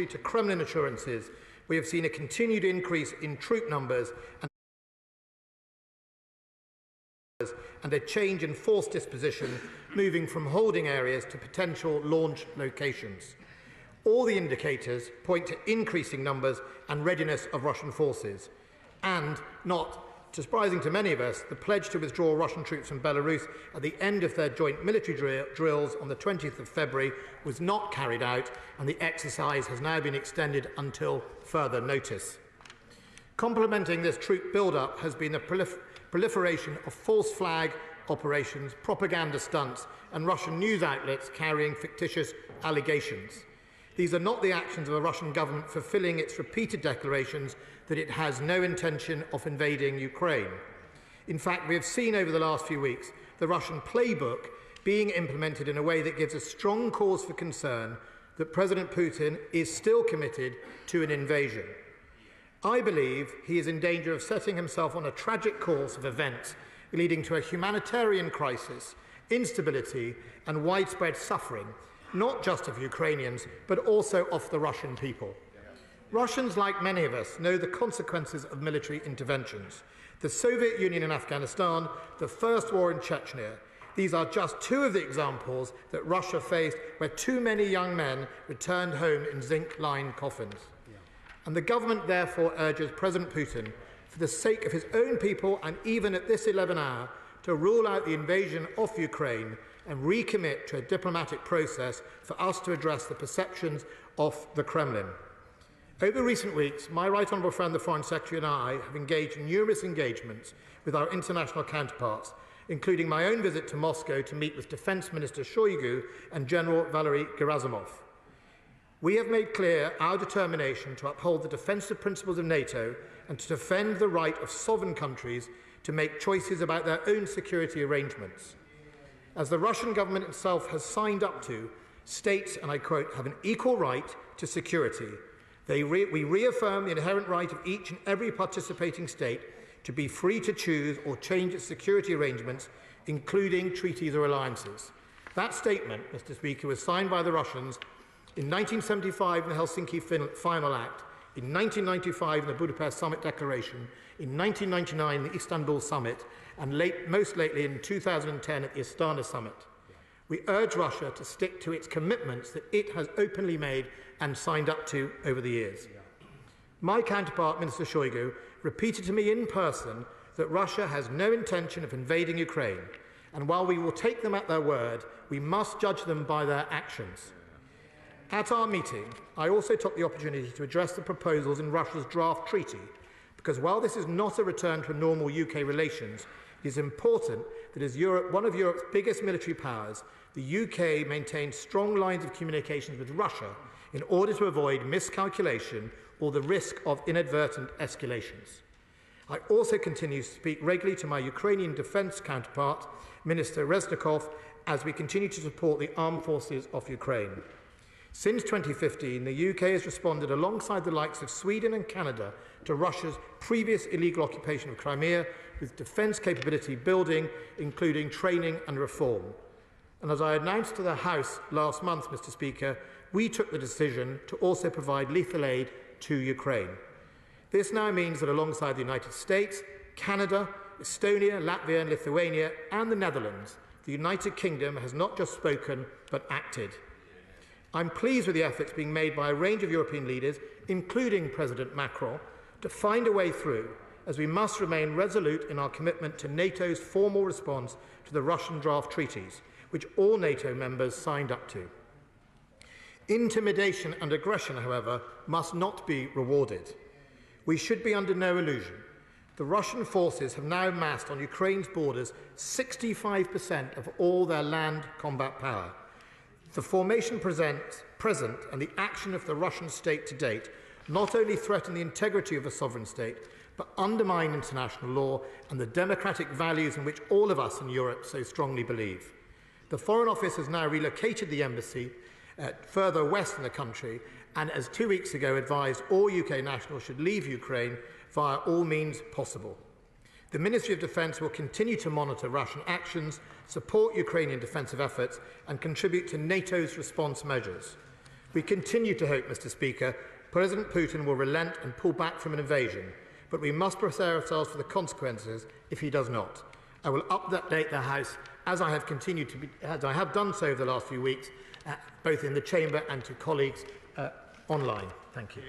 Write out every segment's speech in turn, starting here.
To Kremlin assurances, we have seen a continued increase in troop numbers and a change in force disposition, moving from holding areas to potential launch locations. All the indicators point to increasing numbers and readiness of Russian forces, and, not surprising to many of us, the pledge to withdraw Russian troops from Belarus at the end of their joint military drills on the 20th of February was not carried out, and the exercise has now been extended until further notice. Complementing this troop build-up has been the proliferation of false flag operations, propaganda stunts, and Russian news outlets carrying fictitious allegations. These are not the actions of a Russian government fulfilling its repeated declarations that it has no intention of invading Ukraine. In fact, we have seen over the last few weeks the Russian playbook being implemented in a way that gives a strong cause for concern that President Putin is still committed to an invasion. I believe he is in danger of setting himself on a tragic course of events leading to a humanitarian crisis, instability, and widespread suffering, not just of Ukrainians, but also of the Russian people. Russians, like many of us, know the consequences of military interventions. The Soviet Union in Afghanistan, the First War in Chechnya. These are just two of the examples that Russia faced where too many young men returned home in zinc-lined coffins. And the government therefore urges President Putin, for the sake of his own people and even at this 11th hour, to rule out the invasion of Ukraine and recommit to a diplomatic process for us to address the perceptions of the Kremlin. Over recent weeks, my Right Honourable friend, the Foreign Secretary, and I have engaged in numerous engagements with our international counterparts, including my own visit to Moscow to meet with Defence Minister Shoigu and General Valery Gerasimov. We have made clear our determination to uphold the defensive principles of NATO and to defend the right of sovereign countries to make choices about their own security arrangements. As the Russian government itself has signed up to, states, and I quote, have an equal right to security. We reaffirm the inherent right of each and every participating state to be free to choose or change its security arrangements, including treaties or alliances. That statement, Mr. Speaker, was signed by the Russians in 1975 in the Helsinki Final Act, in 1995 in the Budapest Summit Declaration, in 1999 in the Istanbul Summit, and most lately in 2010 at the Astana Summit. We urge Russia to stick to its commitments that it has openly made and signed up to over the years. My counterpart, Minister Shoigu, repeated to me in person that Russia has no intention of invading Ukraine, and while we will take them at their word, we must judge them by their actions. At our meeting, I also took the opportunity to address the proposals in Russia's draft treaty, because while this is not a return to normal UK relations, it is important that as one of Europe's biggest military powers, the UK maintains strong lines of communications with Russia in order to avoid miscalculation or the risk of inadvertent escalations. I also continue to speak regularly to my Ukrainian defence counterpart, Minister Reznikov, as we continue to support the armed forces of Ukraine. Since 2015, the UK has responded alongside the likes of Sweden and Canada to Russia's previous illegal occupation of Crimea with defence capability building, including training and reform. And as I announced to the House last month, Mr. Speaker, we took the decision to also provide lethal aid to Ukraine. This now means that alongside the United States, Canada, Estonia, Latvia and Lithuania and the Netherlands, the United Kingdom has not just spoken but acted. I'm pleased with the efforts being made by a range of European leaders, including President Macron, to find a way through, as we must remain resolute in our commitment to NATO's formal response to the Russian draft treaties, which all NATO members signed up to. Intimidation and aggression, however, must not be rewarded. We should be under no illusion. The Russian forces have now massed on Ukraine's borders 65% of all their land combat power. The formation present and the action of the Russian state to date not only threaten the integrity of a sovereign state, but undermine international law and the democratic values in which all of us in Europe so strongly believe. The Foreign Office has now relocated the embassy further west in the country and, as 2 weeks ago, advised all UK nationals should leave Ukraine via all means possible. The Ministry of Defence will continue to monitor Russian actions, support Ukrainian defensive efforts and contribute to NATO's response measures. We continue to hope, Mr. Speaker, President Putin will relent and pull back from an invasion, but we must prepare ourselves for the consequences if he does not. I will update the House as I have done so over the last few weeks, both in the Chamber and to colleagues online. Thank you.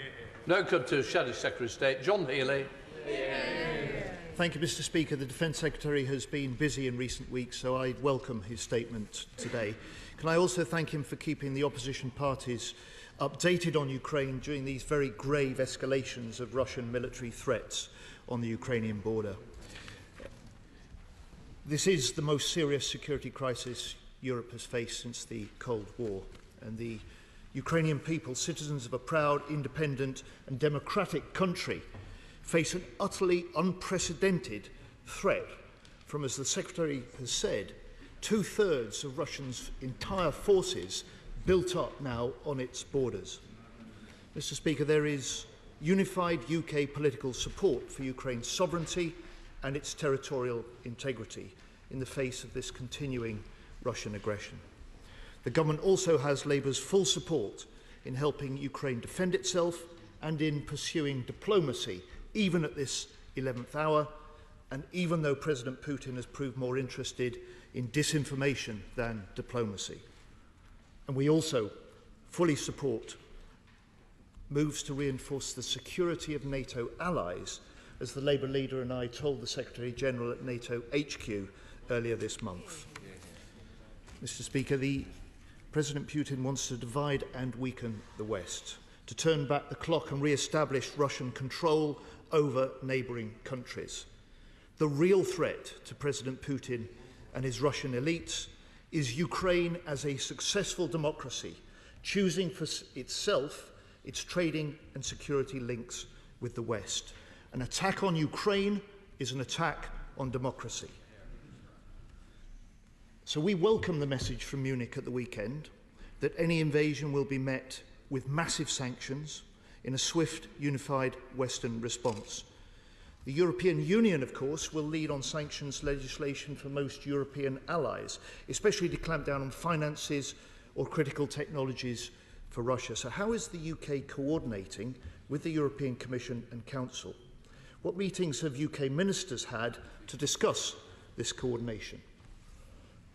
Now come to Shadow Secretary of State, John Healey. Thank you, Mr. Speaker. The Defence Secretary has been busy in recent weeks, so I welcome his statement today. Can I also thank him for keeping the opposition parties updated on Ukraine during these very grave escalations of Russian military threats on the Ukrainian border. This is the most serious security crisis Europe has faced since the Cold War, and the Ukrainian people, citizens of a proud, independent and democratic country, face an utterly unprecedented threat from, as the Secretary has said, 2/3 of Russia's entire forces built up now on its borders. Mr. Speaker, there is unified UK political support for Ukraine's sovereignty and its territorial integrity in the face of this continuing Russian aggression. The government also has Labour's full support in helping Ukraine defend itself and in pursuing diplomacy, even at this 11th hour, and even though President Putin has proved more interested in disinformation than diplomacy. And we also fully support moves to reinforce the security of NATO allies, as the Labour leader and I told the Secretary-General at NATO HQ earlier this month. Mr. Speaker, President Putin wants to divide and weaken the West, to turn back the clock and re-establish Russian control over neighbouring countries. The real threat to President Putin and his Russian elites is Ukraine as a successful democracy, choosing for itself its trading and security links with the West. An attack on Ukraine is an attack on democracy. So we welcome the message from Munich at the weekend that any invasion will be met with massive sanctions in a swift, unified Western response. The European Union, of course, will lead on sanctions legislation for most European allies, especially to clamp down on finances or critical technologies for Russia. So how is the UK coordinating with the European Commission and Council? What meetings have UK ministers had to discuss this coordination?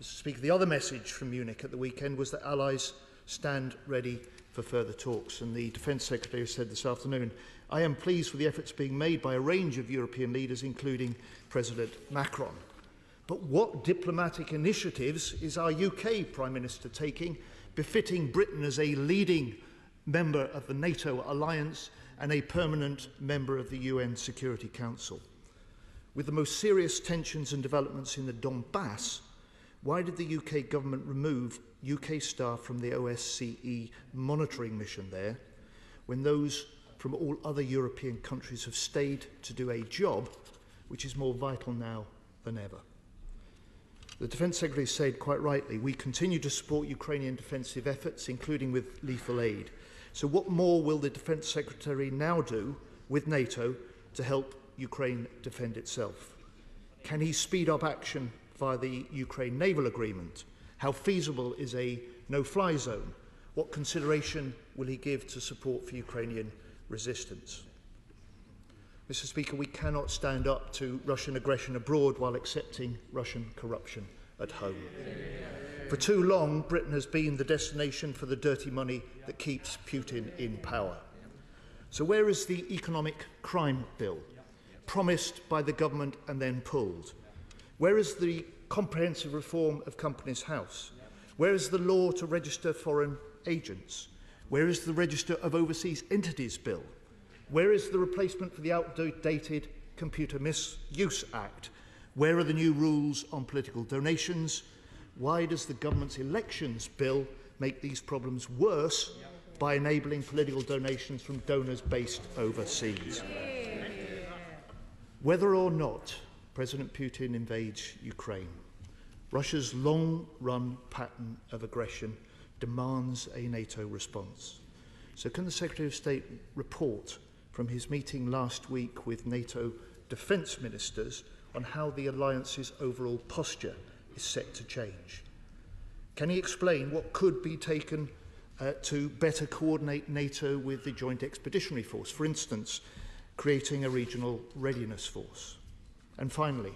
Mr. Speaker, the other message from Munich at the weekend was that allies stand ready for further talks, and the Defence Secretary has said this afternoon, I am pleased with the efforts being made by a range of European leaders, including President Macron. But what diplomatic initiatives is our UK Prime Minister taking, befitting Britain as a leading member of the NATO alliance and a permanent member of the UN Security Council? With the most serious tensions and developments in the Donbass, why did the UK government remove UK staff from the OSCE monitoring mission there, when those from all other European countries have stayed to do a job which is more vital now than ever? The Defence Secretary said quite rightly, we continue to support Ukrainian defensive efforts, including with lethal aid. So what more will the Defence Secretary now do with NATO to help Ukraine defend itself? Can he speed up action via the Ukraine naval agreement? How feasible is a no-fly zone? What consideration will he give to support for Ukrainian resistance? Mr. Speaker, we cannot stand up to Russian aggression abroad while accepting Russian corruption at home. For too long, Britain has been the destination for the dirty money that keeps Putin in power. So where is the economic crime bill, promised by the government and then pulled? Where is the comprehensive reform of Companies House? Where is the law to register foreign agents? Where is the Register of Overseas Entities bill? Where is the replacement for the outdated Computer Misuse Act? Where are the new rules on political donations? Why does the government's elections bill make these problems worse by enabling political donations from donors based overseas? Whether or not President Putin invades Ukraine, Russia's long-run pattern of aggression demands a NATO response. So can the Secretary of State report from his meeting last week with NATO defence ministers on how the alliance's overall posture is set to change? Can he explain what could be taken to better coordinate NATO with the Joint Expeditionary Force, for instance, creating a regional readiness force? And finally,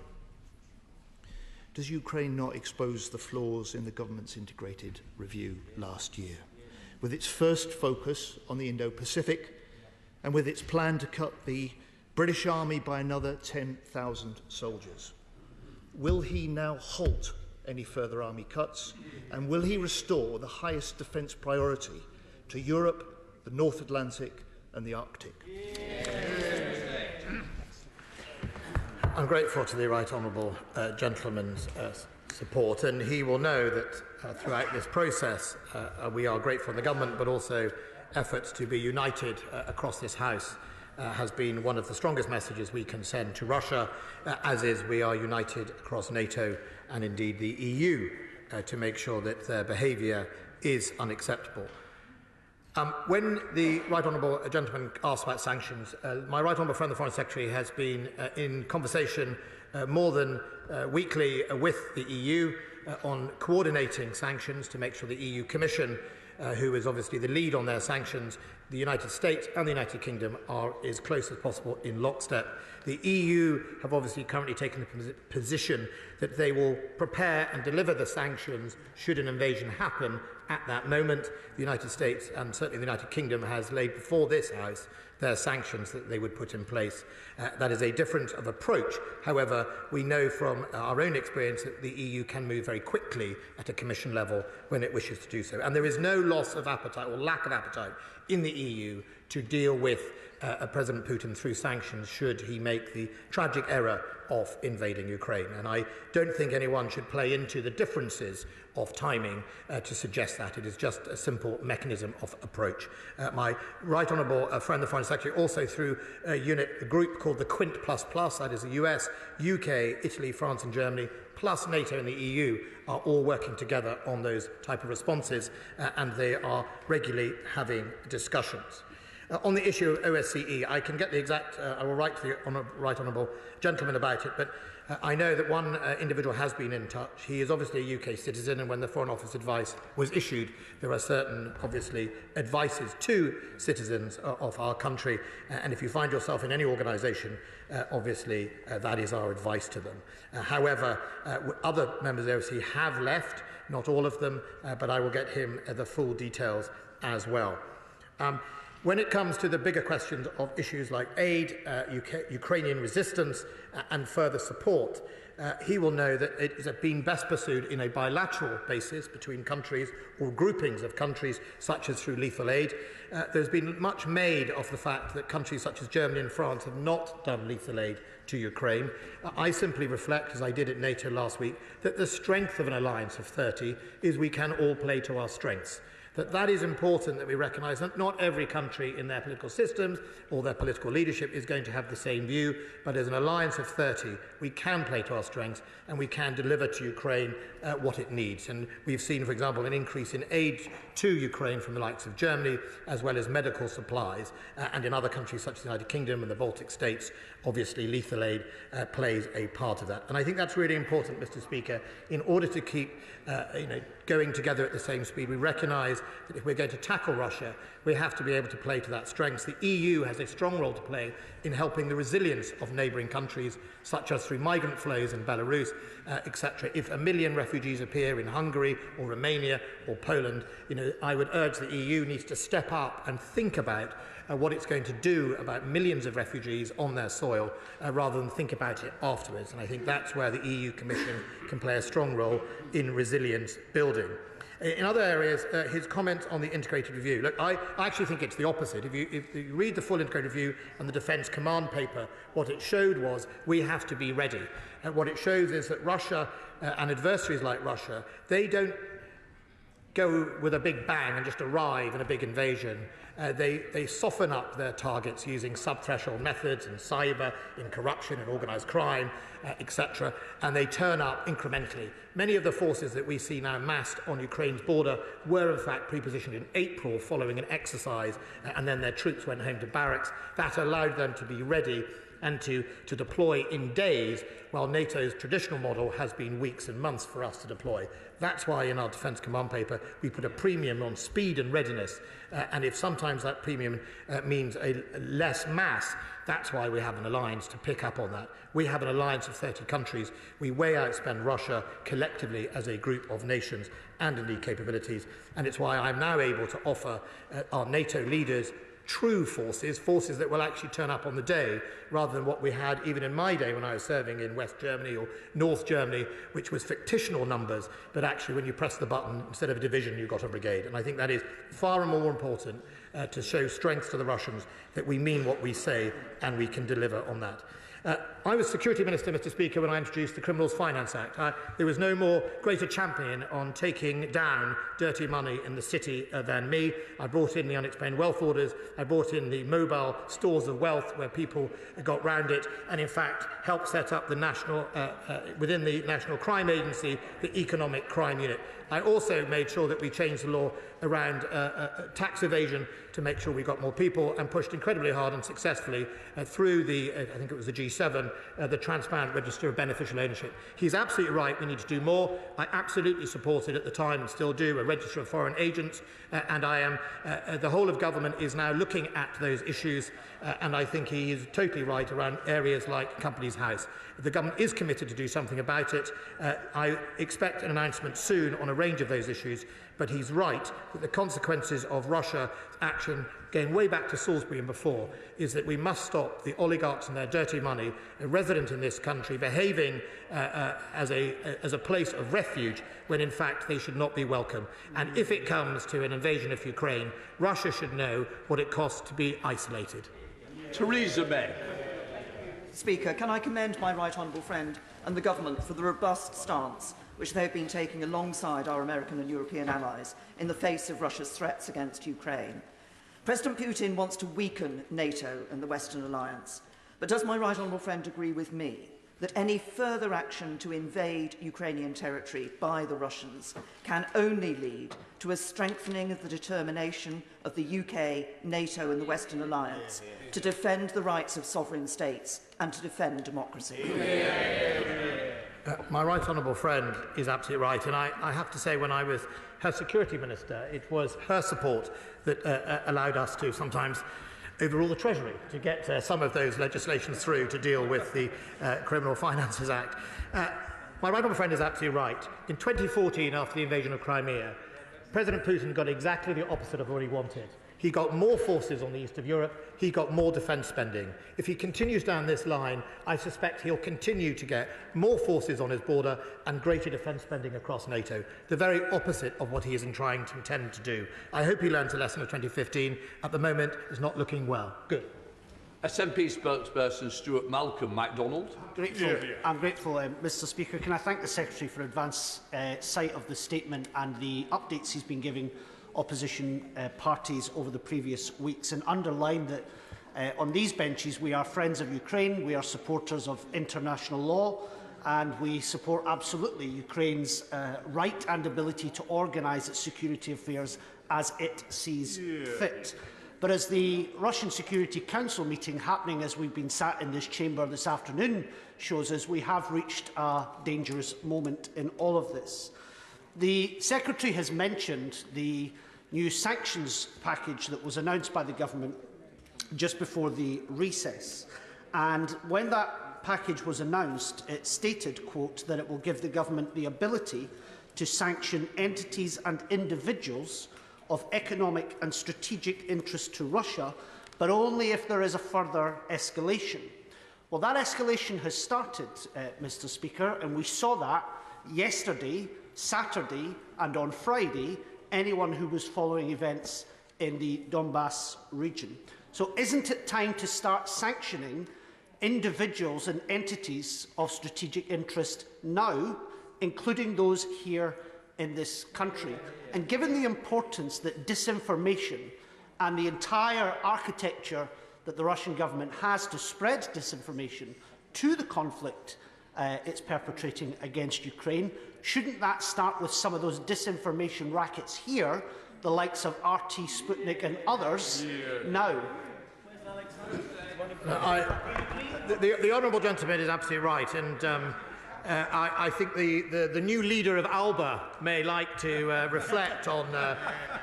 does Ukraine not expose the flaws in the government's integrated review last year, with its first focus on the Indo-Pacific and with its plan to cut the British Army by another 10,000 soldiers? Will he now halt any further army cuts, and will he restore the highest defence priority to Europe, the North Atlantic and the Arctic? I'm grateful to the Right Honourable Gentleman's support, and he will know that throughout this process we are grateful in the government, but also efforts to be united across this House has been one of the strongest messages we can send to Russia, as is we are united across NATO and indeed the EU to make sure that their behaviour is unacceptable. When the Right Honourable Gentleman asked about sanctions, my Right Honourable friend, the Foreign Secretary, has been in conversation more than weekly with the EU on coordinating sanctions to make sure the EU Commission, who is obviously the lead on their sanctions, the United States and the United Kingdom are as close as possible in lockstep. The EU have obviously currently taken the position that they will prepare and deliver the sanctions should an invasion happen at that moment. The United States and certainly the United Kingdom has laid before this House their sanctions that they would put in place. That is a different of approach. However, we know from our own experience that the EU can move very quickly at a Commission level when it wishes to do so. And there is no loss of appetite or lack of appetite in the EU to deal with President Putin through sanctions should he make the tragic error of invading Ukraine. And I don't think anyone should play into the differences of timing to suggest that. It is just a simple mechanism of approach. My Right Honourable friend, the Foreign Secretary, also through a group called the Quint++, that is the US, UK, Italy, France and Germany, plus NATO and the EU, are all working together on those type of responses, and they are regularly having discussions. On the issue of OSCE, I can get the exact, I will write to the Right Honourable Gentleman about it, but I know that one individual has been in touch. He is obviously a UK citizen, and when the Foreign Office advice was issued, there are certain, obviously, advices to citizens of our country, and if you find yourself in any organisation, obviously, that is our advice to them. However, other members of the OSCE have left, not all of them, but I will get him the full details as well. When it comes to the bigger questions of issues like aid, Ukrainian resistance and further support, he will know that it has been best pursued in a bilateral basis between countries or groupings of countries, such as through lethal aid. There's been much made of the fact that countries such as Germany and France have not done lethal aid to Ukraine. I simply reflect, as I did at NATO last week, that the strength of an alliance of 30 is we can all play to our strengths. That is important, that we recognise that not every country in their political systems or their political leadership is going to have the same view, but as an alliance of 30, we can play to our strengths and we can deliver to Ukraine what it needs. And we've seen, for example, an increase in aid to Ukraine from the likes of Germany, as well as medical supplies. And in other countries such as the United Kingdom and the Baltic states, obviously lethal aid plays a part of that. And I think that's really important, Mr. Speaker, in order to keep going together at the same speed. We recognise that if we're going to tackle Russia, we have to be able to play to that strength. The EU has a strong role to play in helping the resilience of neighbouring countries, such as through migrant flows in Belarus, etc. If 1 million refugees appear in Hungary or Romania or Poland, I would urge the EU needs to step up and think about what it's going to do about millions of refugees on their soil, rather than think about it afterwards. And I think that's where the EU Commission can play a strong role in resilience building. In other areas, his comments on the integrated review. Look, I actually think it's the opposite. If you read the full integrated review and the Defence Command paper, what it showed was we have to be ready. And what it shows is that Russia and adversaries like Russia, they don't go with a big bang and just arrive in a big invasion. They soften up their targets using sub-threshold methods in cyber, in corruption and organised crime, etc. And they turn up incrementally. Many of the forces that we see now massed on Ukraine's border were in fact pre-positioned in April following an exercise, and then their troops went home to barracks. That allowed them to be ready and to deploy in days, while NATO's traditional model has been weeks and months for us to deploy. That's why in our Defence Command Paper we put a premium on speed and readiness, and if sometimes that premium means a less mass, that's why we have an alliance to pick up on that. We have an alliance of 30 countries. We way outspend Russia collectively as a group of nations and indeed capabilities, and it's why I'm now able to offer our NATO leaders true forces, forces that will actually turn up on the day, rather than what we had even in my day when I was serving in West Germany or North Germany, which was fictional numbers, but actually when you press the button, instead of a division, you got a brigade. And I think that is far more important to show strength to the Russians that we mean what we say and we can deliver on that. I was Security Minister, Mr Speaker, when I introduced the Criminals Finance Act. There was no more greater champion on taking down dirty money in the city than me. I brought in the unexplained wealth orders, I brought in the mobile stores of wealth where people got round it, and in fact helped set up the national, within the National Crime Agency, the Economic Crime Unit. I also made sure that we changed the law around tax evasion to make sure we got more people, and pushed incredibly hard and successfully through the, I think it was the G7, the Transparent Register of Beneficial Ownership. He's absolutely right, we need to do more. I absolutely supported at the time and still do a register of foreign agents, and I am, the whole of government is now looking at those issues, and I think he is totally right around areas like Companies House. The government is committed to do something about it. I expect an announcement soon on a range of those issues, but he's right that the consequences of Russia's action, going way back to Salisbury and before, is that we must stop the oligarchs and their dirty money resident in this country behaving as a place of refuge when in fact they should not be welcome. And if it comes to an invasion of Ukraine, Russia should know what it costs to be isolated. Theresa May. Speaker, can I commend my right honourable friend and the government for the robust stance which they have been taking alongside our American and European allies in the face of Russia's threats against Ukraine. President Putin wants to weaken NATO and the Western alliance, but does my right honourable friend agree with me that any further action to invade Ukrainian territory by the Russians can only lead to a strengthening of the determination of the UK, NATO and the Western alliance to defend the rights of sovereign states and to defend democracy? My right honourable friend is absolutely right, and I have to say, when I was her security minister, it was her support that allowed us to sometimes overrule the Treasury to get some of those legislations through to deal with the Criminal Finances Act. My right honourable friend is absolutely right. In 2014, after the invasion of Crimea, President Putin got exactly the opposite of what he wanted. He got more forces on the east of Europe, he got more defence spending. If he continues down this line, I suspect he'll continue to get more forces on his border and greater defence spending across NATO, the very opposite of what he is trying to intend to do. I hope he learns a lesson of 2015. At the moment, it's not looking well. Good. SNP spokesperson Stuart Malcolm MacDonald. I'm grateful, Mr Speaker. Can I thank the Secretary for advance sight of the statement and the updates he's been giving opposition parties over the previous weeks, and underline that on these benches we are friends of Ukraine, we are supporters of international law, and we support absolutely Ukraine's right and ability to organise its security affairs as it sees fit. But as the Russian Security Council meeting happening as we've been sat in this chamber this afternoon shows us, we have reached a dangerous moment in all of this. The Secretary has mentioned the new sanctions package that was announced by the government just before the recess. And when that package was announced, it stated, quote, that it will give the government the ability to sanction entities and individuals of economic and strategic interest to Russia, but only if there is a further escalation. Well, that escalation has started, Mr Speaker, and we saw that yesterday, Saturday and on Friday, anyone who was following events in the Donbass region. So isn't it time to start sanctioning individuals and entities of strategic interest now, including those here in this country? And given the importance that disinformation and the entire architecture that the Russian government has to spread disinformation to the conflict it's perpetrating against Ukraine, shouldn't that start with some of those disinformation rackets here, the likes of RT, Sputnik and others, now? The honourable gentleman is absolutely right, and I think the new leader of ALBA may like to reflect on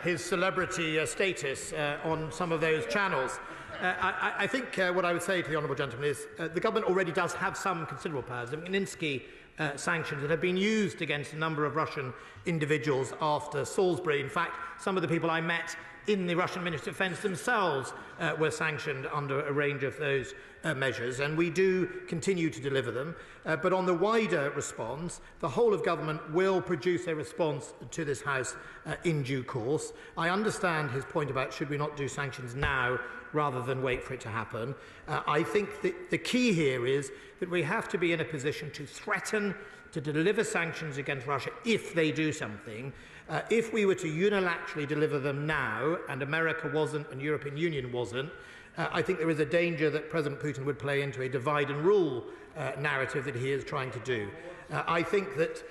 his celebrity status on some of those channels. I think what I would say to the honourable gentleman is the government already does have some considerable powers. The Magnitsky sanctions that have been used against a number of Russian individuals after Salisbury. In fact, some of the people I met in the Russian Ministry of Defence themselves were sanctioned under a range of those measures, and we do continue to deliver them. But on the wider response, the whole of government will produce a response to this House in due course. I understand his point about should we not do sanctions now rather than wait for it to happen. I think the key here is that we have to be in a position to threaten to deliver sanctions against Russia if they do something. If we were to unilaterally deliver them now, and America wasn't and European Union wasn't, I think there is a danger that President Putin would play into a divide and rule narrative that he is trying to do. I think that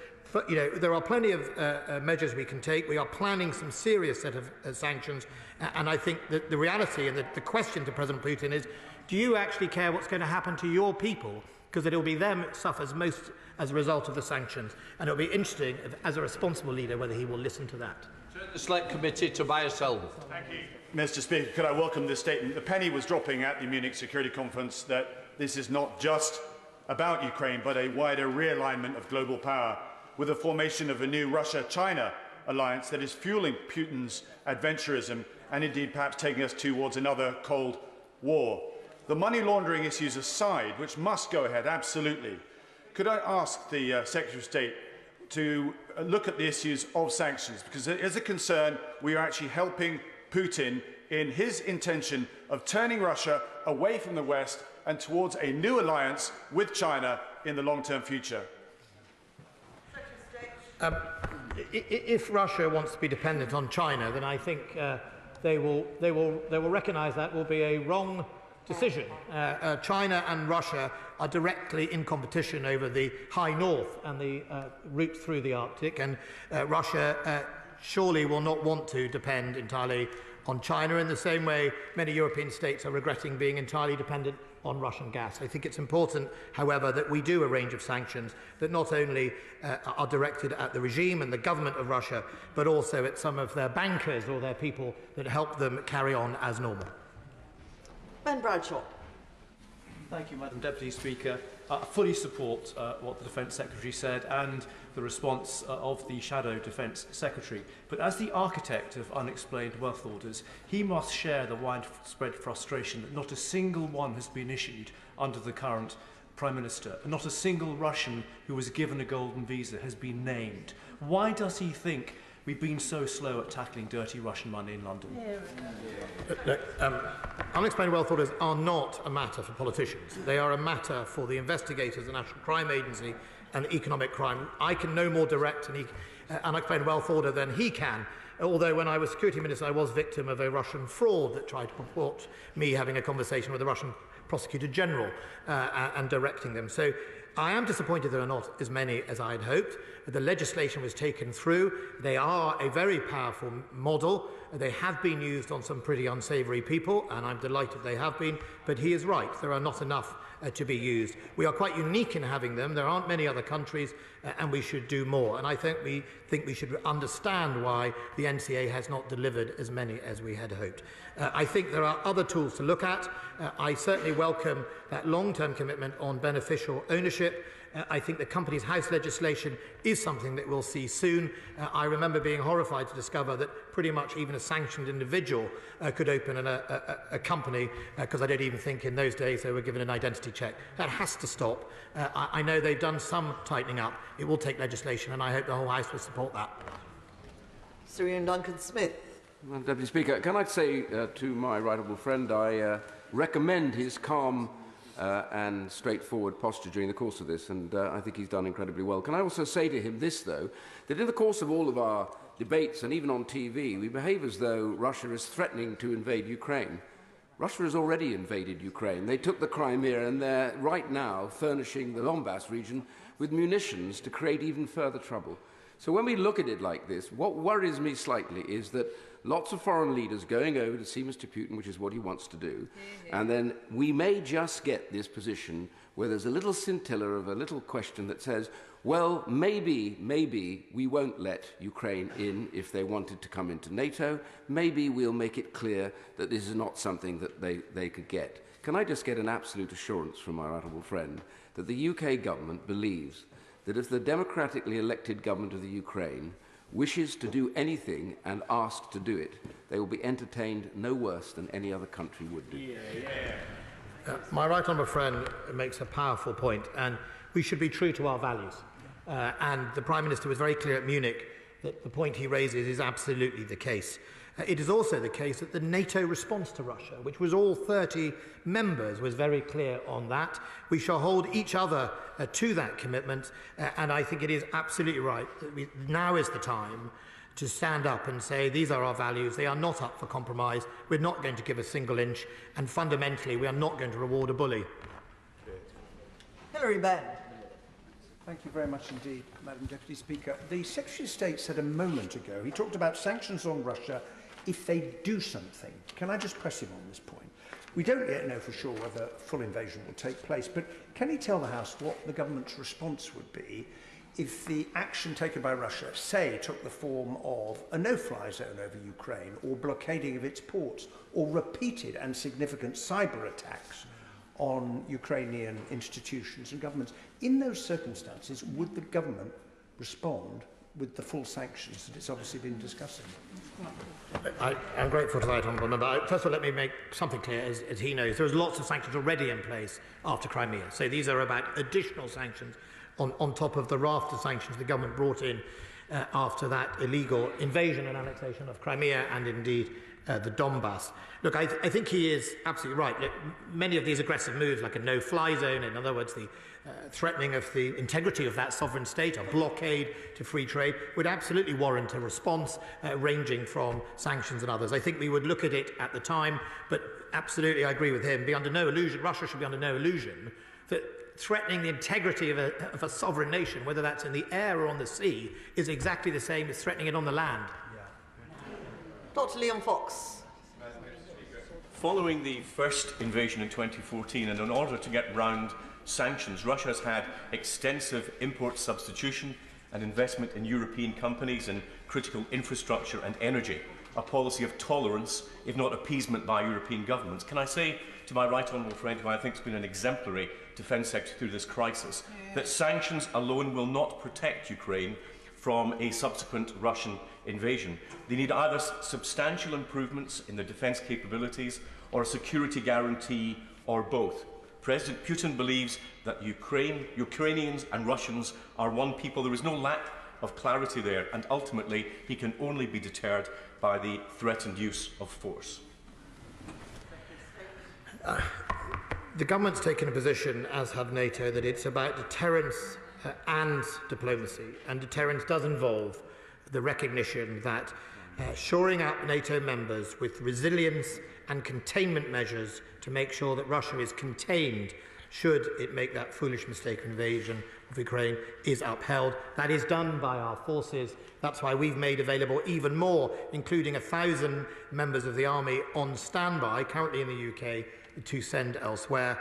there are plenty of measures we can take. We are planning some serious set of sanctions, and I think that the reality and the question to President Putin is, do you actually care what's going to happen to your people? Because it will be them that suffers most as a result of the sanctions, and it will be interesting, as a responsible leader, whether he will listen to that. Turn the Select Committee to Tobias Selden. Thank you. Mr. Speaker, could I welcome this statement? The penny was dropping at the Munich Security Conference that this is not just about Ukraine, but a wider realignment of global power, with the formation of a new Russia-China alliance that is fueling Putin's adventurism and indeed perhaps taking us towards another Cold War. The money laundering issues aside, which must go ahead, absolutely, could I ask the Secretary of State to look at the issues of sanctions? Because there is a concern we are actually helping Putin in his intention of turning Russia away from the West and towards a new alliance with China in the long-term future. If Russia wants to be dependent on China, then I think they will recognise that will be a wrong decision. China and Russia are directly in competition over the high north and the route through the Arctic, and Russia surely will not want to depend entirely on China in the same way many European states are regretting being entirely dependent on Russian gas. I think it's important, however, that we do a range of sanctions that not only are directed at the regime and the government of Russia, but also at some of their bankers or their people that help them carry on as normal. Ben Bradshaw. Thank you, Madam Deputy Speaker. I fully support what the Defence Secretary said and the response of the Shadow Defence Secretary. But as the architect of unexplained wealth orders, he must share the widespread frustration that not a single one has been issued under the current Prime Minister. And not a single Russian who was given a golden visa has been named. Why does he think we've been so slow at tackling dirty Russian money in London? Look, unexplained wealth orders are not a matter for politicians. They are a matter for the investigators, the National Crime Agency and economic crime. I can no more direct an unexplained wealth order than he can, although when I was Security Minister I was victim of a Russian fraud that tried to purport me having a conversation with the Russian Prosecutor General and directing them. So I am disappointed there are not as many as I had hoped. The legislation was taken through. They are a very powerful model. They have been used on some pretty unsavoury people, and I'm delighted they have been. But he is right, there are not enough to be used. We are quite unique in having them. There aren't many other countries, and we should do more. And I think we should understand why the NCA has not delivered as many as we had hoped. I think there are other tools to look at. I certainly welcome that long-term commitment on beneficial ownership. I think the Companies House legislation is something that we'll see soon. I remember being horrified to discover that pretty much even a sanctioned individual could open a company, because I don't even think in those days they were given an identity check. That has to stop. I know they've done some tightening up. It will take legislation, and I hope the whole House will support that. Sir Ian Duncan-Smith. Madam Deputy Speaker, can I say to my right honourable friend, I recommend his calm and straightforward posture during the course of this, and I think he's done incredibly well. Can I also say to him this, though, that in the course of all of our debates and even on TV, we behave as though Russia is threatening to invade Ukraine. Russia has already invaded Ukraine. They took the Crimea, and they're right now furnishing the Donbass region with munitions to create even further trouble. So when we look at it like this, what worries me slightly is that lots of foreign leaders going over to see Mr. Putin, which is what he wants to do, and then we may just get this position where there's a little scintilla of a little question that says, well, maybe we won't let Ukraine in if they wanted to come into NATO. Maybe we'll make it clear that this is not something that they could get. Can I just get an absolute assurance from my honourable friend that the UK government believes that if the democratically elected government of the Ukraine wishes to do anything and asked to do it, they will be entertained no worse than any other country would do? My right honourable friend makes a powerful point, and we should be true to our values. And the Prime Minister was very clear at Munich that the point he raises is absolutely the case. It is also the case that the NATO response to Russia, which was all 30 members, was very clear on that. We shall hold each other to that commitment, and I think it is absolutely right that now is the time to stand up and say these are our values, they are not up for compromise, we're not going to give a single inch, and fundamentally we are not going to reward a bully. Hilary Benn. Thank you very much indeed, Madam Deputy Speaker. The Secretary of State said a moment ago, he talked about sanctions on Russia if they do something. Can I just press him on this point? We don't yet know for sure whether full invasion will take place, but can he tell the House what the government's response would be if the action taken by Russia, say, took the form of a no-fly zone over Ukraine, or blockading of its ports, or repeated and significant cyber attacks on Ukrainian institutions and governments? In those circumstances, would the government respond with the full sanctions that it's obviously been discussing? I'm grateful to that honourable member. First of all, let me make something clear, as he knows. There's lots of sanctions already in place after Crimea. So these are about additional sanctions on top of the raft of sanctions the government brought in after that illegal invasion and annexation of Crimea and indeed the Donbass. Look, I think he is absolutely right. Look, many of these aggressive moves, like a no-fly zone, in other words, the threatening of the integrity of that sovereign state, a blockade to free trade, would absolutely warrant a response ranging from sanctions and others. I think we would look at it at the time, but absolutely I agree with him. Be under no illusion, Russia should be under no illusion that threatening the integrity of a sovereign nation, whether that's in the air or on the sea, is exactly the same as threatening it on the land. Dr. Leon Fox. Following the first invasion in 2014, and in order to get round sanctions, Russia has had extensive import substitution and investment in European companies in critical infrastructure and energy, a policy of tolerance, if not appeasement, by European governments. Can I say to my right honourable friend, who I think has been an exemplary Defence Secretary through this crisis, that sanctions alone will not protect Ukraine from a subsequent Russian invasion. They need either substantial improvements in their defence capabilities or a security guarantee, or both. President Putin believes that Ukrainians and Russians are one people. There is no lack of clarity there, and ultimately he can only be deterred by the threatened use of force. The government's taken a position, as have NATO, that it's about deterrence and diplomacy, and deterrence does involve the recognition that shoring up NATO members with resilience and containment measures to make sure that Russia is contained should it make that foolish mistake of invasion of Ukraine is upheld. That is done by our forces. That's why we've made available even more, including 1,000 members of the army on standby, currently in the UK, to send elsewhere.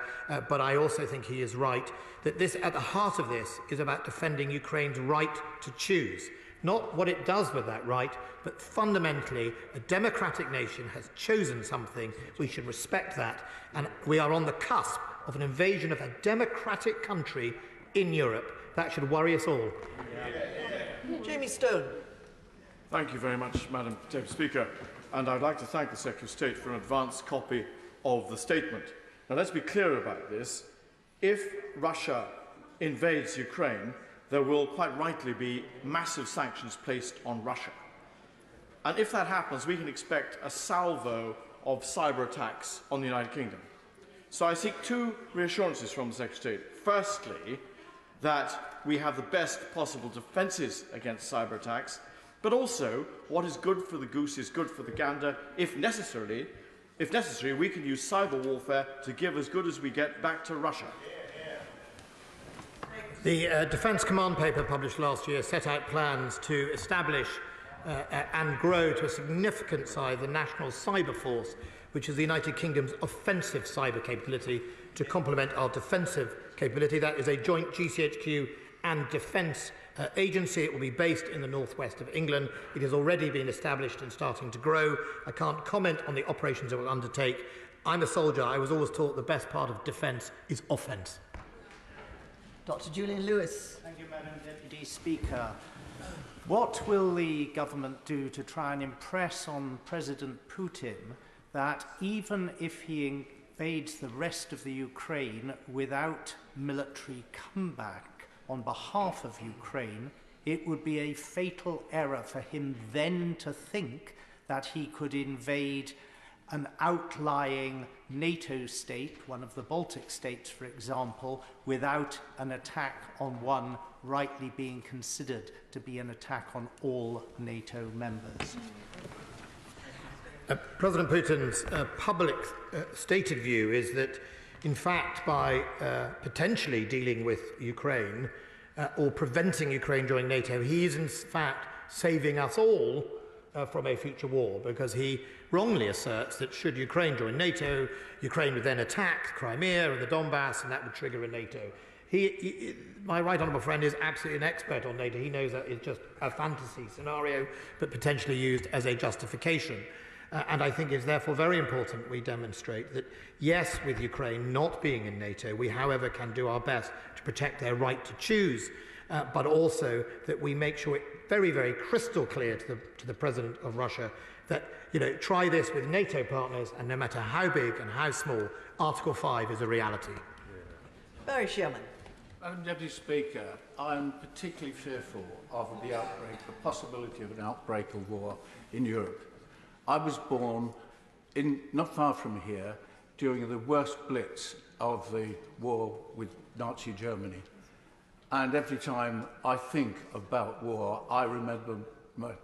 But I also think he is right that this, at the heart of this, is about defending Ukraine's right to choose. Not what it does with that right, but fundamentally a democratic nation has chosen something. We should respect that. And we are on the cusp of an invasion of a democratic country in Europe. That should worry us all. Jamie Stone. Thank you very much, Madam Deputy Speaker. And I'd like to thank the Secretary of State for an advance copy of the statement. Now, let's be clear about this. If Russia invades Ukraine, there will quite rightly be massive sanctions placed on Russia. And if that happens, we can expect a salvo of cyber attacks on the United Kingdom. So I seek two reassurances from the Secretary of State. Firstly, that we have the best possible defences against cyber attacks, but also what is good for the goose is good for the gander. If necessary, we can use cyber warfare to give as good as we get back to Russia. The Defence Command paper published last year set out plans to establish and grow to a significant size the National Cyber Force, which is the United Kingdom's offensive cyber capability to complement our defensive capability. That is a joint GCHQ and defence agency. It will be based in the northwest of England. It has already been established and starting to grow. I can't comment on the operations it will undertake. I'm a soldier. I was always taught the best part of defence is offence. Dr. Julian Lewis. Thank you, Madam Deputy Speaker. What will the government do to try and impress on President Putin that even if he invades the rest of the Ukraine without military comeback on behalf of Ukraine, it would be a fatal error for him then to think that he could invade an outlying NATO state, one of the Baltic states, for example, without an attack on one rightly being considered to be an attack on all NATO members? President Putin's public stated view is that, in fact, by potentially dealing with Ukraine or preventing Ukraine joining NATO, he is in fact saving us all from a future war, because he wrongly asserts that should Ukraine join NATO, Ukraine would then attack Crimea and the Donbass, and that would trigger a NATO. My right honourable friend is absolutely an expert on NATO. He knows that it's just a fantasy scenario, but potentially used as a justification. And I think it's therefore very important we demonstrate that, yes, with Ukraine not being in NATO, we, however, can do our best to protect their right to choose, but also that we make sure it very, very crystal clear to the President of Russia that, try this with NATO partners, and no matter how big and how small, Article 5 is a reality. Barry Sherman. Madam Deputy Speaker, I'm particularly fearful of the possibility of an outbreak of war in Europe. I was born not far from here during the worst blitz of the war with Nazi Germany. And every time I think about war, I remember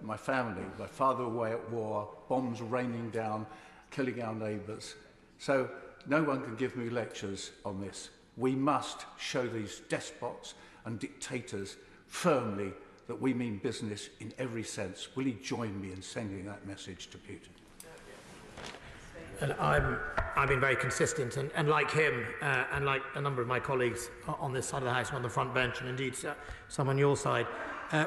my family, my father away at war, bombs raining down, killing our neighbours. So no one can give me lectures on this. We must show these despots and dictators firmly that we mean business in every sense. Will he join me in sending that message to Putin? And I've been very consistent, and like him, and like a number of my colleagues on this side of the House and on the front bench, and indeed some on your side,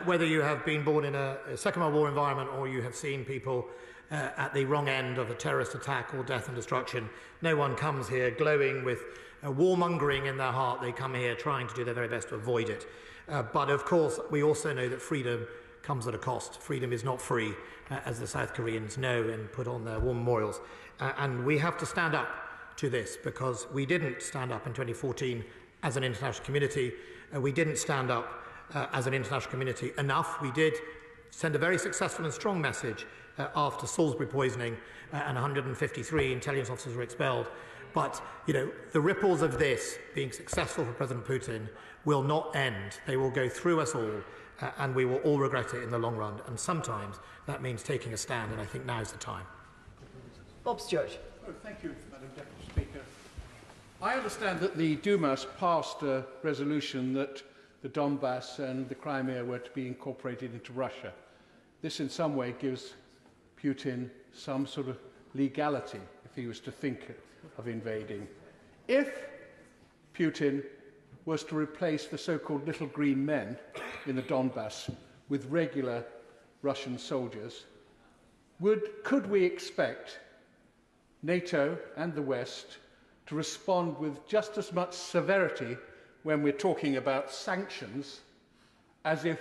whether you have been born in a Second World War environment or you have seen people at the wrong end of a terrorist attack or death and destruction, no one comes here glowing with warmongering in their heart. They come here trying to do their very best to avoid it. But of course, we also know that freedom comes at a cost. Freedom is not free, as the South Koreans know and put on their war memorials. And we have to stand up to this, because we didn't stand up in 2014 as an international community. We didn't stand up as an international community enough. We did send a very successful and strong message after Salisbury poisoning, and 153 intelligence officers were expelled. But, the ripples of this being successful for President Putin will not end. They will go through us all, and we will all regret it in the long run. And sometimes that means taking a stand, and I think now's the time. Bob Stewart. Oh, thank you, Madam Deputy Speaker. I understand that the Duma passed a resolution that the Donbass and the Crimea were to be incorporated into Russia. This in some way gives Putin some sort of legality if he was to think of invading. If Putin was to replace the so-called little green men in the Donbass with regular Russian soldiers, could we expect NATO and the West to respond with just as much severity when we're talking about sanctions as if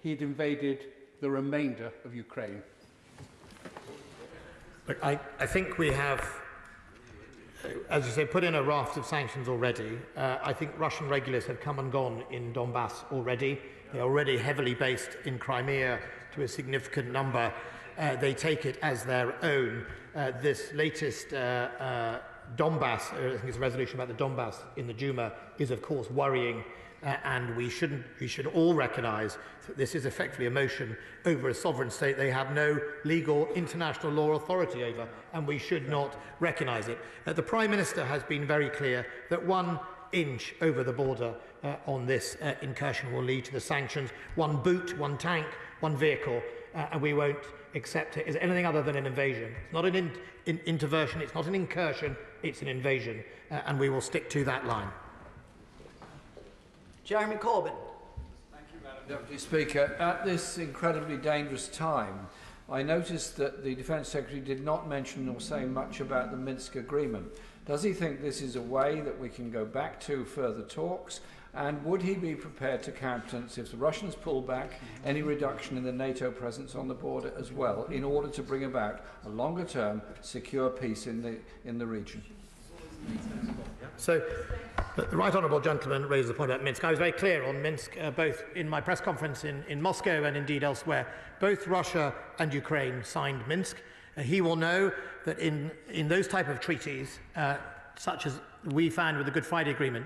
he'd invaded the remainder of Ukraine? Look, I think we have, as you say, put in a raft of sanctions already. I think Russian regulars have come and gone in Donbass already. They're already heavily based in Crimea to a significant number. They take it as their own. This latest Donbass, I think it's a resolution about the Donbass in the Duma, is of course worrying, and we should all recognise that this is effectively a motion over a sovereign state they have no legal international law authority over, and we should not recognise it. The Prime Minister has been very clear that one inch over the border on this incursion will lead to the sanctions. One boot, one tank, one vehicle, and we won't accept it as anything other than an invasion. It's not an interversion, it's not an incursion, it's an invasion, and we will stick to that line. Jeremy Corbyn. Thank you, Madam Deputy Speaker. At this incredibly dangerous time, I noticed that the Defence Secretary did not mention or say much about the Minsk agreement. Does he think this is a way that we can go back to further talks? And would he be prepared to countenance, if the Russians pull back, any reduction in the NATO presence on the border as well, in order to bring about a longer-term secure peace in the region? So, the Right Honourable Gentleman raised the point about Minsk. I was very clear on Minsk, both in my press conference in Moscow and indeed elsewhere. Both Russia and Ukraine signed Minsk. He will know that in those type of treaties, such as we found with the Good Friday Agreement,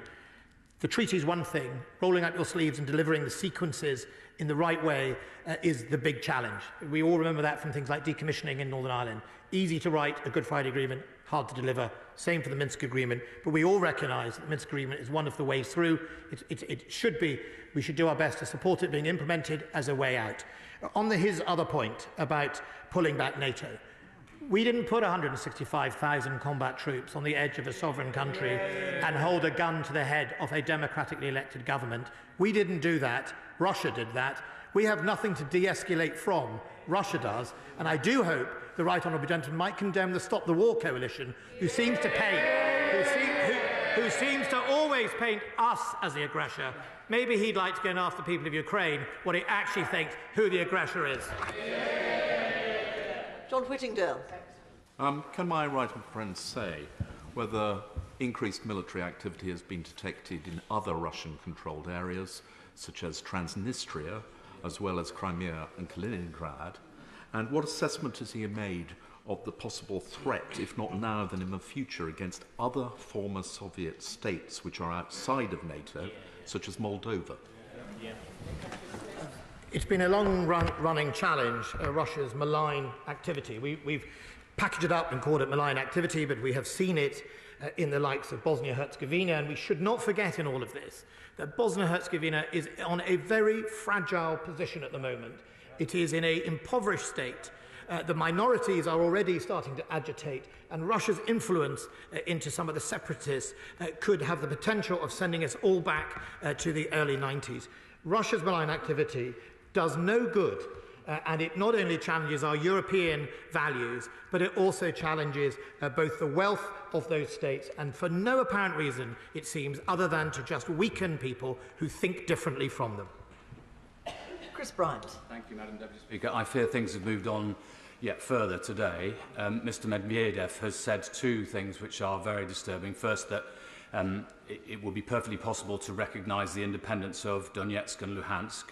the treaty is one thing. Rolling up your sleeves and delivering the sequences in the right way is the big challenge. We all remember that from things like decommissioning in Northern Ireland. Easy to write a Good Friday Agreement, hard to deliver. Same for the Minsk Agreement. But we all recognise that the Minsk Agreement is one of the ways through. It should be. We should do our best to support it being implemented as a way out. On his other point about pulling back NATO, we didn't put 165,000 combat troops on the edge of a sovereign country and hold a gun to the head of a democratically elected government. We didn't do that. Russia did that. We have nothing to de-escalate from. Russia does. And I do hope the Right Honourable Gentleman might condemn the Stop the War coalition, who seems to always paint us as the aggressor. Maybe he'd like to go and ask the people of Ukraine what he actually thinks who the aggressor is. John Whittingdale. Can my right honourable friend say whether increased military activity has been detected in other Russian-controlled areas, such as Transnistria, as well as Crimea and Kaliningrad? And what assessment has he made of the possible threat, if not now, then in the future, against other former Soviet states which are outside of NATO, such as Moldova? It's been a long-running challenge, Russia's malign activity. We've packaged it up and called it malign activity, but we have seen it in the likes of Bosnia-Herzegovina, and we should not forget in all of this that Bosnia-Herzegovina is on a very fragile position at the moment. It is in an impoverished state. The minorities are already starting to agitate, and Russia's influence into some of the separatists could have the potential of sending us all back to the early 90s. Russia's malign activity does no good, and it not only challenges our European values, but it also challenges both the wealth of those states, and for no apparent reason, it seems, other than to just weaken people who think differently from them. Chris Bryant. Thank you, Madam Deputy Speaker. I fear things have moved on yet further today. Mr Medvedev has said two things which are very disturbing. First, that it will be perfectly possible to recognise the independence of Donetsk and Luhansk.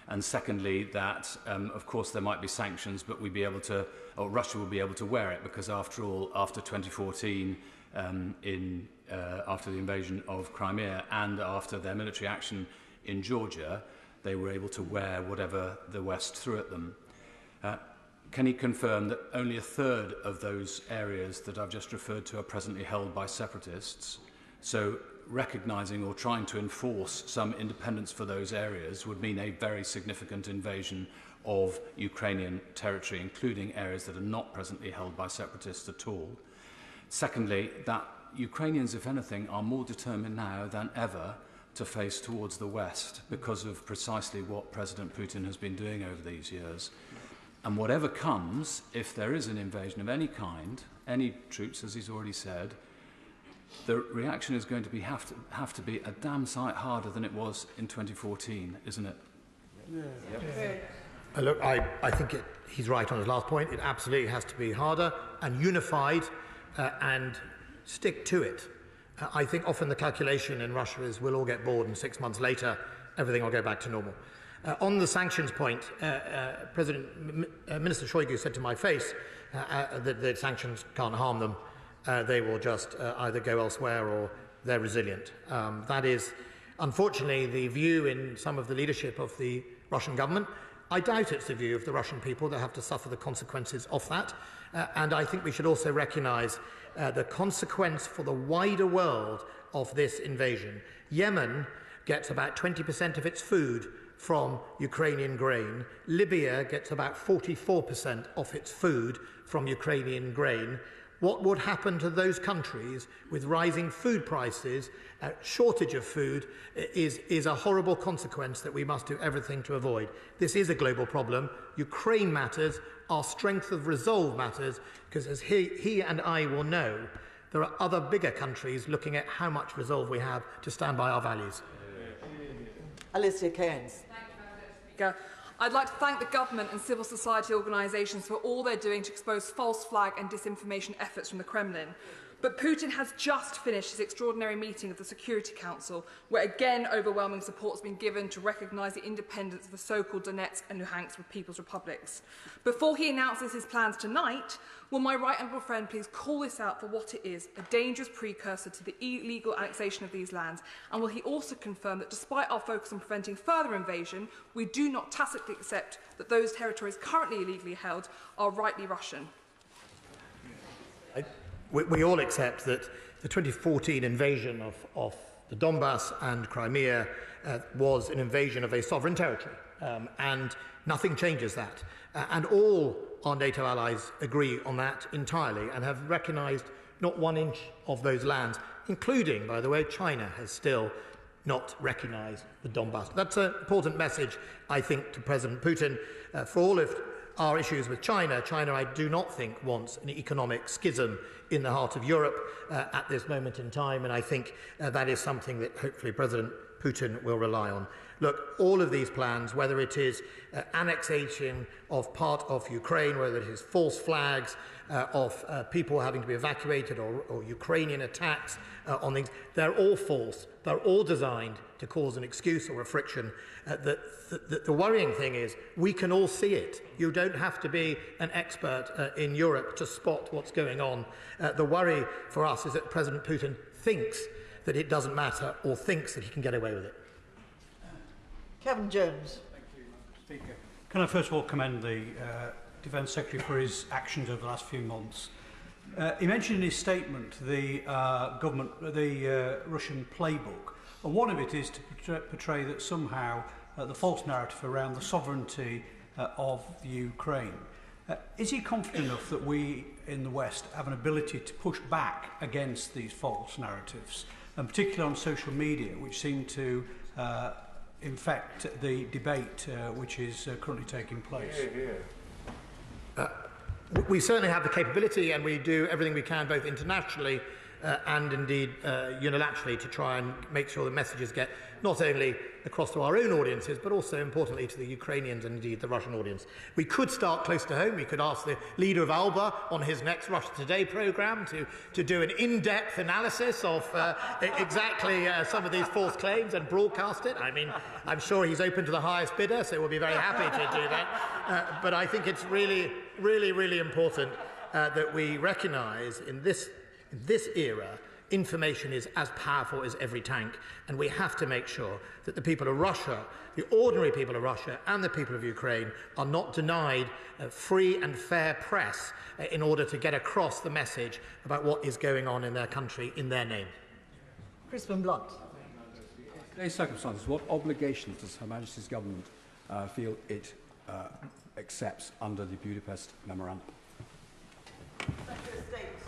And secondly, that, of course, there might be sanctions, but we'd be able to, or Russia will be able to wear it, because after all, after 2014, after the invasion of Crimea and after their military action in Georgia, they were able to wear whatever the West threw at them. Can he confirm that only a third of those areas that I've just referred to are presently held by separatists? So recognising or trying to enforce some independence for those areas would mean a very significant invasion of Ukrainian territory, including areas that are not presently held by separatists at all. Secondly, that Ukrainians, if anything, are more determined now than ever to face towards the West because of precisely what President Putin has been doing over these years. And whatever comes, if there is an invasion of any kind, any troops, as he's already said, the reaction is going to have to be a damn sight harder than it was in 2014, isn't it? Look, I think he's right on his last point. It absolutely has to be harder and unified and stick to it. I think often the calculation in Russia is we'll all get bored and 6 months later everything will go back to normal. On the sanctions point, Minister Shoigu said to my face that the sanctions can't harm them. They will just either go elsewhere or they're resilient. That is, unfortunately, the view in some of the leadership of the Russian government. I doubt it's the view of the Russian people that have to suffer the consequences of that. And I think we should also recognise the consequence for the wider world of this invasion. Yemen gets about 20% of its food from Ukrainian grain. Libya gets about 44% of its food from Ukrainian grain. What would happen to those countries with rising food prices, shortage of food, is a horrible consequence that we must do everything to avoid. This is a global problem. Ukraine matters. Our strength of resolve matters, because as he and I will know, there are other bigger countries looking at how much resolve we have to stand by our values. Alicia Keynes. I'd like to thank the government and civil society organisations for all they're doing to expose false flag and disinformation efforts from the Kremlin. But Putin has just finished his extraordinary meeting of the Security Council, where again overwhelming support has been given to recognise the independence of the so-called Donetsk and Luhansk People's Republics. Before he announces his plans tonight, will my right honourable friend please call this out for what it is, a dangerous precursor to the illegal annexation of these lands? And will he also confirm that despite our focus on preventing further invasion, we do not tacitly accept that those territories currently illegally held are rightly Russian? We all accept that the 2014 invasion of the Donbass and Crimea was an invasion of a sovereign territory, and nothing changes that. And all our NATO allies agree on that entirely and have recognised not 1 inch of those lands, including, by the way, China has still not recognised the Donbass. That's an important message, I think, to President Putin. For all of our issues with China, I do not think wants an economic schism in the heart of Europe at this moment in time, and I think that is something that hopefully President Putin will rely on. Look, all of these plans, whether it is annexation of part of Ukraine, whether it is false flags of people having to be evacuated, or Ukrainian attacks on things, they're all false. They're all designed to cause an excuse or a friction. The worrying thing is we can all see it. You don't have to be an expert in Europe to spot what's going on. The worry for us is that President Putin thinks that it doesn't matter, or thinks that he can get away with it. Kevin Jones. Thank you, Speaker. Can I first of all commend the Defence Secretary for his actions over the last few months. He mentioned in his statement the Russian playbook, and one of it is to portray that somehow the false narrative around the sovereignty of Ukraine. Is he confident enough that we in the West have an ability to push back against these false narratives, and particularly on social media, which seem to infect the debate which is currently taking place? We certainly have the capability, and we do everything we can, both internationally and indeed unilaterally, to try and make sure the messages get not only across to our own audiences, but also importantly to the Ukrainians and indeed the Russian audience. We could start close to home. We could ask the leader of Alba on his next Russia Today programme to do an in-depth analysis of exactly some of these false claims and broadcast it. I mean, I'm sure he's open to the highest bidder, so we'll be very happy to do that. But I think it's really, really, really important that we recognise in this era, information is as powerful as every tank, and we have to make sure that the people of Russia, the ordinary people of Russia and the people of Ukraine, are not denied free and fair press in order to get across the message about what is going on in their country in their name. Crispin Blunt. In today's circumstances, what obligations does Her Majesty's Government feel it accepts under the Budapest Memorandum?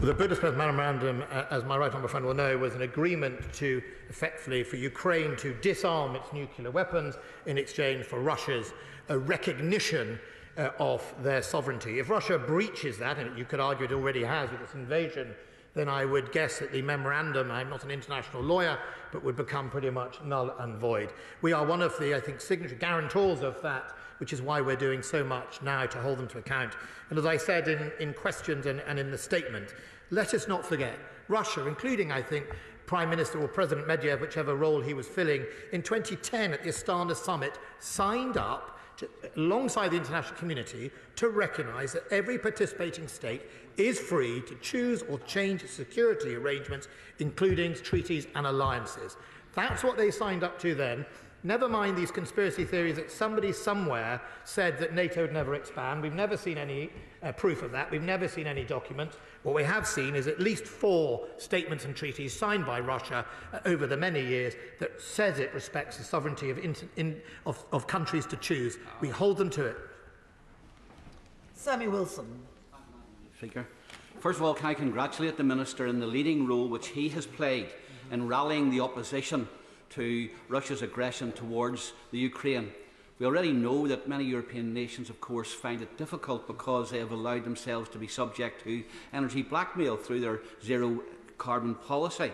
The Budapest Memorandum, as my right honourable friend will know, was an agreement to effectively for Ukraine to disarm its nuclear weapons in exchange for Russia's recognition of their sovereignty. If Russia breaches that, and you could argue it already has with its invasion, then I would guess that the memorandum, I'm not an international lawyer, but would become pretty much null and void. We are one of the, I think, signature guarantors of that, which is why we're doing so much now to hold them to account. And as I said in questions and in the statement, let us not forget, Russia, including, I think, Prime Minister or President Medvedev, whichever role he was filling, in 2010 at the Astana summit, signed up alongside the international community to recognise that every participating state is free to choose or change its security arrangements, including treaties and alliances. That's what they signed up to then. Never mind these conspiracy theories that somebody somewhere said that NATO would never expand. We've never seen any proof of that. We've never seen any document. What we have seen is at least 4 statements and treaties signed by Russia over the many years that says it respects the sovereignty of countries to choose. We hold them to it. Sammy Wilson. Speaker. First of all, can I congratulate the Minister in the leading role which he has played in rallying the opposition to Russia's aggression towards the Ukraine. We already know that many European nations, of course, find it difficult because they have allowed themselves to be subject to energy blackmail through their zero-carbon policy.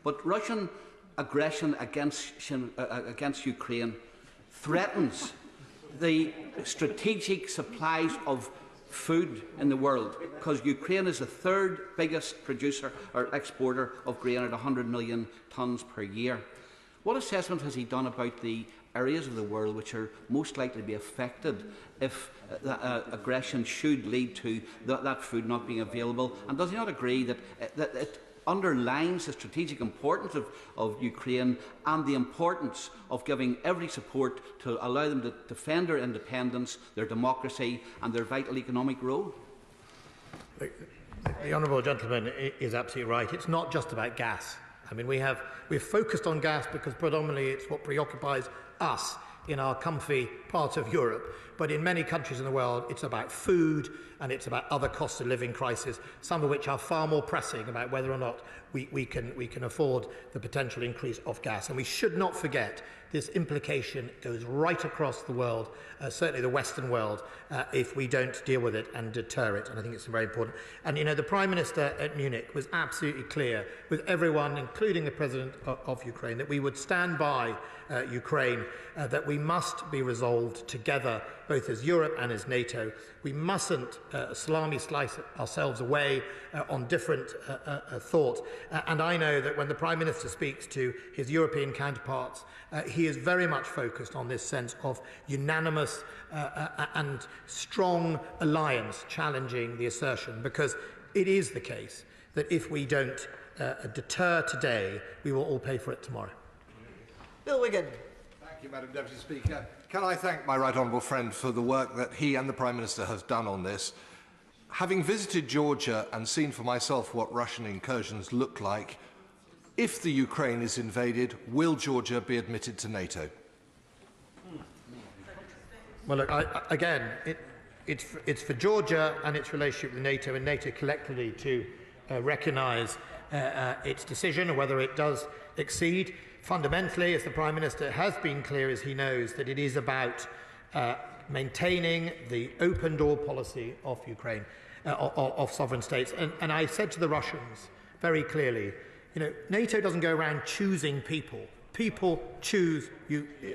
But Russian aggression against Ukraine threatens the strategic supplies of food in the world, because Ukraine is the 3rd biggest producer or exporter of grain at 100 million tonnes per year. What assessment has he done about the areas of the world which are most likely to be affected if aggression should lead to that food not being available? And does he not agree that it underlines the strategic importance of Ukraine and the importance of giving every support to allow them to defend their independence, their democracy and their vital economic role? The honourable gentleman is absolutely right. It's not just about gas. I mean, we've focused on gas because predominantly it's what preoccupies us in our comfy part of Europe. But in many countries in the world, it's about food and it's about other cost of living crises, some of which are far more pressing about whether or not we can afford the potential increase of gas. And we should not forget this implication goes right across the world, certainly the Western world, if we don't deal with it and deter it. And I think it's very important. And, you know, the Prime Minister at Munich was absolutely clear with everyone, including the President of Ukraine, that we would stand by Ukraine, that we must be resolved together, both as Europe and as NATO. We mustn't salami slice ourselves away on different thought. And I know that when the Prime Minister speaks to his European counterparts, he is very much focused on this sense of unanimous and strong alliance challenging the assertion, because it is the case that if we don't deter today, we will all pay for it tomorrow. Bill Wigan. Thank you, Madam Deputy Speaker. Can I thank my right honourable friend for the work that he and the Prime Minister have done on this. Having visited Georgia and seen for myself what Russian incursions look like, if the Ukraine is invaded, will Georgia be admitted to NATO? Well, look, again, it's for Georgia and its relationship with NATO and NATO collectively to recognise its decision, or whether it does exceed. Fundamentally, as the Prime Minister has been clear as he knows, that it is about maintaining the open door policy of Ukraine, of sovereign states. And I said to the Russians very clearly, you know, NATO doesn't go around choosing people. People choose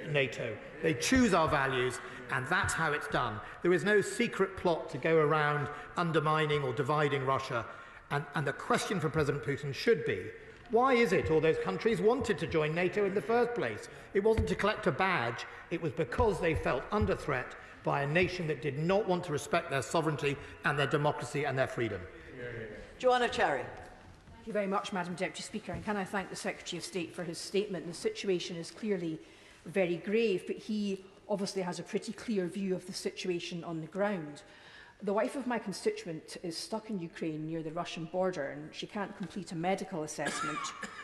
NATO. They choose our values, and that's how it's done. There is no secret plot to go around undermining or dividing Russia. And the question for President Putin should be, why is it all those countries wanted to join NATO in the first place? It wasn't to collect a badge. It was because they felt under threat by a nation that did not want to respect their sovereignty and their democracy and their freedom. Joanna Cherry. Thank you very much, Madam Deputy Speaker. And can I thank the Secretary of State for his statement? The situation is clearly very grave, but he obviously has a pretty clear view of the situation on the ground. The wife of my constituent is stuck in Ukraine near the Russian border, and she can't complete a medical assessment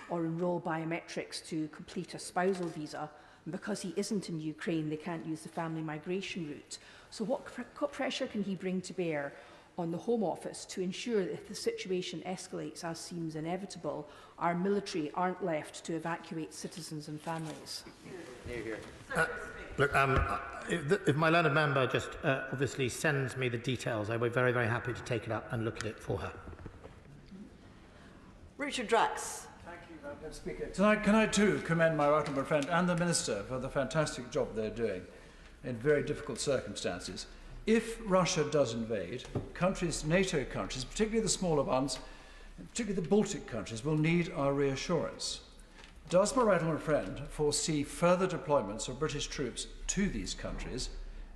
or enrol biometrics to complete a spousal visa. And because he isn't in Ukraine, they can't use the family migration route. So what pressure can he bring to bear on the Home Office to ensure that if the situation escalates, as seems inevitable, our military aren't left to evacuate citizens and families? Look, if my learned member just obviously sends me the details, I will be very, very happy to take it up and look at it for her. Richard Drax. Thank you, Madam Speaker. Tonight, can I too commend my right honourable friend and the Minister for the fantastic job they're doing in very difficult circumstances. If Russia does invade, countries, NATO countries, particularly the smaller ones, particularly the Baltic countries, will need our reassurance. Does my right honourable friend foresee further deployments of British troops to these countries?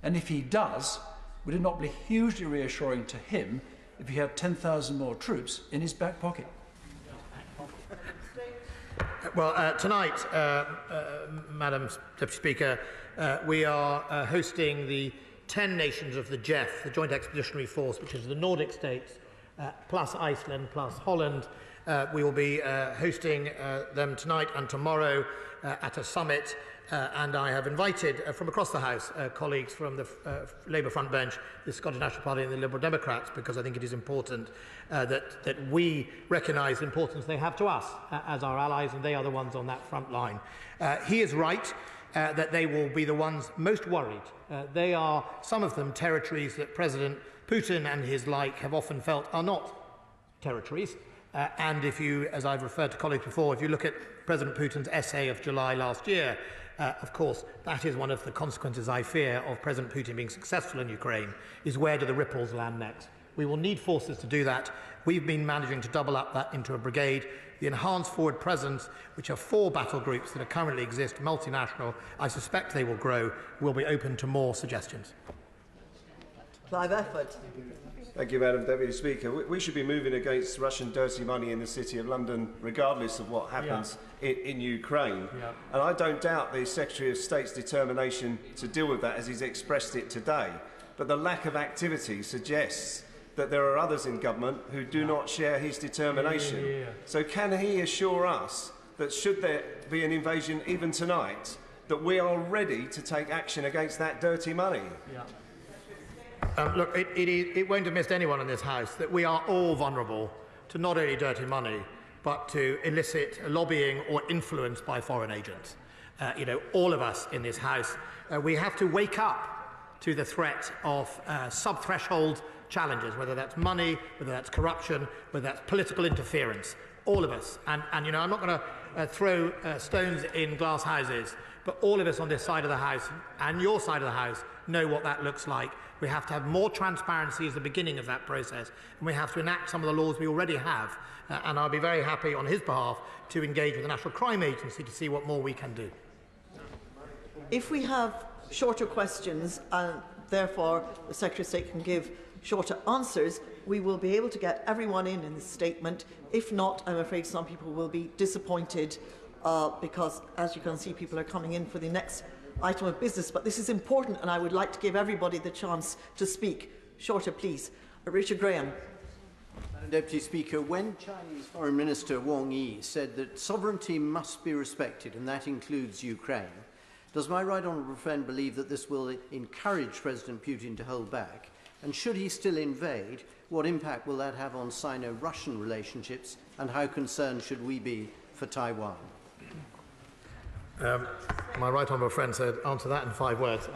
And if he does, would it not be hugely reassuring to him if he had 10,000 more troops in his back pocket? Tonight, Madam Deputy Speaker, we are hosting the 10 nations of the JEF, the Joint Expeditionary Force, which is the Nordic states, plus Iceland, plus Holland. We will be hosting them tonight and tomorrow at a summit, and I have invited from across the House colleagues from the Labour front bench, the Scottish National Party and the Liberal Democrats, because I think it is important that we recognise the importance they have to us as our allies, and they are the ones on that front line. He is right that they will be the ones most worried. They are, some of them, territories that President Putin and his like have often felt are not territories. And if you, as I've referred to colleagues before, if you look at President Putin's essay of July last year, of course, that is one of the consequences, I fear, of President Putin being successful in Ukraine, is where do the ripples land next? We will need forces to do that. We've been managing to double up that into a brigade. The enhanced forward presence, which are 4 battle groups that currently exist, multinational, I suspect they will grow, will be open to more suggestions. Clive Efford. Thank you, Madam Deputy Speaker. We should be moving against Russian dirty money in the City of London, regardless of what happens in Ukraine. And I don't doubt the Secretary of State's determination to deal with that as he's expressed it today. But the lack of activity suggests that there are others in government who do not share his determination. So can he assure us that should there be an invasion even tonight, that we are ready to take action against that dirty money? Look, it won't have missed anyone in this House that we are all vulnerable to not only dirty money, but to illicit lobbying or influence by foreign agents. All of us in this House, we have to wake up to the threat of sub-threshold challenges, whether that's money, whether that's corruption, whether that's political interference. All of us. And I'm not going to throw stones in glass houses, but all of us on this side of the House and your side of the House know what that looks like. We have to have more transparency as the beginning of that process, and we have to enact some of the laws we already have. And I'll be very happy on his behalf to engage with the National Crime Agency to see what more we can do. If we have shorter questions and therefore the Secretary of State can give shorter answers, we will be able to get everyone in this statement. If not, I'm afraid some people will be disappointed because, as you can see, people are coming in for the next item of business. But this is important, and I would like to give everybody the chance to speak. Shorter, please. Richard Graham. Madam Deputy Speaker, when Chinese Foreign Minister Wang Yi said that sovereignty must be respected, and that includes Ukraine, does my right honourable friend believe that this will encourage President Putin to hold back? And should he still invade, what impact will that have on Sino-Russian relationships, and how concerned should we be for Taiwan? My right honourable friend said, answer that in 5 words.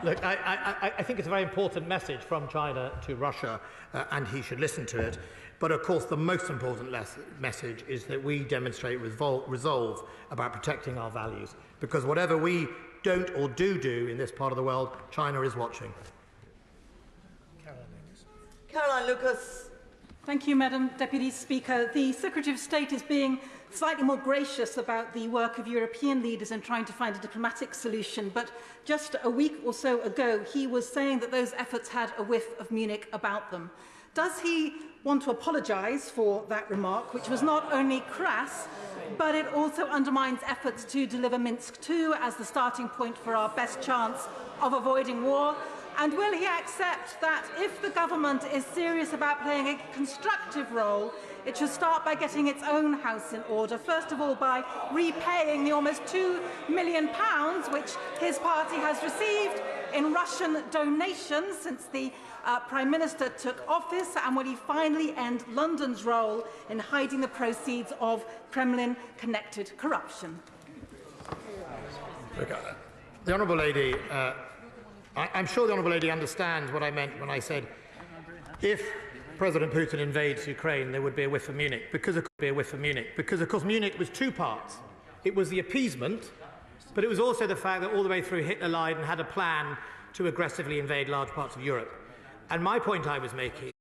Look, I think it's a very important message from China to Russia, and he should listen to it. But of course, the most important message is that we demonstrate resolve about protecting our values, because whatever we don't or do in this part of the world, China is watching. Caroline Lucas. Thank you, Madam Deputy Speaker. The Secretary of State is being slightly more gracious about the work of European leaders in trying to find a diplomatic solution, but just a week or so ago he was saying that those efforts had a whiff of Munich about them. Does he want to apologise for that remark, which was not only crass, but it also undermines efforts to deliver Minsk II as the starting point for our best chance of avoiding war? And will he accept that if the government is serious about playing a constructive role, it should start by getting its own house in order, first of all by repaying the almost £2 million which his party has received in Russian donations since the Prime Minister took office, and will he finally end London's role in hiding the proceeds of Kremlin-connected corruption? The Honourable Lady, I'm sure the Honourable Lady understands what I meant when I said if President Putin invades Ukraine, there would be a whiff of Munich, because there could be a whiff of Munich, because of course Munich was 2 parts. It was the appeasement, but it was also the fact that all the way through Hitler lied and had a plan to aggressively invade large parts of Europe. And my point I was making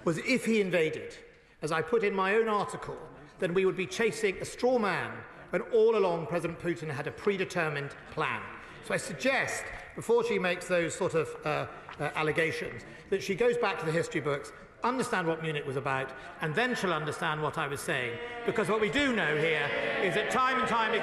was if he invaded, as I put in my own article, then we would be chasing a straw man when all along President Putin had a predetermined plan. So I suggest, before she makes those sort of allegations, that she goes back to the history books, understand what Munich was about, and then she'll understand what I was saying. Because what we do know here is that time and time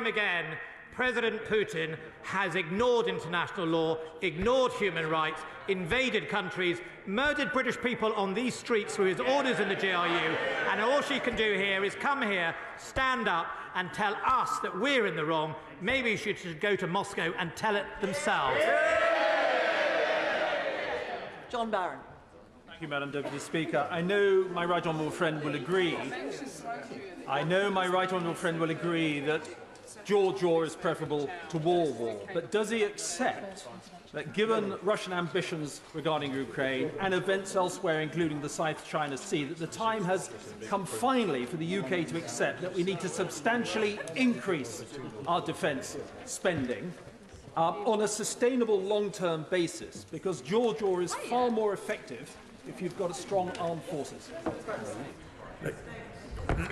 again, President Putin has ignored international law, ignored human rights, invaded countries, murdered British people on these streets through his orders in the GRU, and all she can do here is come here, stand up and tell us that we're in the wrong. Maybe she should go to Moscow and tell it themselves. John Barron. Thank you, Madam Deputy Speaker. I know my right honourable friend will agree. That George war is preferable to war. But does he accept that given Russian ambitions regarding Ukraine and events elsewhere, including the South China Sea, that the time has come finally for the UK to accept that we need to substantially increase our defence spending on a sustainable long-term basis, because George war is far more effective if you've got a strong armed forces?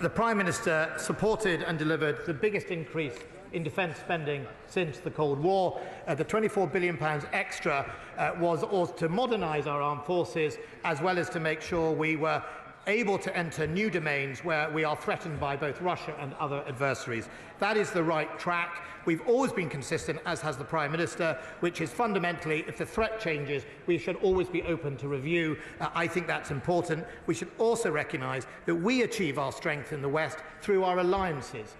The Prime Minister supported and delivered the biggest increase in defence spending since the Cold War. The £24 billion extra was to modernise our armed forces, as well as to make sure we were able to enter new domains where we are threatened by both Russia and other adversaries. That is the right track. We've always been consistent, as has the Prime Minister, which is fundamentally, if the threat changes, we should always be open to review. I think that's important. We should also recognise that we achieve our strength in the West through our alliances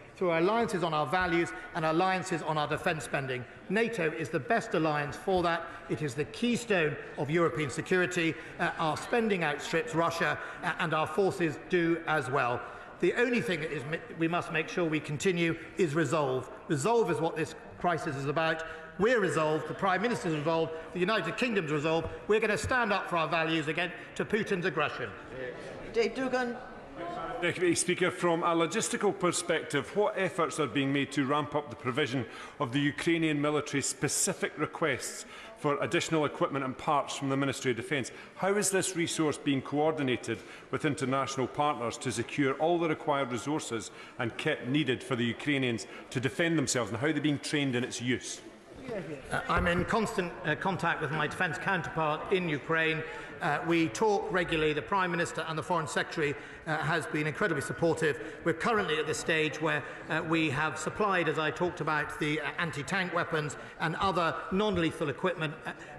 on our values and alliances on our defence spending. NATO is the best alliance for that. It is the keystone of European security. Our spending outstrips Russia, and our forces do as well. The only thing that we must make sure we continue is resolve. Resolve is what this crisis is about. We're resolved, the Prime Minister is resolved, the United Kingdom's resolved. We're going to stand up for our values against Putin's aggression. Dave Dugan. Deputy Speaker, from a logistical perspective, what efforts are being made to ramp up the provision of the Ukrainian military's specific requests for additional equipment and parts from the Ministry of Defence? How is this resource being coordinated with international partners to secure all the required resources and kit needed for the Ukrainians to defend themselves, and how are they being trained in its use? I'm in constant contact with my defence counterpart in Ukraine. We talk regularly. The Prime Minister and the Foreign Secretary has been incredibly supportive. We're currently at the stage where we have supplied, as I talked about, the anti-tank weapons and other non-lethal equipment.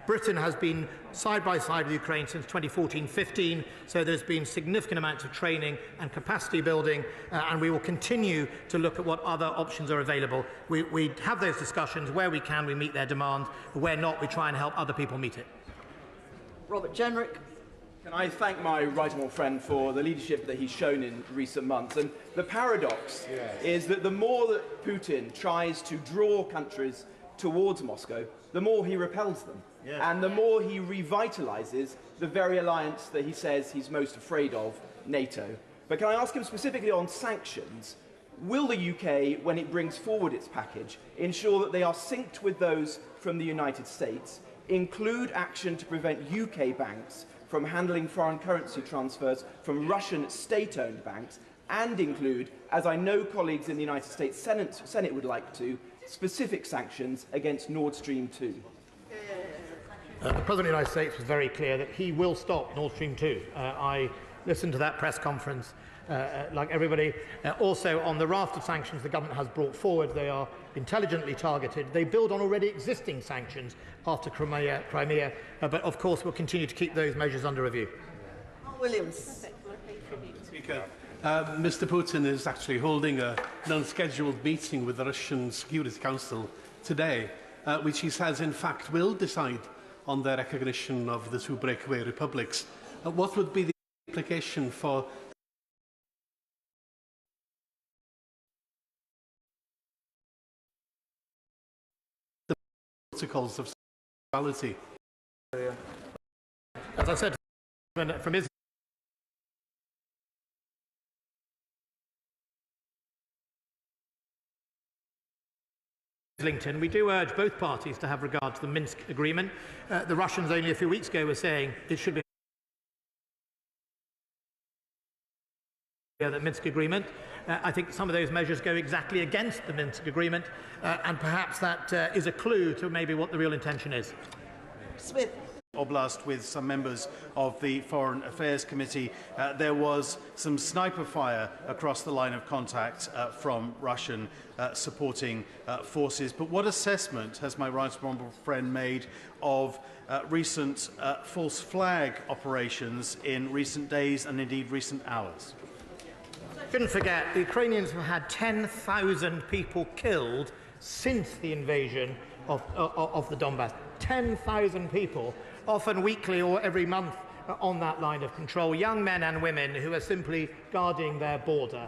Britain has been side by side with Ukraine since 2014-15, so there's been significant amounts of training and capacity building, and we will continue to look at what other options are available. We have those discussions. Where we can, we meet their demand. Where not, we try and help other people meet it. Robert Jenrick. Can I thank my right honourable friend for the leadership that he's shown in recent months? And the paradox is that the more that Putin tries to draw countries towards Moscow, the more he repels them. And the more he revitalises the very alliance that he says he's most afraid of, NATO. But can I ask him specifically on sanctions? Will the UK, when it brings forward its package, ensure that they are synced with those from the United States, include action to prevent UK banks from handling foreign currency transfers from Russian state-owned banks, and include, as I know colleagues in the United States Senate would like to, specific sanctions against Nord Stream 2? The President of the United States was very clear that he will stop Nord Stream 2. I listened to that press conference like everybody. Also, on the raft of sanctions the government has brought forward, they are intelligently targeted. They build on already existing sanctions after Crimea, but of course we'll continue to keep those measures under review. Williams. Speaker, Mr. Putin is actually holding an unscheduled meeting with the Russian Security Council today, which he says in fact will decide on the recognition of the two breakaway republics. What would be the implication for the protocols of sexuality? As I said, from his Islington, we do urge both parties to have regard to the Minsk agreement. The Russians only a few weeks ago were saying it should be the Minsk agreement. I think some of those measures go exactly against the Minsk agreement, and perhaps that is a clue to maybe what the real intention is. Smith. Oblast with some members of the Foreign Affairs Committee. There was some sniper fire across the line of contact from Russian supporting forces. But what assessment has my right honourable friend made of recent false flag operations in recent days and indeed recent hours? Shouldn't forget, the Ukrainians have had 10,000 people killed since the invasion of the Donbass. 10,000 people, often weekly or every month, on that line of control, young men and women who are simply guarding their border.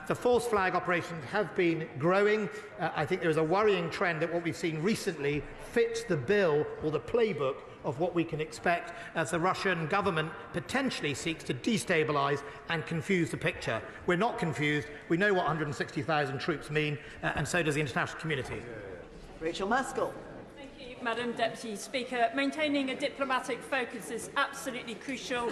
The false flag operations have been growing. I think there is a worrying trend that what we've seen recently fits the bill or the playbook of what we can expect as the Russian government potentially seeks to destabilise and confuse the picture. We're not confused. We know what 160,000 troops mean, and so does the international community. Rachel Maskell. Madam Deputy Speaker, maintaining a diplomatic focus is absolutely crucial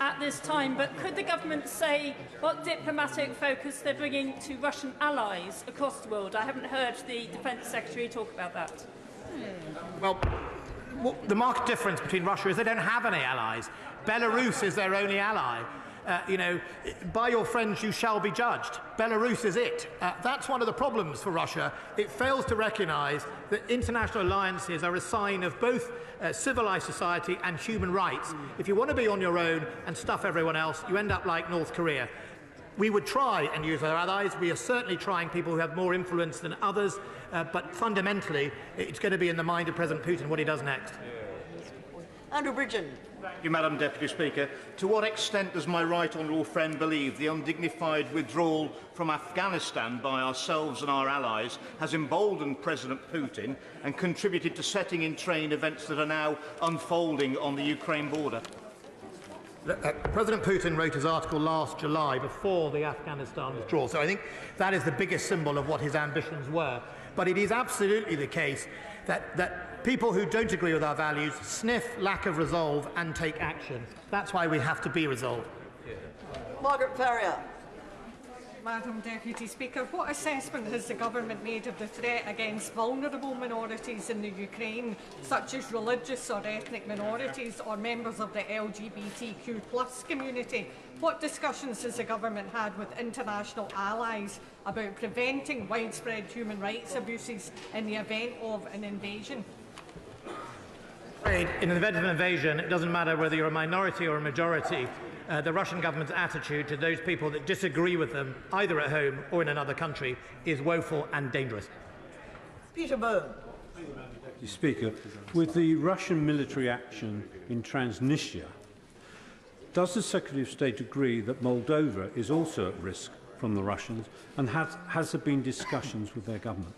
at this time, but could the government say what diplomatic focus they're bringing to Russian allies across the world? I haven't heard the Defence Secretary talk about that. Well, the marked difference between Russia is they don't have any allies. Belarus is their only ally. By your friends you shall be judged. Belarus is it. That's one of the problems for Russia. It fails to recognise that international alliances are a sign of both civilised society and human rights. If you want to be on your own and stuff everyone else, you end up like North Korea. We would try and use our allies. We are certainly trying people who have more influence than others, but fundamentally it's going to be in the mind of President Putin what he does next. Andrew Bridgen. Thank you, Madam Deputy Speaker. To what extent does my right honourable friend believe the undignified withdrawal from Afghanistan by ourselves and our allies has emboldened President Putin and contributed to setting in train events that are now unfolding on the Ukraine border? President Putin wrote his article last July before the Afghanistan withdrawal, so I think that is the biggest symbol of what his ambitions were. But it is absolutely the case that people who don't agree with our values sniff lack of resolve and take action. That's why we have to be resolved. Margaret Ferrier. Madam Deputy Speaker, what assessment has the government made of the threat against vulnerable minorities in the Ukraine, such as religious or ethnic minorities or members of the LGBTQ+ community? What discussions has the government had with international allies about preventing widespread human rights abuses in the event of an invasion? In the event of an invasion, it doesn't matter whether you're a minority or a majority. The Russian government's attitude to those people that disagree with them, either at home or in another country, is woeful and dangerous. Peter Bone. Mr. Speaker, with the Russian military action in Transnistria, does the Secretary of State agree that Moldova is also at risk from the Russians, and has there been discussions with their government?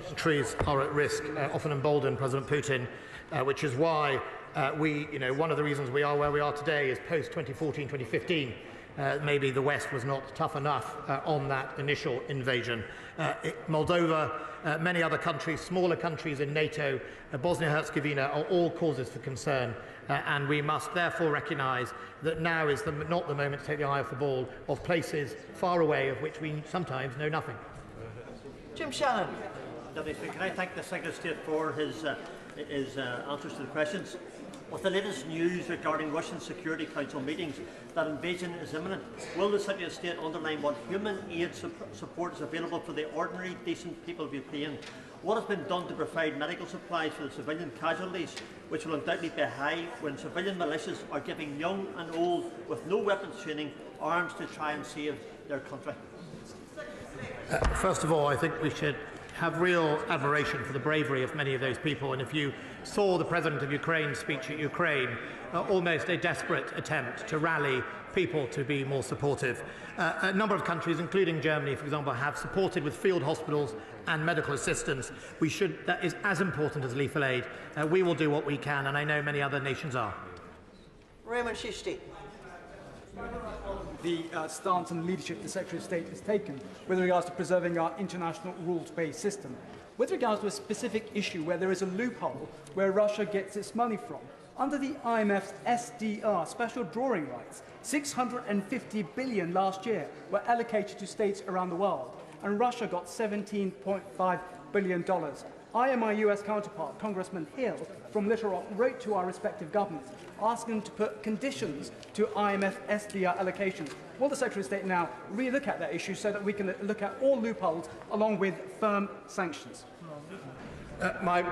Countries are at risk, often embolden President Putin, which is why one of the reasons we are where we are today is post-2014-2015. Maybe the West was not tough enough on that initial invasion. Moldova, many other countries, smaller countries in NATO, Bosnia-Herzegovina are all causes for concern. And we must therefore recognise that now is not the moment to take the eye off the ball of places far away of which we sometimes know nothing. Jim Shannon. Deputy Speaker, can I thank the Secretary of State for his answers to the questions? With the latest news regarding Russian Security Council meetings that invasion is imminent, will the Secretary of State underline what human aid support is available for the ordinary, decent people of Ukraine? What has been done to provide medical supplies for the civilian casualties, which will undoubtedly be high when civilian militias are giving young and old with no weapons training arms to try and save their country? First of all, I think we should have real admiration for the bravery of many of those people. And if you saw the President of Ukraine's speech at Ukraine, almost a desperate attempt to rally people to be more supportive. A number of countries, including Germany, for example, have supported with field hospitals and medical assistance. That is as important as lethal aid. We will do what we can, and I know many other nations are. Raymond Shishti. The stance and leadership the Secretary of State has taken with regards to preserving our international rules-based system. With regards to a specific issue where there is a loophole where Russia gets its money from, Under the IMF's SDR, special drawing rights, $650 billion last year were allocated to states around the world, and Russia got $17.5 billion. I and my US counterpart, Congressman Hill from Little Rock, wrote to our respective governments asking them to put conditions to IMF SDR allocations. Will the Secretary of State now re-look at that issue so that we can look at all loopholes along with firm sanctions? My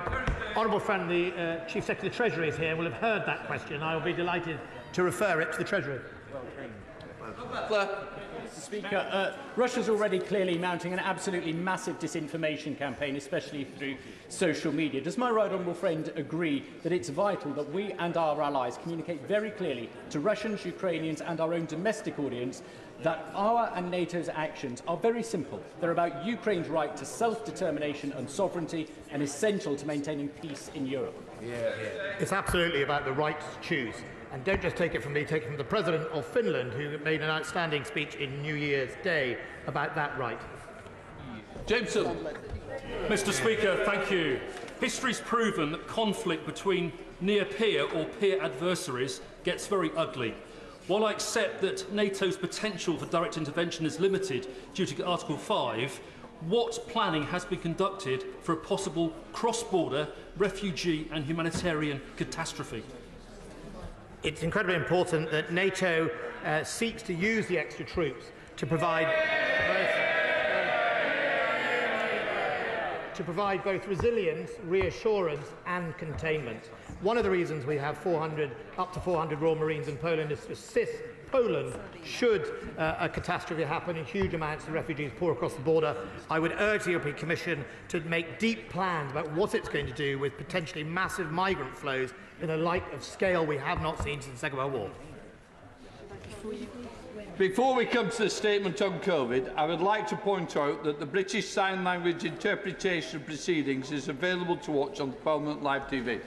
honourable friend, the Chief Secretary of the Treasury, is here, will have heard that question. I will be delighted to refer it to the Treasury. Mr. Speaker, Russia's already clearly mounting an absolutely massive disinformation campaign, especially through social media. Does my right honourable friend agree that it's vital that we and our allies communicate very clearly to Russians, Ukrainians and our own domestic audience that our and NATO's actions are very simple? They're about Ukraine's right to self-determination and sovereignty and essential to maintaining peace in Europe. It's absolutely about the right to choose. And don't just take it from me, take it from the President of Finland, who made an outstanding speech in New Year's Day about that right. Jameson. Mr. Speaker, thank you. History's proven that conflict between near peer or peer adversaries gets very ugly. While I accept that NATO's potential for direct intervention is limited due to Article 5, what planning has been conducted for a possible cross-border refugee and humanitarian catastrophe? It's incredibly important that NATO seeks to use the extra troops to provide both resilience, reassurance and containment. One of the reasons we have up to 400 Royal Marines in Poland is to assist Poland should a catastrophe happen and huge amounts of refugees pour across the border. I would urge the European Commission to make deep plans about what it's going to do with potentially massive migrant flows in a light of scale we have not seen since the Second World War. Before we come to the statement on COVID, I would like to point out that the British Sign Language interpretation of proceedings is available to watch on Parliament Live TV.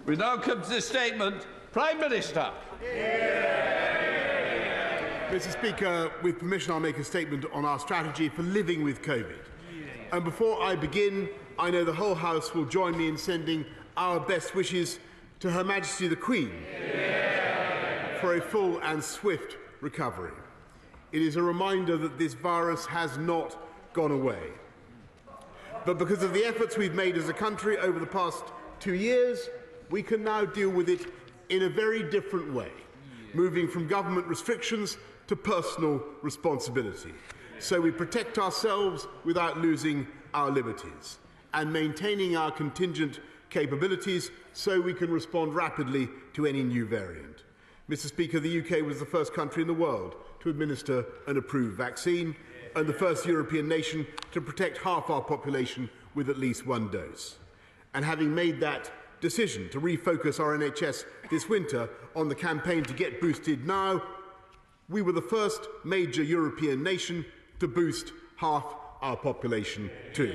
We now come to the statement. Prime Minister. Mr. Speaker, with permission, I'll make a statement on our strategy for living with COVID. And before I begin, I know the whole House will join me in sending our best wishes to Her Majesty the Queen for a full and swift recovery. It is a reminder that this virus has not gone away. But because of the efforts we've made as a country over the past 2 years, we can now deal with it in a very different way, moving from government restrictions to personal responsibility. So we protect ourselves without losing our liberties and maintaining our contingent capabilities so we can respond rapidly to any new variant. Mr. Speaker, the UK was the first country in the world to administer an approved vaccine and the first European nation to protect half our population with at least one dose. And having made that decision to refocus our NHS this winter on the campaign to get boosted now, we were the first major European nation to boost half our population too.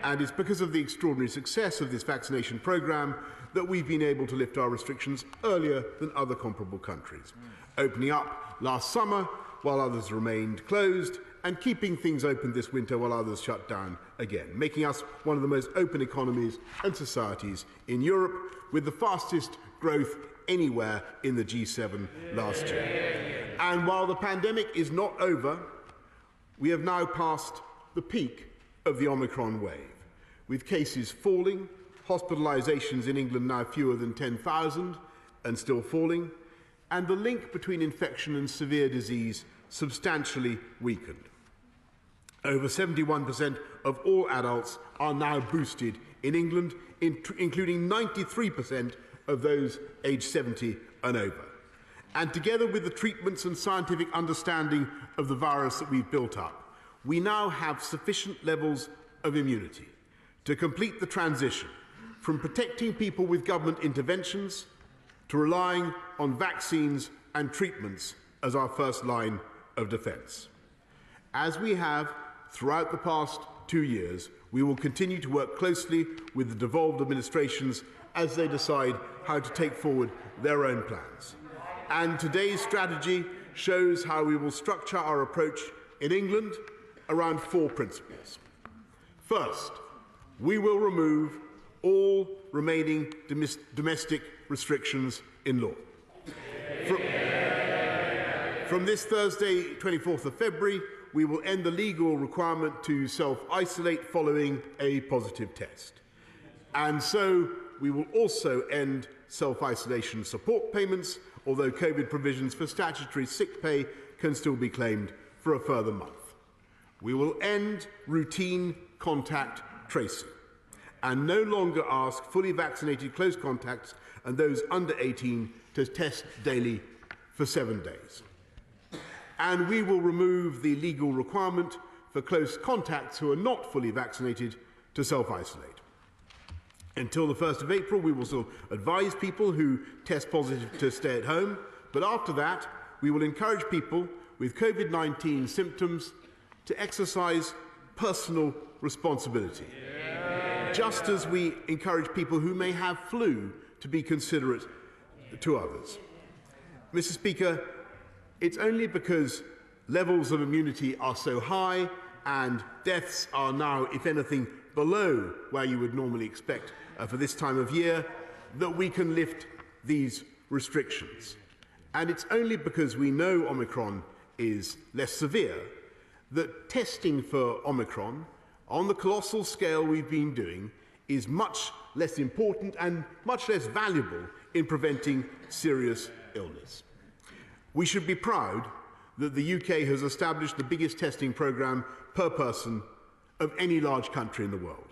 And it's because of the extraordinary success of this vaccination programme that we've been able to lift our restrictions earlier than other comparable countries, opening up last summer while others remained closed and keeping things open this winter while others shut down again, making us one of the most open economies and societies in Europe, with the fastest growth anywhere in the G7 last year. And while the pandemic is not over, we have now passed the peak of the Omicron wave, with cases falling, hospitalisations in England now fewer than 10,000 and still falling, and the link between infection and severe disease substantially weakened. Over 71% of all adults are now boosted in England, including 93% of those aged 70 and over. And together with the treatments and scientific understanding of the virus that we've built up, we now have sufficient levels of immunity to complete the transition from protecting people with government interventions to relying on vaccines and treatments as our first line of defence. As we have throughout the past 2 years, we will continue to work closely with the devolved administrations as they decide how to take forward their own plans. And today's strategy shows how we will structure our approach in England around 4 principles. First, we will remove all remaining domestic restrictions in law. From this Thursday, 24th of February, we will end the legal requirement to self-isolate following a positive test. And so we will also end self-isolation support payments, although COVID provisions for statutory sick pay can still be claimed for a further month. We will end routine contact tracing and no longer ask fully vaccinated close contacts and those under 18 to test daily for 7 days. And we will remove the legal requirement for close contacts who are not fully vaccinated to self-isolate. Until the 1st of April, we will still advise people who test positive to stay at home, but after that, we will encourage people with COVID-19 symptoms to exercise personal responsibility, just as we encourage people who may have flu to be considerate to others. Mr. Speaker, it's only because levels of immunity are so high and deaths are now, if anything, below where you would normally expect for this time of year, that we can lift these restrictions. And it's only because we know Omicron is less severe that testing for Omicron, on the colossal scale we've been doing, is much less important and much less valuable in preventing serious illness. We should be proud that the UK has established the biggest testing programme per person of any large country in the world.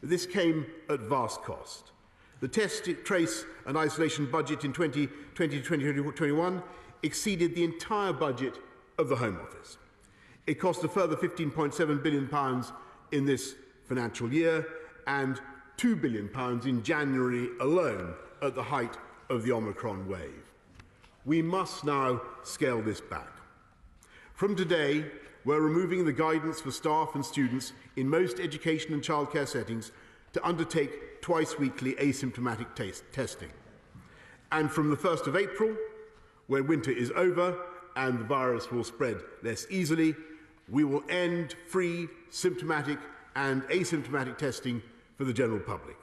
This came at vast cost. The test, trace and isolation budget in 2020-2021 exceeded the entire budget of the Home Office. It cost a further £15.7 billion in this financial year and £2 billion in January alone at the height of the Omicron wave. We must now scale this back. From today, we're removing the guidance for staff and students in most education and childcare settings to undertake twice-weekly asymptomatic testing. And from the 1st of April, when winter is over and the virus will spread less easily, we will end free symptomatic and asymptomatic testing for the general public.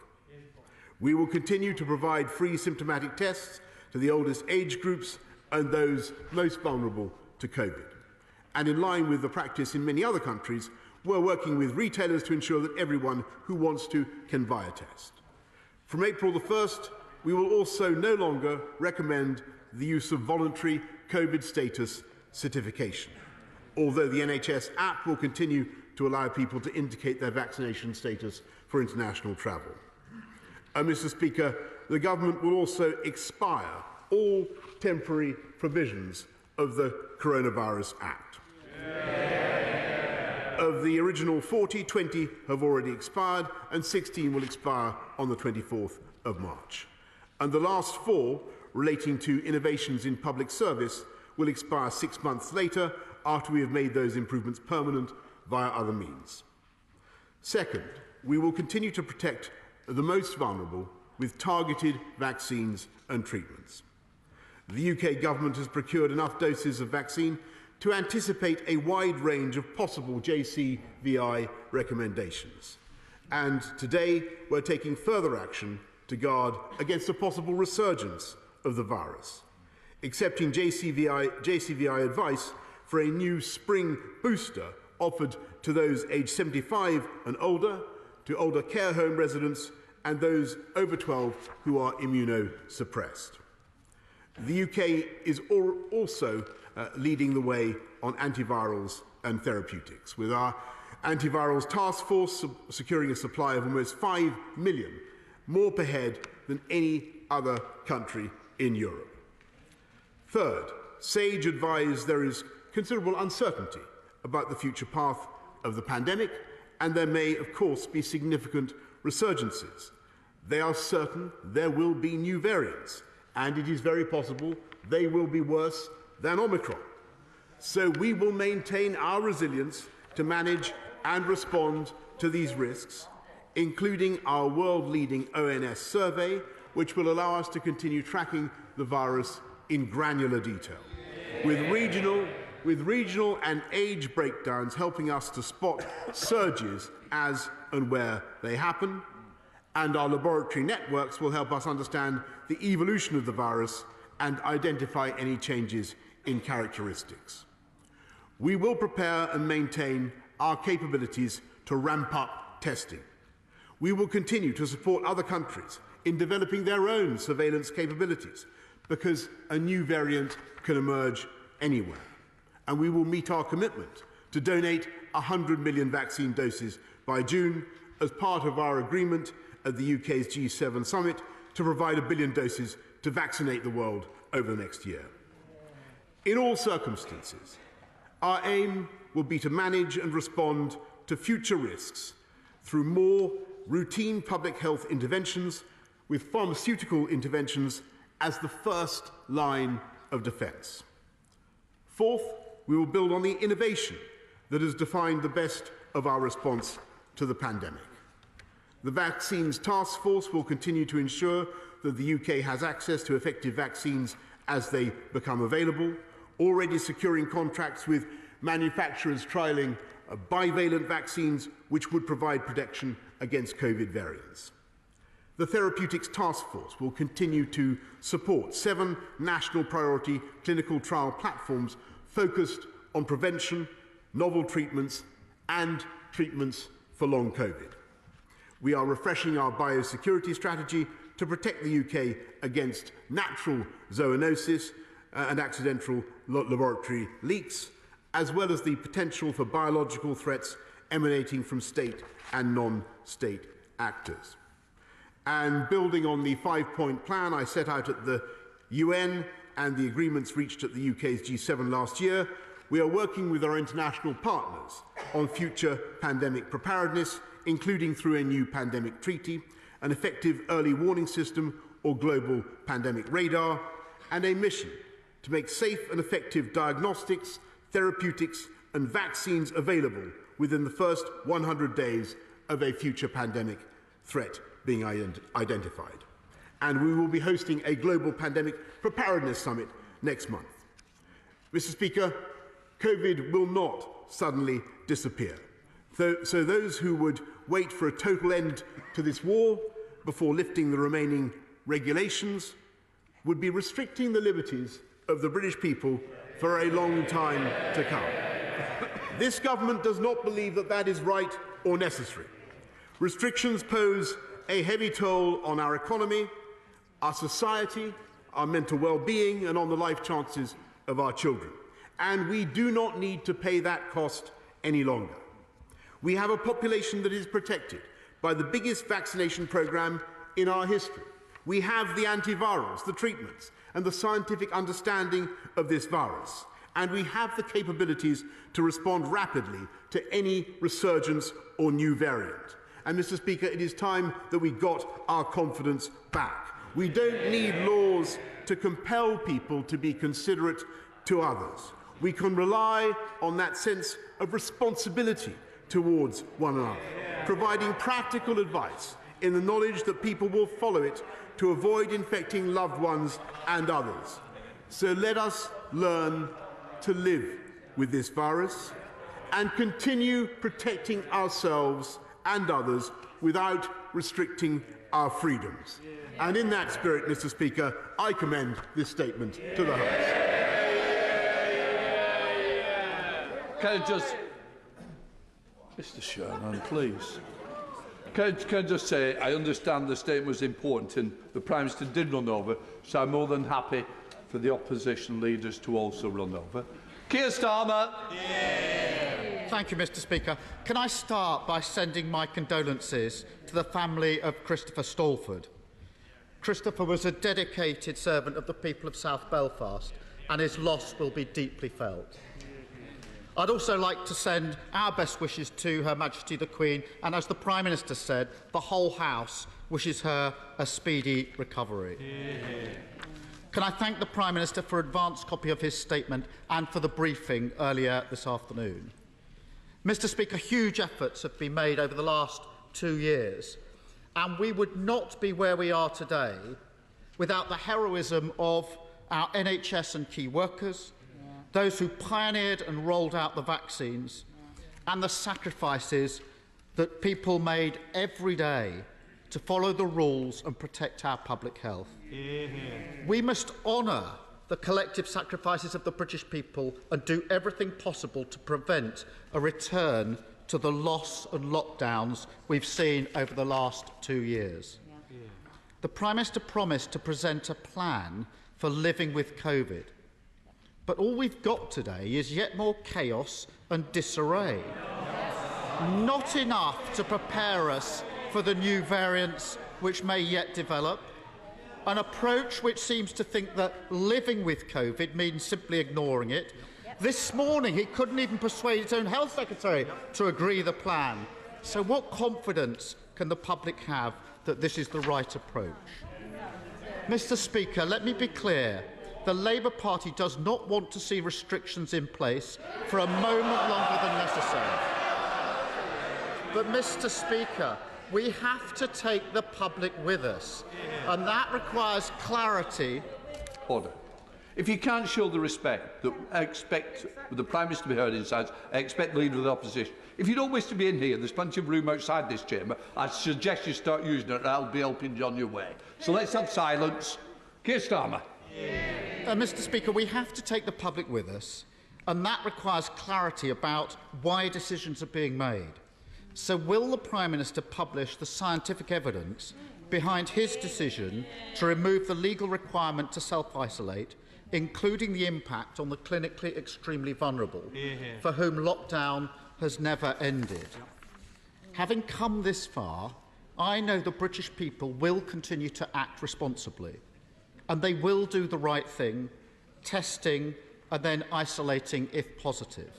We will continue to provide free symptomatic tests to the oldest age groups and those most vulnerable to COVID. And in line with the practice in many other countries, we're working with retailers to ensure that everyone who wants to can buy a test. From April the 1st, we will also no longer recommend the use of voluntary COVID status certification, although the NHS app will continue to allow people to indicate their vaccination status for international travel. Mr. Speaker, the government will also expire all temporary provisions of the Coronavirus Act. Of the original 40, 20 have already expired and 16 will expire on the 24th of March. And the last 4, relating to innovations in public service, will expire 6 months later after we have made those improvements permanent via other means. Second, we will continue to protect the most vulnerable with targeted vaccines and treatments. The UK government has procured enough doses of vaccine to anticipate a wide range of possible JCVI recommendations. And today, we're taking further action to guard against a possible resurgence of the virus, accepting JCVI advice for a new spring booster offered to those aged 75 and older, to older care home residents, and those over 12 who are immunosuppressed. The UK is also leading the way on antivirals and therapeutics, with our antivirals task force securing a supply of almost 5 million, more per head than any other country in Europe. Third, SAGE advised there is considerable uncertainty about the future path of the pandemic, and there may, of course, be significant resurgences. They are certain there will be new variants, and it is very possible they will be worse than Omicron. So we will maintain our resilience to manage and respond to these risks, including our world-leading ONS survey, which will allow us to continue tracking the virus in granular detail, with regional and age breakdowns helping us to spot surges as and where they happen, and our laboratory networks will help us understand the evolution of the virus and identify any changes in characteristics. We will prepare and maintain our capabilities to ramp up testing. We will continue to support other countries in developing their own surveillance capabilities, because a new variant can emerge anywhere. And we will meet our commitment to donate 100 million vaccine doses by June as part of our agreement at the UK's G7 summit to provide 1 billion doses to vaccinate the world over the next year. In all circumstances, our aim will be to manage and respond to future risks through more routine public health interventions, with pharmaceutical interventions as the first line of defence. Fourth, we will build on the innovation that has defined the best of our response to the pandemic. The Vaccines Task Force will continue to ensure that the UK has access to effective vaccines as they become available, already securing contracts with manufacturers trialling bivalent vaccines which would provide protection against COVID variants. The Therapeutics Task Force will continue to support 7 national priority clinical trial platforms focused on prevention, novel treatments, and treatments for long COVID. We are refreshing our biosecurity strategy to protect the UK against natural zoonosis and accidental laboratory leaks, as well as the potential for biological threats emanating from state and non-state actors. And building on the 5-point plan I set out at the UN and the agreements reached at the UK's G7 last year, we are working with our international partners on future pandemic preparedness, including through a new pandemic treaty, an effective early warning system or global pandemic radar, and a mission to make safe and effective diagnostics, therapeutics and vaccines available within the first 100 days of a future pandemic threat being identified. And we will be hosting a global pandemic preparedness summit next month. Mr. Speaker, COVID will not suddenly disappear. So those who would wait for a total end to this war before lifting the remaining regulations would be restricting the liberties of the British people for a long time to come. This government does not believe that that is right or necessary. Restrictions pose a heavy toll on our economy, our society, our mental well-being, and on the life chances of our children. And we do not need to pay that cost any longer. We have a population that is protected by the biggest vaccination programme in our history. We have the antivirals, the treatments, and the scientific understanding of this virus. And we have the capabilities to respond rapidly to any resurgence or new variant. And, Mr. Speaker, it is time that we got our confidence back. We don't need laws to compel people to be considerate to others. We can rely on that sense of responsibility towards one another, providing practical advice in the knowledge that people will follow it to avoid infecting loved ones and others. So let us learn to live with this virus and continue protecting ourselves and others without restricting our freedoms. And in that spirit, Mr. Speaker, I commend this statement to the House. Can I just... Mr. Sherman, please. Can I just say, I understand the statement was important and the Prime Minister did run over, so I'm more than happy for the opposition leaders to also run over. Keir Starmer. Thank you, Mr. Speaker. Can I start by sending my condolences to the family of Christopher Stalford? Christopher was a dedicated servant of the people of South Belfast, and his loss will be deeply felt. I'd also like to send our best wishes to Her Majesty the Queen, and as the Prime Minister said, the whole House wishes her a speedy recovery. Can I thank the Prime Minister for an advance copy of his statement and for the briefing earlier this afternoon. Mr. Speaker, huge efforts have been made over the last 2 years, and we would not be where we are today without the heroism of our NHS and key workers, those who pioneered and rolled out the vaccines, and the sacrifices that people made every day to follow the rules and protect our public health. We must honour the collective sacrifices of the British people and do everything possible to prevent a return to the loss and lockdowns we've seen over the last 2 years. The Prime Minister promised to present a plan for living with COVID. But all we've got today is yet more chaos and disarray. Not enough to prepare us for the new variants which may yet develop. An approach which seems to think that living with COVID means simply ignoring it. This morning, he couldn't even persuade his own health secretary to agree the plan. So what confidence can the public have that this is the right approach? Mr. Speaker, let me be clear. The Labour Party does not want to see restrictions in place for a moment longer than necessary. But, Mr. Speaker, we have to take the public with us, and that requires clarity. Order. If you can't show the respect that I expect the Prime Minister to be heard inside, I expect the Leader of the Opposition. If you don't wish to be in here, there's plenty of room outside this chamber. I suggest you start using it, and I'll be helping you on your way. So let's have silence. Keir Starmer. Mr. Speaker, we have to take the public with us, and that requires clarity about why decisions are being made. So will the Prime Minister publish the scientific evidence behind his decision to remove the legal requirement to self-isolate, including the impact on the clinically extremely vulnerable, for whom lockdown has never ended? Having come this far, I know the British people will continue to act responsibly, and they will do the right thing, testing and then isolating if positive.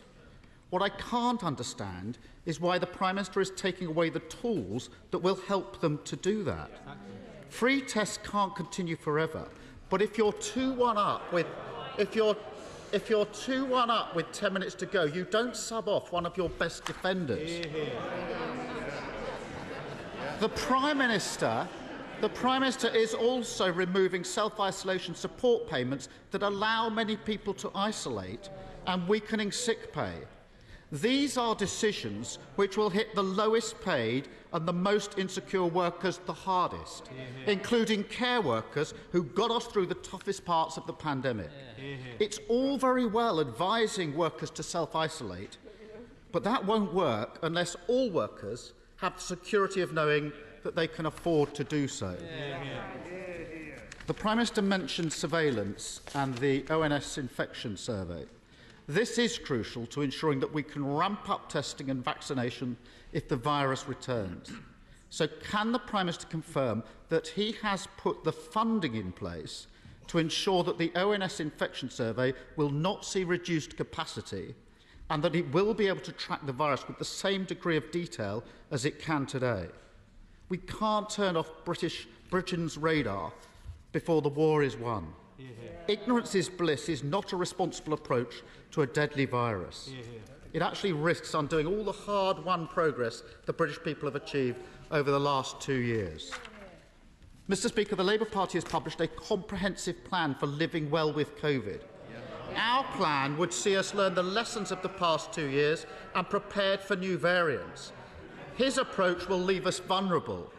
What I can't understand is why the Prime Minister is taking away the tools that will help them to do that. Free tests can't continue forever, but if you're 2-1 up with 10 minutes to go, you don't sub off one of your best defenders. The Prime Minister is also removing self-isolation support payments that allow many people to isolate and weakening sick pay. These are decisions which will hit the lowest paid and the most insecure workers the hardest, including care workers who got us through the toughest parts of the pandemic. It's all very well advising workers to self-isolate, but that won't work unless all workers have the security of knowing that they can afford to do so. The Prime Minister mentioned surveillance and the ONS infection survey. This is crucial to ensuring that we can ramp up testing and vaccination if the virus returns. So can the Prime Minister confirm that he has put the funding in place to ensure that the ONS infection survey will not see reduced capacity and that it will be able to track the virus with the same degree of detail as it can today? We can't turn off Britain's radar before the war is won. Ignorance is bliss is not a responsible approach to a deadly virus. It actually risks undoing all the hard-won progress the British people have achieved over the last 2 years. Mr. Speaker, the Labour Party has published a comprehensive plan for living well with COVID. Our plan would see us learn the lessons of the past 2 years and prepared for new variants. His approach will leave us vulnerable.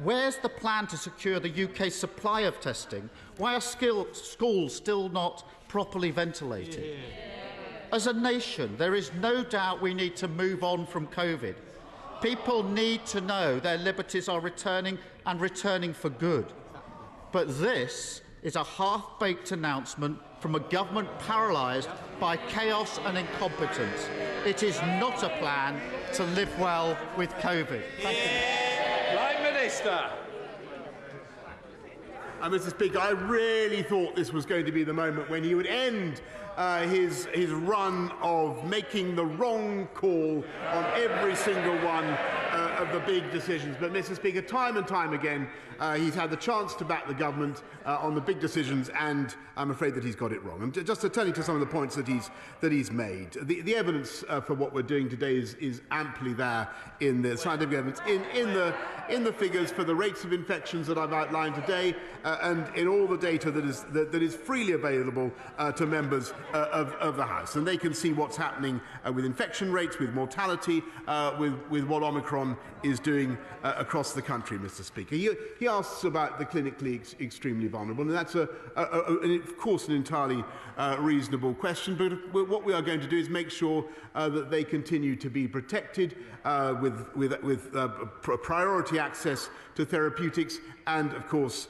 Where's the plan to secure the UK's supply of testing? Why are schools still not properly ventilated? As a nation, there is no doubt we need to move on from COVID. People need to know their liberties are returning and returning for good. But this is a half-baked announcement from a government paralysed by chaos and incompetence. It is not a plan to live well with COVID. Thank you. Prime Minister. Mr. Speaker, I really thought this was going to be the moment when he would end his run of making the wrong call on every single one of the big decisions. But, Mr. Speaker, time and time again, he's had the chance to back the government on the big decisions, and I'm afraid that he's got it wrong. And just turning to some of the points that he's made, the evidence for what we're doing today is amply there in the scientific evidence, in the figures for the rates of infections that I've outlined today, and in all the data that is freely available to members of the House. And they can see what's happening with infection rates, with mortality, with what Omicron is doing across the country, Mr. Speaker. He asks about the clinically extremely vulnerable, and that's, of course, an entirely reasonable question, but what we are going to do is make sure that they continue to be protected with priority access to therapeutics and, of course,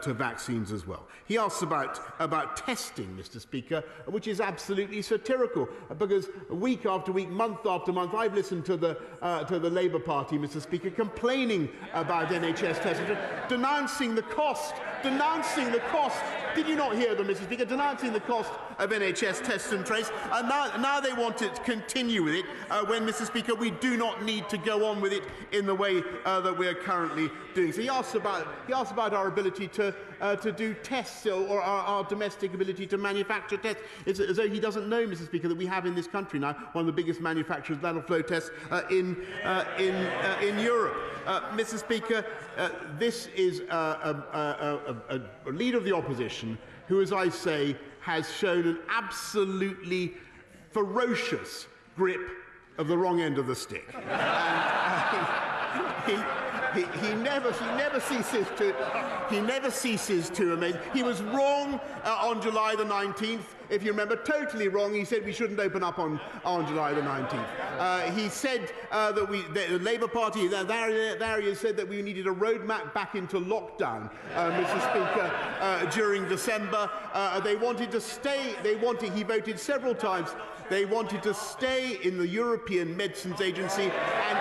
to vaccines as well. He asks about testing, Mr. Speaker, which is absolutely satirical, because week after week, month after month, I've listened to the Labour Party, Mr. Speaker, complaining about NHS testing, denouncing the cost. Did you not hear them, Mr. Speaker? Denouncing the cost of NHS test and trace, and now they want to continue with it when, Mr. Speaker, we do not need to go on with it in the way that we are currently doing. So he asks about our ability to do tests, or our domestic ability to manufacture tests. It's as though he doesn't know, Mr. Speaker, that we have in this country now one of the biggest manufacturers of lateral flow tests in Europe. Mr. Speaker, this is a leader of the opposition who, as I say, has shown an absolutely ferocious grip of the wrong end of the stick. He never ceases to amaze. He was wrong on July the 19th. If you remember, totally wrong. He said we shouldn't open up on July the 19th. He said that the Labour Party, there he said that we needed a roadmap back into lockdown, Mr. Speaker, during December. They wanted to stay. He voted several times. They wanted to stay in the European Medicines Agency, and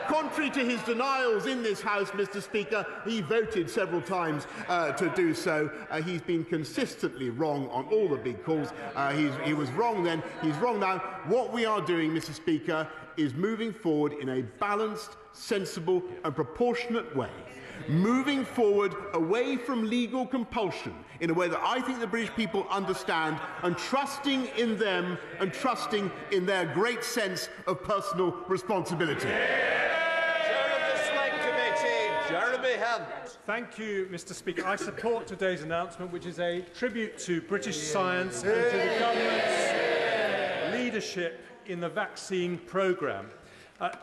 contrary to his denials in this House, Mr. Speaker, he voted several times to do so. He's been consistently wrong on all the big calls. He was wrong then, he's wrong now. What we are doing, Mr. Speaker, is moving forward in a balanced, sensible and proportionate way. Moving forward away from legal compulsion in a way that I think the British people understand, and trusting in them and trusting in their great sense of personal responsibility. Thank you, Mr. Speaker. I support today's announcement, which is a tribute to British science and to the government's leadership in the vaccine programme.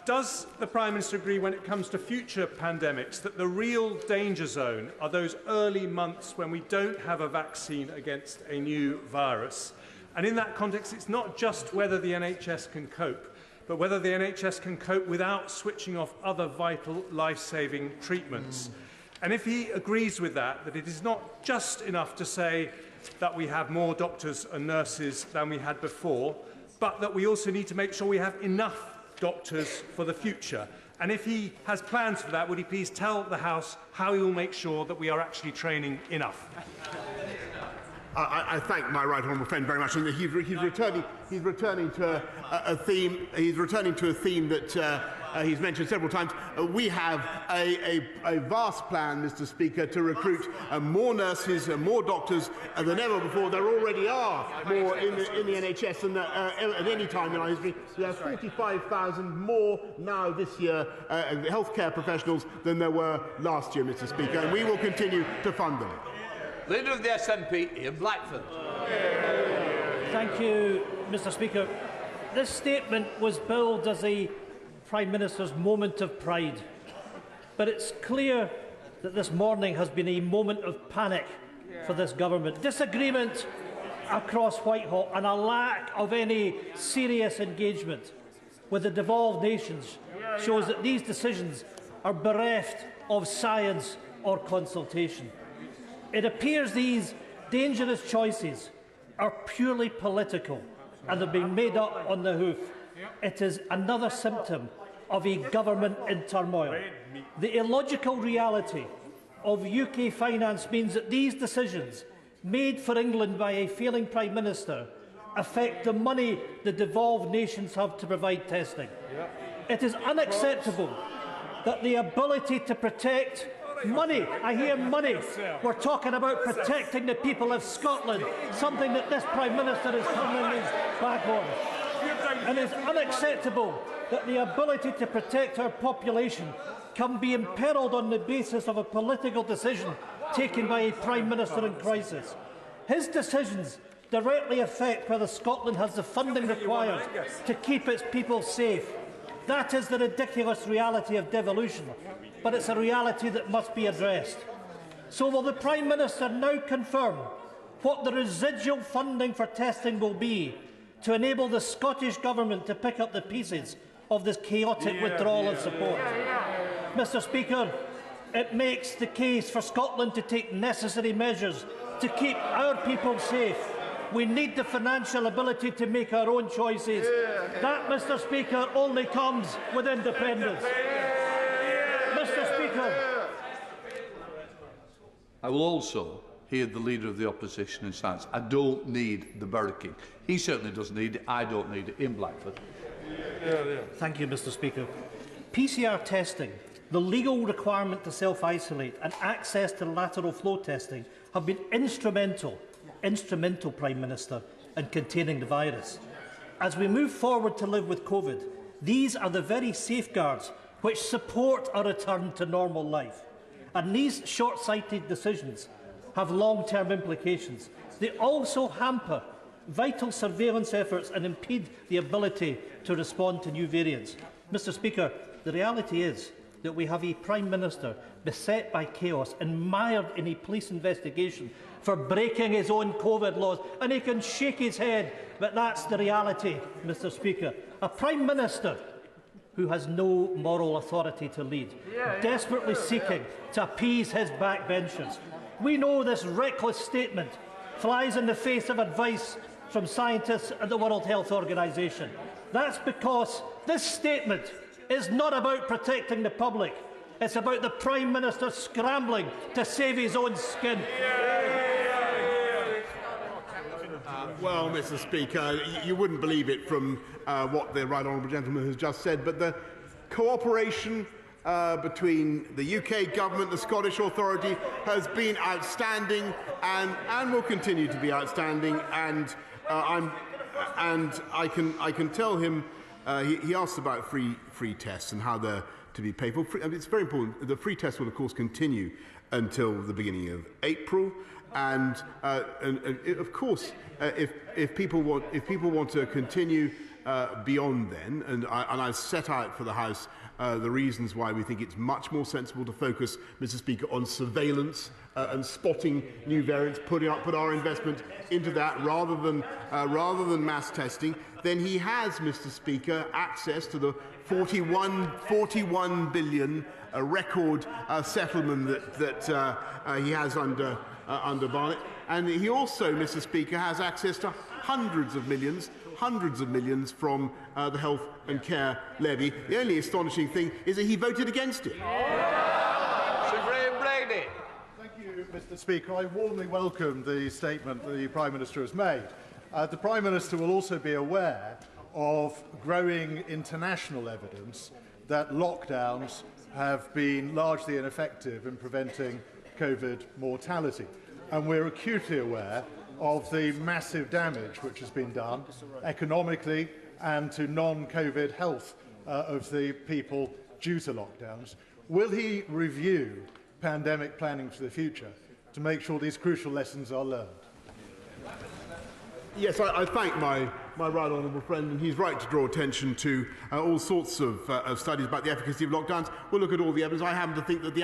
Does the Prime Minister agree, when it comes to future pandemics, that the real danger zone are those early months when we don't have a vaccine against a new virus? And in that context, it's not just whether the NHS can cope, but whether the NHS can cope without switching off other vital life-saving treatments. And if he agrees with that it is not just enough to say that we have more doctors and nurses than we had before, but that we also need to make sure we have enough doctors for the future. And if he has plans for that, would he please tell the House how he will make sure that we are actually training enough? I thank my right honourable friend very much. And he's returning to a theme. He's returning to a theme that he's mentioned several times. We have a vast plan, Mr. Speaker, to recruit more nurses and more doctors than ever before. There already are more in the NHS than at any time in our history. We have 45,000 more now this year healthcare professionals than there were last year, Mr. Speaker, and we will continue to fund them. Leader of the SNP, Ian Blackford. Thank you, Mr. Speaker. This statement was billed as a Prime Minister's moment of pride, but it's clear that this morning has been a moment of panic for this government. Disagreement across Whitehall and a lack of any serious engagement with the devolved nations shows that these decisions are bereft of science or consultation. It appears these dangerous choices are purely political and have been made up on the hoof. It is another symptom of a government in turmoil. The illogical reality of UK finance means that these decisions, made for England by a failing Prime Minister, affect the money the devolved nations have to provide testing. It is unacceptable that the ability to protect money, I hear money. We're talking about protecting the people of Scotland, something that this Prime Minister is turning his back on. And it's unacceptable that the ability to protect our population can be imperilled on the basis of a political decision taken by a Prime Minister in crisis. His decisions directly affect whether Scotland has the funding required to keep its people safe. That is the ridiculous reality of devolution, but it's a reality that must be addressed. So will the Prime Minister now confirm what the residual funding for testing will be to enable the Scottish Government to pick up the pieces of this chaotic withdrawal of support? Mr Speaker, it makes the case for Scotland to take necessary measures to keep our people safe. We need the financial ability to make our own choices. That, Mr Speaker, only comes with independence. Mr Speaker. I will also hear the Leader of the Opposition in silence. I don't need the barricade. He certainly doesn't need it. I don't need it in Blackford. Thank you, Mr Speaker. PCR testing, the legal requirement to self-isolate and access to lateral flow testing have been instrumental, Prime Minister, in containing the virus. As we move forward to live with COVID, these are the very safeguards which support a return to normal life. And these short-sighted decisions have long-term implications. They also hamper vital surveillance efforts and impede the ability to respond to new variants. Mr Speaker, the reality is that we have a Prime Minister beset by chaos and mired in a police investigation for breaking his own COVID laws, and he can shake his head, but that's the reality, Mr Speaker. A Prime Minister who has no moral authority to lead, desperately seeking to appease his backbenchers. We know this reckless statement flies in the face of advice from scientists at the World Health Organization. That's because this statement is not about protecting the public. It's about the Prime Minister scrambling to save his own skin. Well, Mr Speaker, you wouldn't believe it from what the Right Honourable Gentleman has just said, but the cooperation between the UK Government and the Scottish Authority has been outstanding and will continue to be outstanding. And I can tell him, he asked about free tests and how they're to be paid for. It's very important. The free tests will, of course, continue until the beginning of April. And of course, if people want to continue beyond then, and I've set out for the House the reasons why we think it's much more sensible to focus, Mr Speaker, on surveillance and spotting new variants, put our investment into that rather than mass testing, then he has, Mr Speaker, access to the 41 billion record settlement that he has under Barnett. And he also, Mr Speaker, has access to hundreds of millions from the health and care levy. The only astonishing thing is that he voted against it. Thank you, Mr Speaker. I warmly welcome the statement the Prime Minister has made. The Prime Minister will also be aware of growing international evidence that lockdowns have been largely ineffective in preventing COVID mortality. And we're acutely aware of the massive damage which has been done economically and to non-COVID health of the people due to lockdowns. Will he review pandemic planning for the future to make sure these crucial lessons are learned? Yes, I thank my right honourable friend, and he's right to draw attention to all sorts of studies about the efficacy of lockdowns. We'll look at all the evidence. I happen to think that the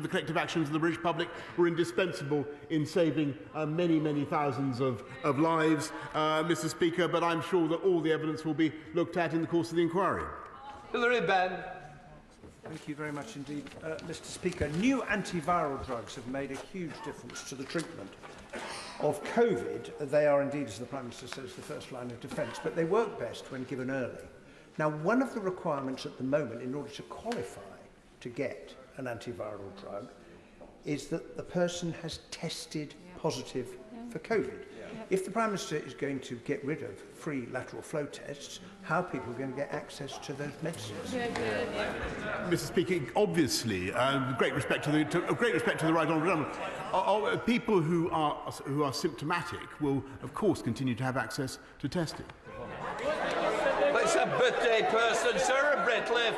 collective actions of the British public were indispensable in saving many thousands of lives, Mr Speaker, but I'm sure that all the evidence will be looked at in the course of the inquiry. Hilary Benn. Thank you very much indeed, Mr Speaker. New antiviral drugs have made a huge difference to the treatment of COVID. They are indeed, as the Prime Minister says, the first line of defence, but they work best when given early. Now, one of the requirements at the moment in order to qualify to get an antiviral drug is that the person has tested positive for COVID. If the Prime Minister is going to get rid of free lateral flow tests, how are people going to get access to those medicines? Mr Speaker, obviously, great respect to the right honourable gentleman, people who are symptomatic will, of course, continue to have access to testing. It's a birthday person, Sarah Bretliff.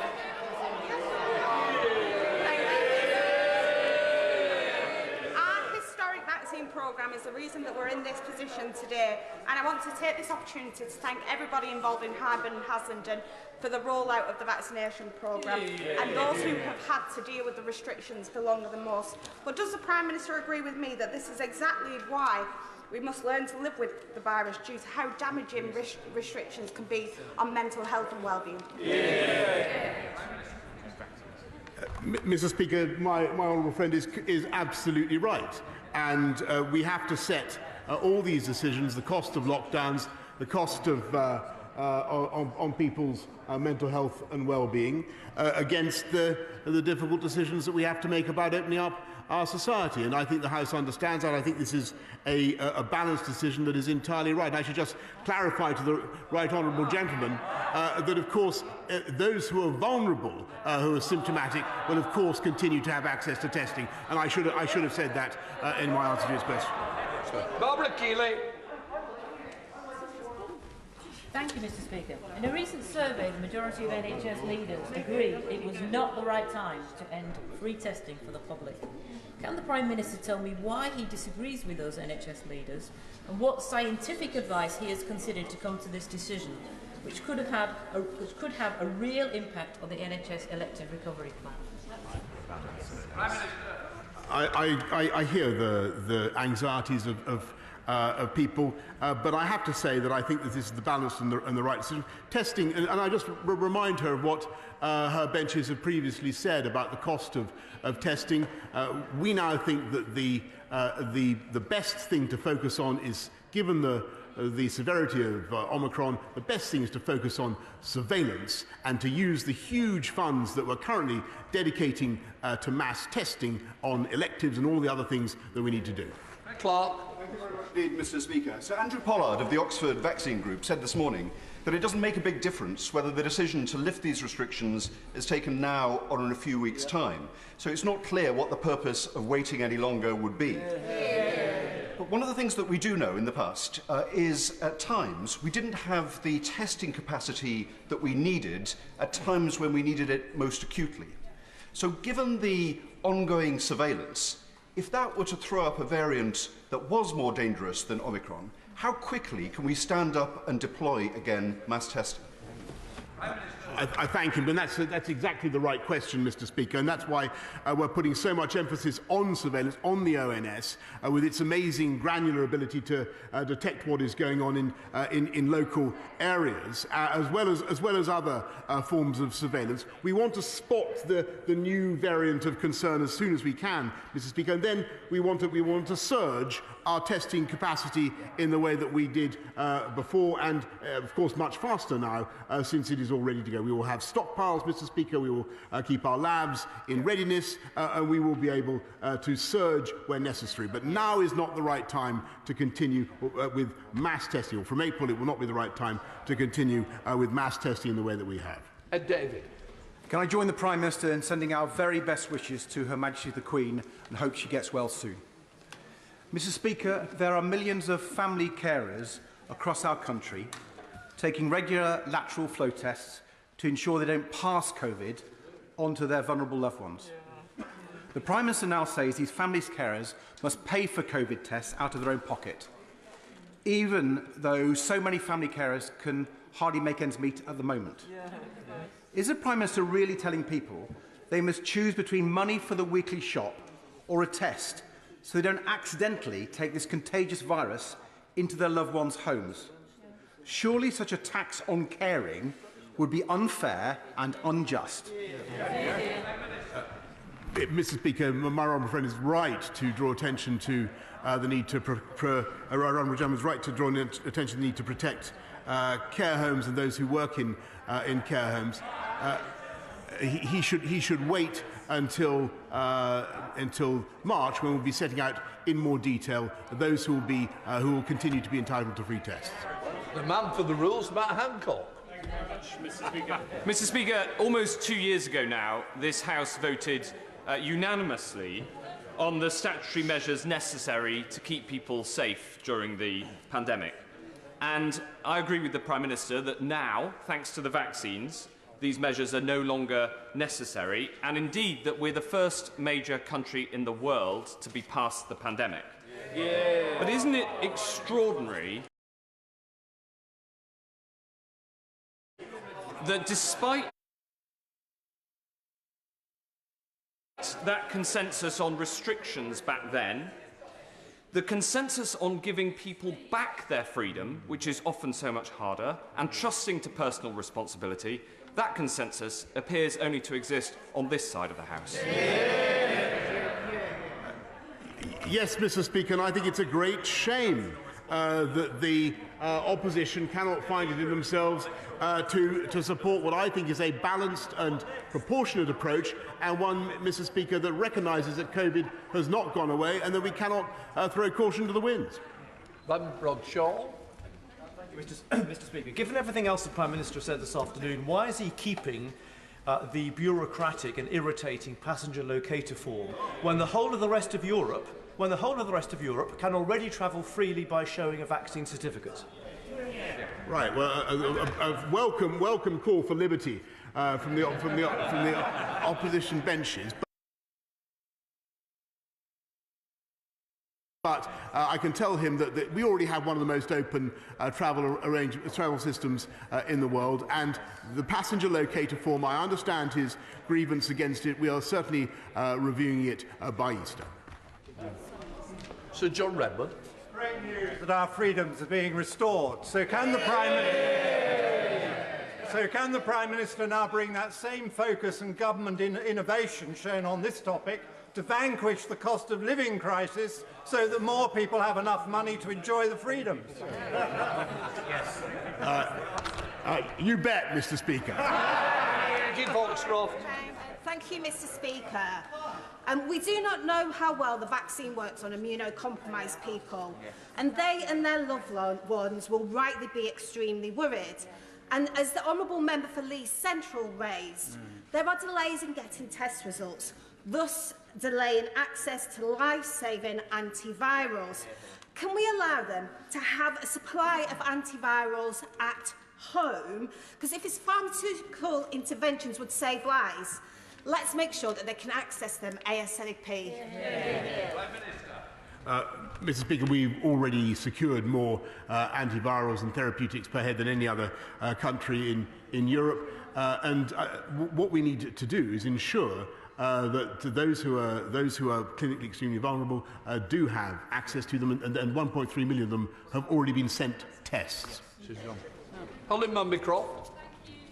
programme is the reason that we're in this position today, and I want to take this opportunity to thank everybody involved in Highburn and Haslingden for the rollout of the vaccination programme and those who have had to deal with the restrictions for longer than most. But does the Prime Minister agree with me that this is exactly why we must learn to live with the virus due to how damaging restrictions can be on mental health and well-being? Mr. Speaker, my honourable friend is absolutely right, and we have to set all these decisions, the cost of lockdowns, the cost of on people's mental health and well-being, against the difficult decisions that we have to make about opening up our society. And I think the House understands that. I think this is a balanced decision that is entirely right. I should just clarify to the right honourable gentleman that, of course, those who are vulnerable, who are symptomatic, will, of course, continue to have access to testing. And I should have said that in my answer to his question. Barbara Keeley. Thank you, Mr. Speaker. In a recent survey, the majority of NHS leaders agree it was not the right time to end free testing for the public. Can the Prime Minister tell me why he disagrees with those NHS leaders and what scientific advice he has considered to come to this decision, which could have a real impact on the NHS elective recovery plan? I hear the anxieties of people, but I have to say that I think that this is the balanced and the right decision. Testing, and I just remind her of what her benches have previously said about the cost of testing. We now think that the best thing to focus on is, given the severity of Omicron, the best thing is to focus on surveillance and to use the huge funds that we're currently dedicating to mass testing on electives and all the other things that we need to do. Clark. Indeed, Mr. Speaker. Sir Andrew Pollard of the Oxford Vaccine Group said this morning that it doesn't make a big difference whether the decision to lift these restrictions is taken now or in a few weeks' time. So it's not clear what the purpose of waiting any longer would be. But one of the things that we do know in the past is at times we didn't have the testing capacity that we needed at times when we needed it most acutely. So given the ongoing surveillance, if that were to throw up a variant that was more dangerous than Omicron, how quickly can we stand up and deploy again mass testing? I thank him, and that's exactly the right question, Mr. Speaker, and that's why we're putting so much emphasis on surveillance, on the ONS, with its amazing granular ability to detect what is going on in local areas, as well as other forms of surveillance. We want to spot the new variant of concern as soon as we can, Mr. Speaker, and then we want to surge our testing capacity in the way that we did before, and of course much faster now, since it is all ready to go. We will have stockpiles, Mr. Speaker, we will keep our labs in readiness, and we will be able to surge where necessary. But now is not the right time to continue with mass testing, or from April it will not be the right time to continue with mass testing in the way that we have. David. Can I join the Prime Minister in sending our very best wishes to Her Majesty the Queen and hope she gets well soon? Mr. Speaker, there are millions of family carers across our country taking regular lateral flow tests to ensure they don't pass COVID on to their vulnerable loved ones. The Prime Minister now says these family carers must pay for COVID tests out of their own pocket, even though so many family carers can hardly make ends meet at the moment. Is the Prime Minister really telling people they must choose between money for the weekly shop or a test so they don't accidentally take this contagious virus into their loved ones' homes? Surely such a tax on caring would be unfair and unjust. Mr. Speaker, my honourable friend is right to draw attention to the need to honourable gentleman's right to draw attention to the need to protect care homes and those who work in care homes. He should wait until March, when we'll be setting out in more detail those who will continue to be entitled to free tests. The man for the rules, Matt Hancock. Thank you very much, Mr. Speaker. Mr. Speaker, almost 2 years ago now, this House voted unanimously on the statutory measures necessary to keep people safe during the pandemic. And I agree with the Prime Minister that now, thanks to the vaccines, these measures are no longer necessary, and indeed that we're the first major country in the world to be past the pandemic. But isn't it extraordinary that despite that consensus on restrictions back then, the consensus on giving people back their freedom, which is often so much harder, and trusting to personal responsibility, that consensus appears only to exist on this side of the House? Yes, Mr. Speaker, and I think it's a great shame that the opposition cannot find it in themselves to support what I think is a balanced and proportionate approach, and one, Mr. Speaker, that recognises that COVID has not gone away and that we cannot throw caution to the winds. Rod Shaw. Mr. Speaker, given everything else the Prime Minister said this afternoon, why is he keeping the bureaucratic and irritating passenger locator form when the whole of the rest of Europe can already travel freely by showing a vaccine certificate? Right. Well, a welcome call for liberty from the opposition benches. But I can tell him that we already have one of the most open travel systems in the world, and the passenger locator form, I understand his grievance against it. We are certainly reviewing it by Easter. Sir John Redmond. Great news that our freedoms are being restored. So can the Prime Minister now bring that same focus and government innovation shown on this topic to vanquish the cost of living crisis so that more people have enough money to enjoy the freedoms? Yes. You bet, Mr. Speaker. Thank you, Mr. Speaker. We do not know how well the vaccine works on immunocompromised people, and they and their loved ones will rightly be extremely worried. And as the Honourable Member for Leeds Central raised, there are delays in getting test results, thus delaying access to life-saving antivirals. Can we allow them to have a supply of antivirals at home? Because if his pharmaceutical interventions would save lives, let's make sure that they can access them ASAP. Mr. Speaker, we've already secured more antivirals and therapeutics per head than any other country in Europe, and what we need to do is ensure that those who are clinically extremely vulnerable do have access to them, and 1.3 million of them have already been sent tests. Colin Mumby-Croft.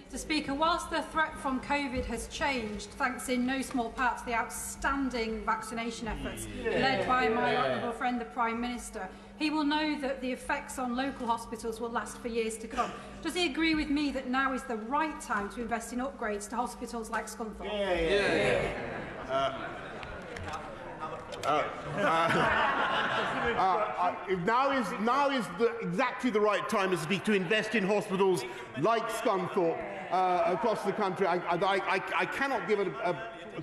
Mr. Speaker, whilst the threat from COVID has changed, thanks in no small part to the outstanding vaccination efforts led by my honourable friend, the Prime Minister, he will know that the effects on local hospitals will last for years to come. Does he agree with me that now is the right time to invest in upgrades to hospitals like Scunthorpe? Now is exactly the right time, Mr. Speaker, to invest in hospitals like Scunthorpe across the country. I cannot give a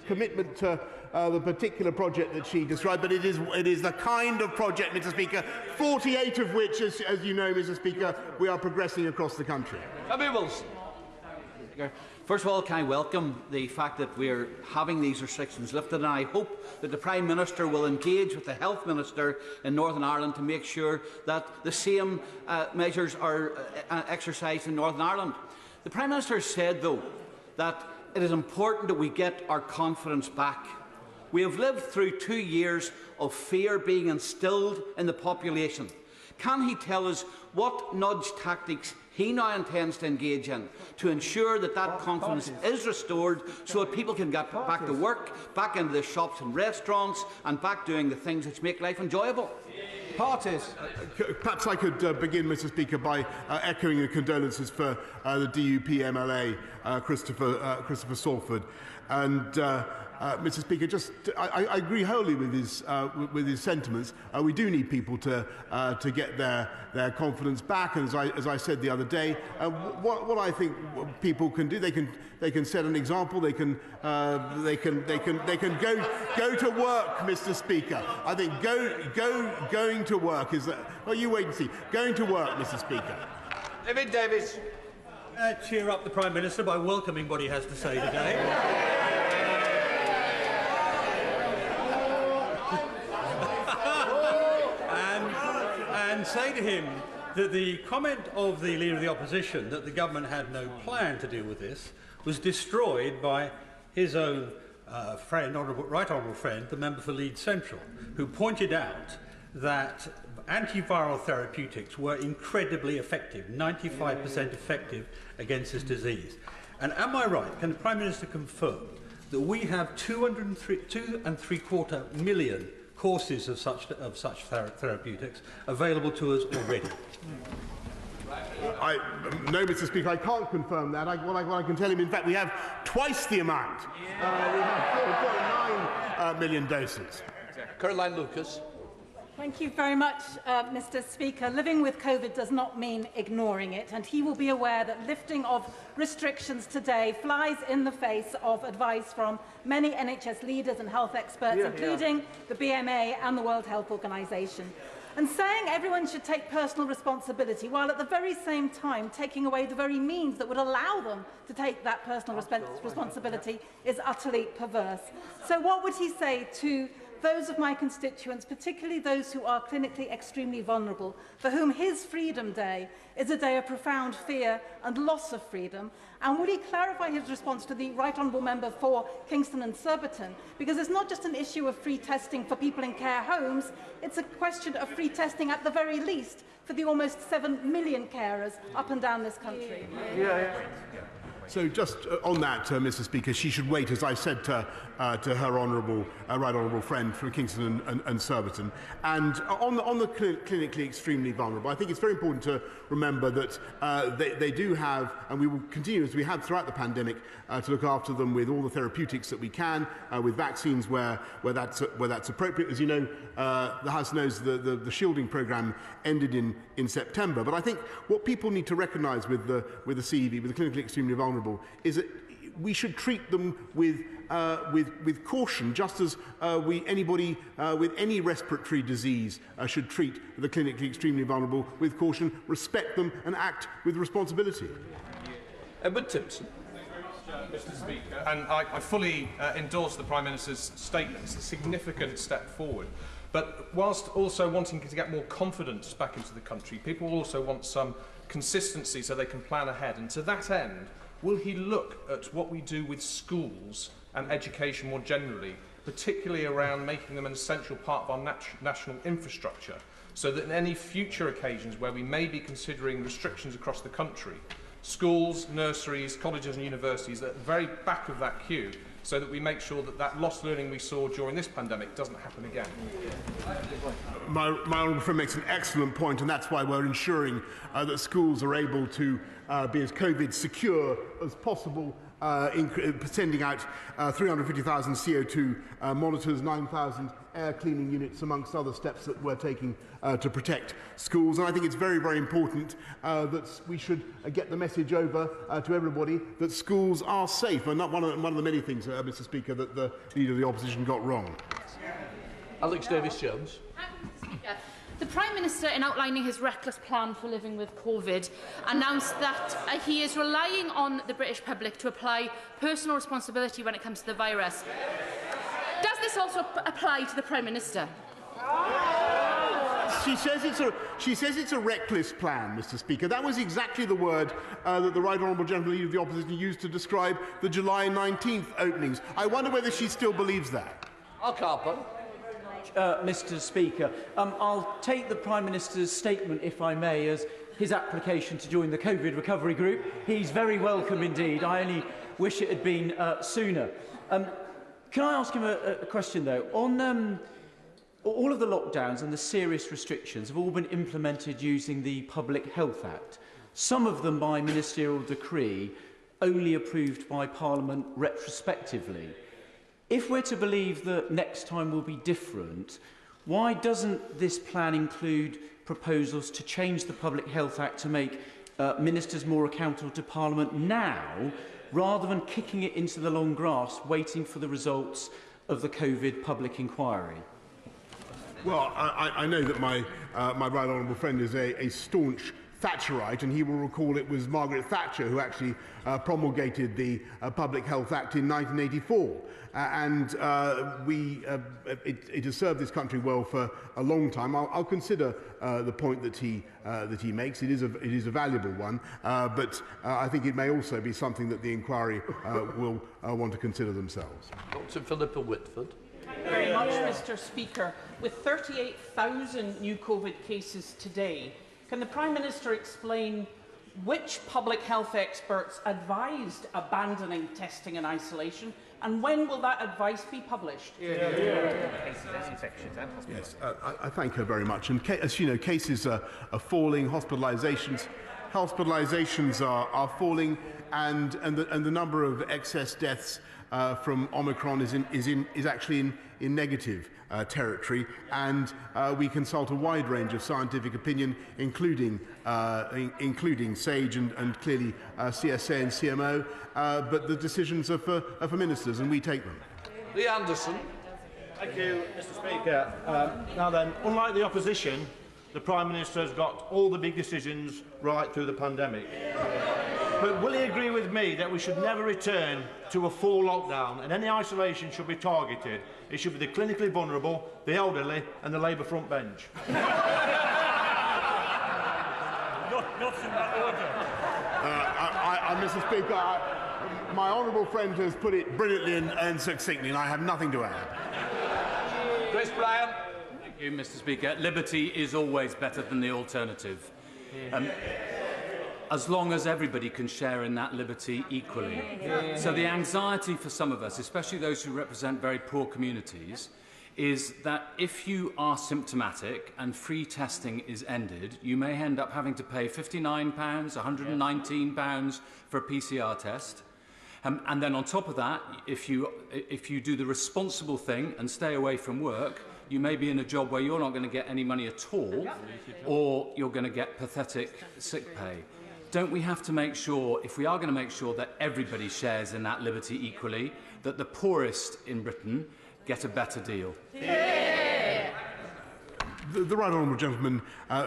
commitment to the particular project that she described, but it is the kind of project, Mr. Speaker, 48 of which, as you know, Mr. Speaker, we are progressing across the country. First of all, can I welcome the fact that we're having these restrictions lifted, and I hope that the Prime Minister will engage with the Health Minister in Northern Ireland to make sure that the same measures are exercised in Northern Ireland. The Prime Minister said, though, that it is important that we get our confidence back. We have lived through 2 years of fear being instilled in the population. Can he tell us what nudge tactics he now intends to engage in to ensure that that confidence is restored so that people can get back to work, back into the shops and restaurants, and back doing the things which make life enjoyable? Parties. Perhaps I could begin, Mr. Speaker, by echoing the condolences for the DUP MLA, Christopher Salford. And Mr. Speaker, I agree wholly with his sentiments. We do need people to get their confidence back, and as I said the other day, what I think people can do, they can set an example. They can go to work, Mr. Speaker. I think going to work is well, you wait and see. Going to work, Mr. Speaker. David Davis. Cheer up the Prime Minister by welcoming what he has to say today. and say to him that the comment of the Leader of the Opposition that the government had no plan to deal with this was destroyed by his own friend, Right Honourable friend, the member for Leeds Central, who pointed out that antiviral therapeutics were incredibly effective, 95% effective against this disease. And am I right? Can the Prime Minister confirm that we have 2.75 million courses of such therapeutics available to us already? No, Mr. Speaker, I can't confirm that. What I can tell him, in fact, we have twice the amount. We have 4.9 million doses. Caroline Lucas. Thank you very much, Mr. Speaker. Living with COVID does not mean ignoring it, and he will be aware that lifting of restrictions today flies in the face of advice from many NHS leaders and health experts, including the BMA and the World Health Organization. And saying everyone should take personal responsibility, while at the very same time taking away the very means that would allow them to take that personal responsibility, is utterly perverse. So what would he say to those of my constituents, particularly those who are clinically extremely vulnerable, for whom his Freedom Day is a day of profound fear and loss of freedom? And will he clarify his response to the Right Honourable Member for Kingston and Surbiton? Because it's not just an issue of free testing for people in care homes, it's a question of free testing at the very least for the almost 7 million carers up and down this country. So just on that, Mr. Speaker, she should wait, as I said to her right honourable friend from Kingston and Surbiton. And on the clinically extremely vulnerable, I think it's very important to remember that they do have, and we will continue as we have throughout the pandemic, to look after them with all the therapeutics that we can, with vaccines where that's appropriate. As you know, the House knows the shielding programme ended in September. But I think what people need to recognise with the CEV, with the clinically extremely vulnerable, is that we should treat them with caution, just as anybody with any respiratory disease should treat the clinically extremely vulnerable with caution, respect them and act with responsibility. Edward Timpson. Mr. Speaker, and I fully endorse the Prime Minister's statement. It's a significant step forward. But whilst also wanting to get more confidence back into the country, people also want some consistency so they can plan ahead. And to that end, will he look at what we do with schools and education more generally, particularly around making them an essential part of our national infrastructure, so that in any future occasions where we may be considering restrictions across the country, schools, nurseries, colleges and universities are at the very back of that queue, so that we make sure that that lost learning we saw during this pandemic doesn't happen again? My honourable friend makes an excellent point, and that's why we're ensuring that schools are able to be as COVID secure as possible, sending out 350,000 CO2 monitors, 9,000 air cleaning units, amongst other steps that we're taking to protect schools. And I think it's very, very important that we should get the message over to everybody that schools are safe, and not one of the many things, Mr. Speaker, that the Leader of the Opposition got wrong. Alex Davis-Jones. The Prime Minister, in outlining his reckless plan for living with COVID, announced that he is relying on the British public to apply personal responsibility when it comes to the virus. Does this also apply to the Prime Minister? She says it's a reckless plan, Mr. Speaker. That was exactly the word that the Right Honourable Gentleman Leader of the Opposition used to describe the July 19th openings. I wonder whether she still believes that. Mr. Speaker, I'll take the Prime Minister's statement, if I may, as his application to join the COVID recovery group. He's very welcome indeed. I only wish it had been sooner. Can I ask him a question, though? On all of the lockdowns and the serious restrictions have all been implemented using the Public Health Act, some of them by ministerial decree, only approved by Parliament retrospectively. If we're to believe that next time will be different, why doesn't this plan include proposals to change the Public Health Act to make ministers more accountable to Parliament now, rather than kicking it into the long grass, waiting for the results of the COVID public inquiry? Well, I know that my right honourable friend is a staunch Thatcherite, and he will recall it was Margaret Thatcher who actually promulgated the Public Health Act in 1984. It has served this country well for a long time. I'll consider the point that he makes. It is a valuable one, but I think it may also be something that the inquiry will want to consider themselves. Dr. Philippa Whitford. Thank you very much, Mr. Speaker. With 38,000 new COVID cases today, can the Prime Minister explain which public health experts advised abandoning testing and isolation, and when will that advice be published? Yes, I thank her very much. And as you know, cases are falling, hospitalisations are falling, and the number of excess deaths from Omicron is actually in negative territory, and we consult a wide range of scientific opinion, including SAGE and clearly CSA and CMO, but the decisions are for ministers, and we take them. Lee Anderson. Thank you, Mr. Speaker. Now then, unlike the opposition, the Prime Minister has got all the big decisions right through the pandemic. But will he agree with me that we should never return to a full lockdown, and any isolation should be targeted? It should be the clinically vulnerable, the elderly and the Labour front bench. Not in that order. Mr. Speaker, my honourable friend has put it brilliantly and succinctly, and I have nothing to add. Chris Bryan. Thank you, Mr. Speaker. Liberty is always better than the alternative. As long as everybody can share in that liberty equally. So the anxiety for some of us, especially those who represent very poor communities, is that if you are symptomatic and free testing is ended, you may end up having to pay £59, £119 for a PCR test. And then on top of that, if you do the responsible thing and stay away from work, you may be in a job where you're not going to get any money at all, or you're going to get pathetic sick pay. Don't we have to make sure, if we are going to make sure that everybody shares in that liberty equally, that the poorest in Britain get a better deal? The right honourable gentleman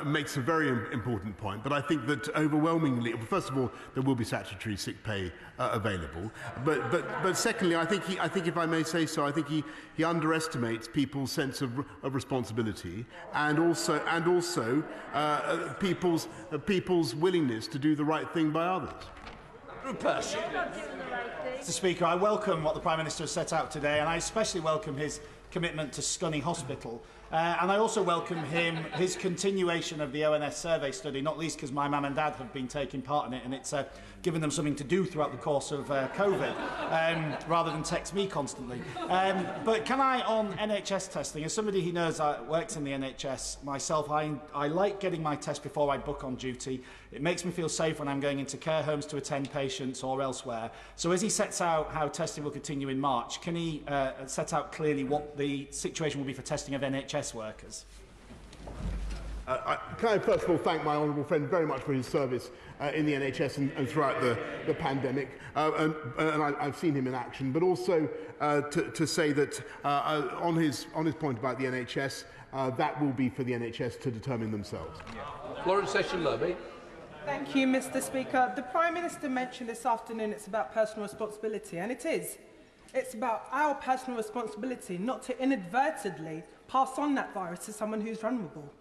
makes a very important point, but I think that overwhelmingly, first of all, there will be statutory sick pay available. But secondly, I think if I may say so, I think he underestimates people's sense of responsibility, and also people's willingness to do the right thing by others. Mr. Speaker, I welcome what the Prime Minister has set out today, and I especially welcome his commitment to Scunny Hospital. And I also welcome his continuation of the ONS survey study, not least because my mum and dad have been taking part in it, and it's given them something to do throughout the course of COVID, rather than text me constantly. But can I, on NHS testing, as somebody who knows works in the NHS myself, I like getting my test before I book on duty. It makes me feel safe when I'm going into care homes to attend patients or elsewhere. So as he sets out how testing will continue in March, can he set out clearly what the situation will be for testing of NHS workers? Can I first of all thank my honourable friend very much for his service in the NHS and throughout the pandemic, and I've seen him in action, but also to say that on his point about the NHS, that will be for the NHS to determine themselves. Florence Session-Lurby. Thank you, Mr. Speaker. The Prime Minister mentioned this afternoon it's about personal responsibility, and it is. It's about our personal responsibility not to inadvertently pass on that virus to someone who's vulnerable.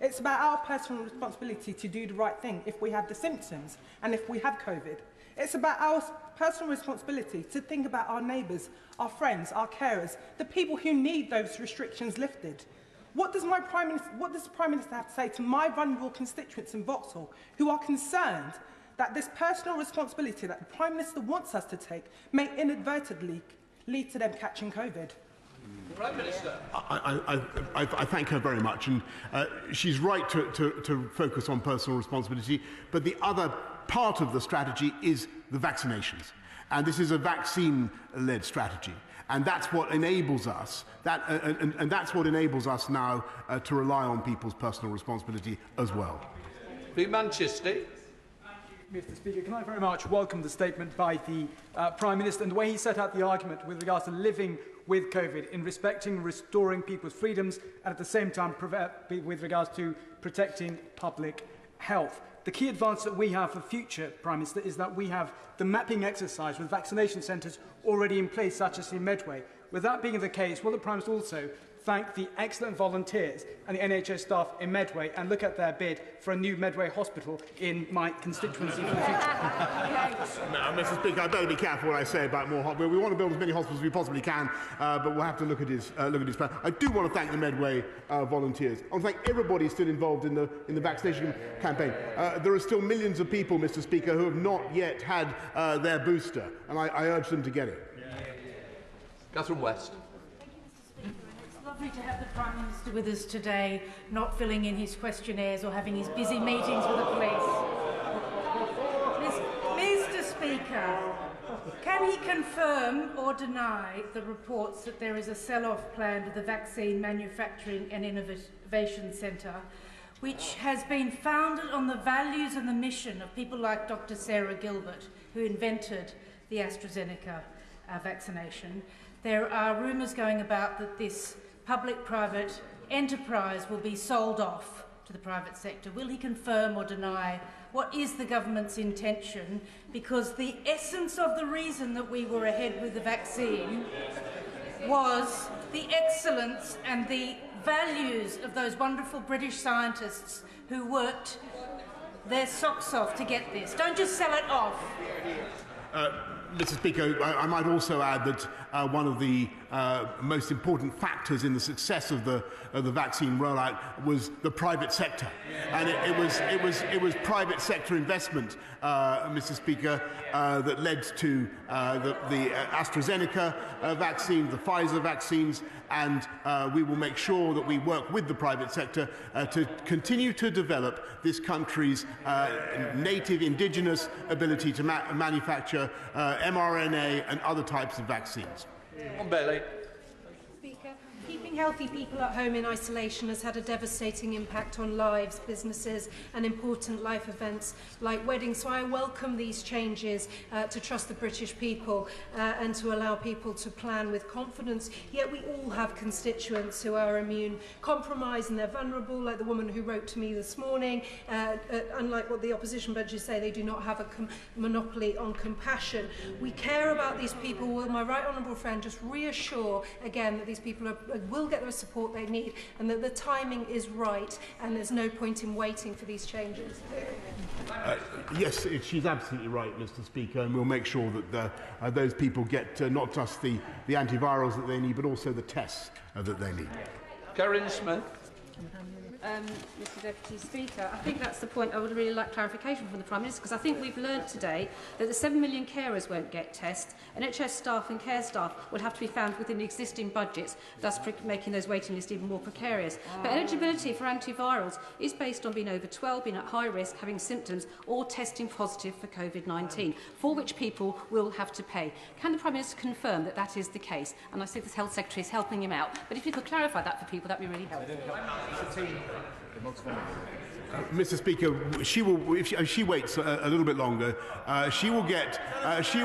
It's about our personal responsibility to do the right thing if we have the symptoms and if we have COVID. It's about our personal responsibility to think about our neighbours, our friends, our carers, the people who need those restrictions lifted. What does the Prime Minister have to say to my vulnerable constituents in Vauxhall who are concerned that this personal responsibility that the Prime Minister wants us to take may inadvertently lead to them catching COVID? Prime Minister. I thank her very much, and she's right to focus on personal responsibility, but the other part of the strategy is the vaccinations, and this is a vaccine-led strategy, and that's what enables us and that's what enables us now to rely on people's personal responsibility as well. Lee Manchester. Mr. Speaker, can I very much welcome the statement by the Prime Minister and the way he set out the argument with regards to living with COVID in respecting and restoring people's freedoms and at the same time with regards to protecting public health. The key advance that we have for future, Prime Minister, is that we have the mapping exercise with vaccination centres already in place, such as in Medway. With that being the case, will the Prime Minister also thank the excellent volunteers and the NHS staff in Medway and look at their bid for a new Medway hospital in my constituency for the future? No, Mr. Speaker, I better be careful what I say about more hospitals. We want to build as many hospitals as we possibly can, but we'll have to look at his plan. I do want to thank the Medway volunteers. I want to thank everybody still involved in the vaccination campaign. There are still millions of people, Mr. Speaker, who have not yet had their booster, and I urge them to get it. Catherine West. Lovely to have the Prime Minister with us today, not filling in his questionnaires or having his busy meetings with the police. Mr. Speaker, can he confirm or deny the reports that there is a sell-off plan to the Vaccine Manufacturing and Innovation Centre, which has been founded on the values and the mission of people like Dr. Sarah Gilbert, who invented the AstraZeneca vaccination? There are rumours going about that this public-private enterprise will be sold off to the private sector. Will he confirm or deny what is the government's intention? Because the essence of the reason that we were ahead with the vaccine was the excellence and the values of those wonderful British scientists who worked their socks off to get this. Don't just sell it off. Mr. Speaker, I might also add that one of the most important factors in the success of the vaccine rollout was the private sector, and it was private sector investment, Mr. Speaker, that led to the AstraZeneca vaccine, the Pfizer vaccines, and we will make sure that we work with the private sector to continue to develop this country's native indigenous ability to manufacture mRNA and other types of vaccines. On Bailey. Speaker, keeping healthy people at home in isolation has had a devastating impact on lives, businesses and important life events like weddings. So I welcome these changes to trust the British people and to allow people to plan with confidence. Yet we all have constituents who are immune compromised and they're vulnerable, like the woman who wrote to me this morning. Unlike what the opposition budgets say, they do not have a monopoly on compassion. We care about these people. Will my right honourable friend just reassure again that these people will get the support they need and that the timing is right and there's no point in waiting for these changes? Yes, she's absolutely right, Mr. Speaker, and we'll make sure that those people get not just the antivirals that they need, but also the tests that they need. Karen Smith. Mr Deputy Speaker, I think that's the point I would really like clarification from the Prime Minister, because I think we've learnt today that the 7 million carers won't get tests. NHS staff and care staff will have to be found within existing budgets, thus making those waiting lists even more precarious. But eligibility for antivirals is based on being over 12, being at high risk, having symptoms or testing positive for COVID-19, for which people will have to pay. Can the Prime Minister confirm that that is the case? And I see the Health Secretary is helping him out, but if you could clarify that for people, that would be really helpful. Mr. Speaker, she will. If she waits a little bit longer, she will get. She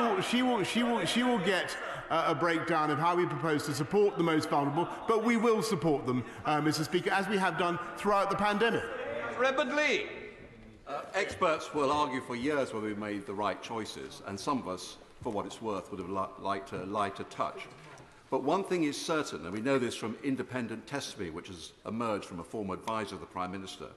will get a breakdown of how we propose to support the most vulnerable. But we will support them, Mr. Speaker, as we have done throughout the pandemic. Rebecca Lee. Experts will argue for years whether we made the right choices, and some of us, for what it's worth, would have liked a lighter touch. But one thing is certain, and we know this from independent testimony which has emerged from a former advisor of the Prime Minister,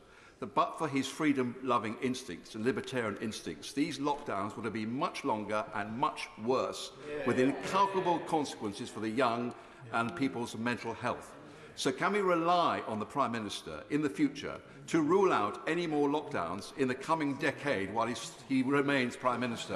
that but for his freedom-loving instincts and libertarian instincts, these lockdowns would have been much longer and much worse, with incalculable consequences for the young and people's mental health. So can we rely on the Prime Minister in the future to rule out any more lockdowns in the coming decade while he remains Prime Minister?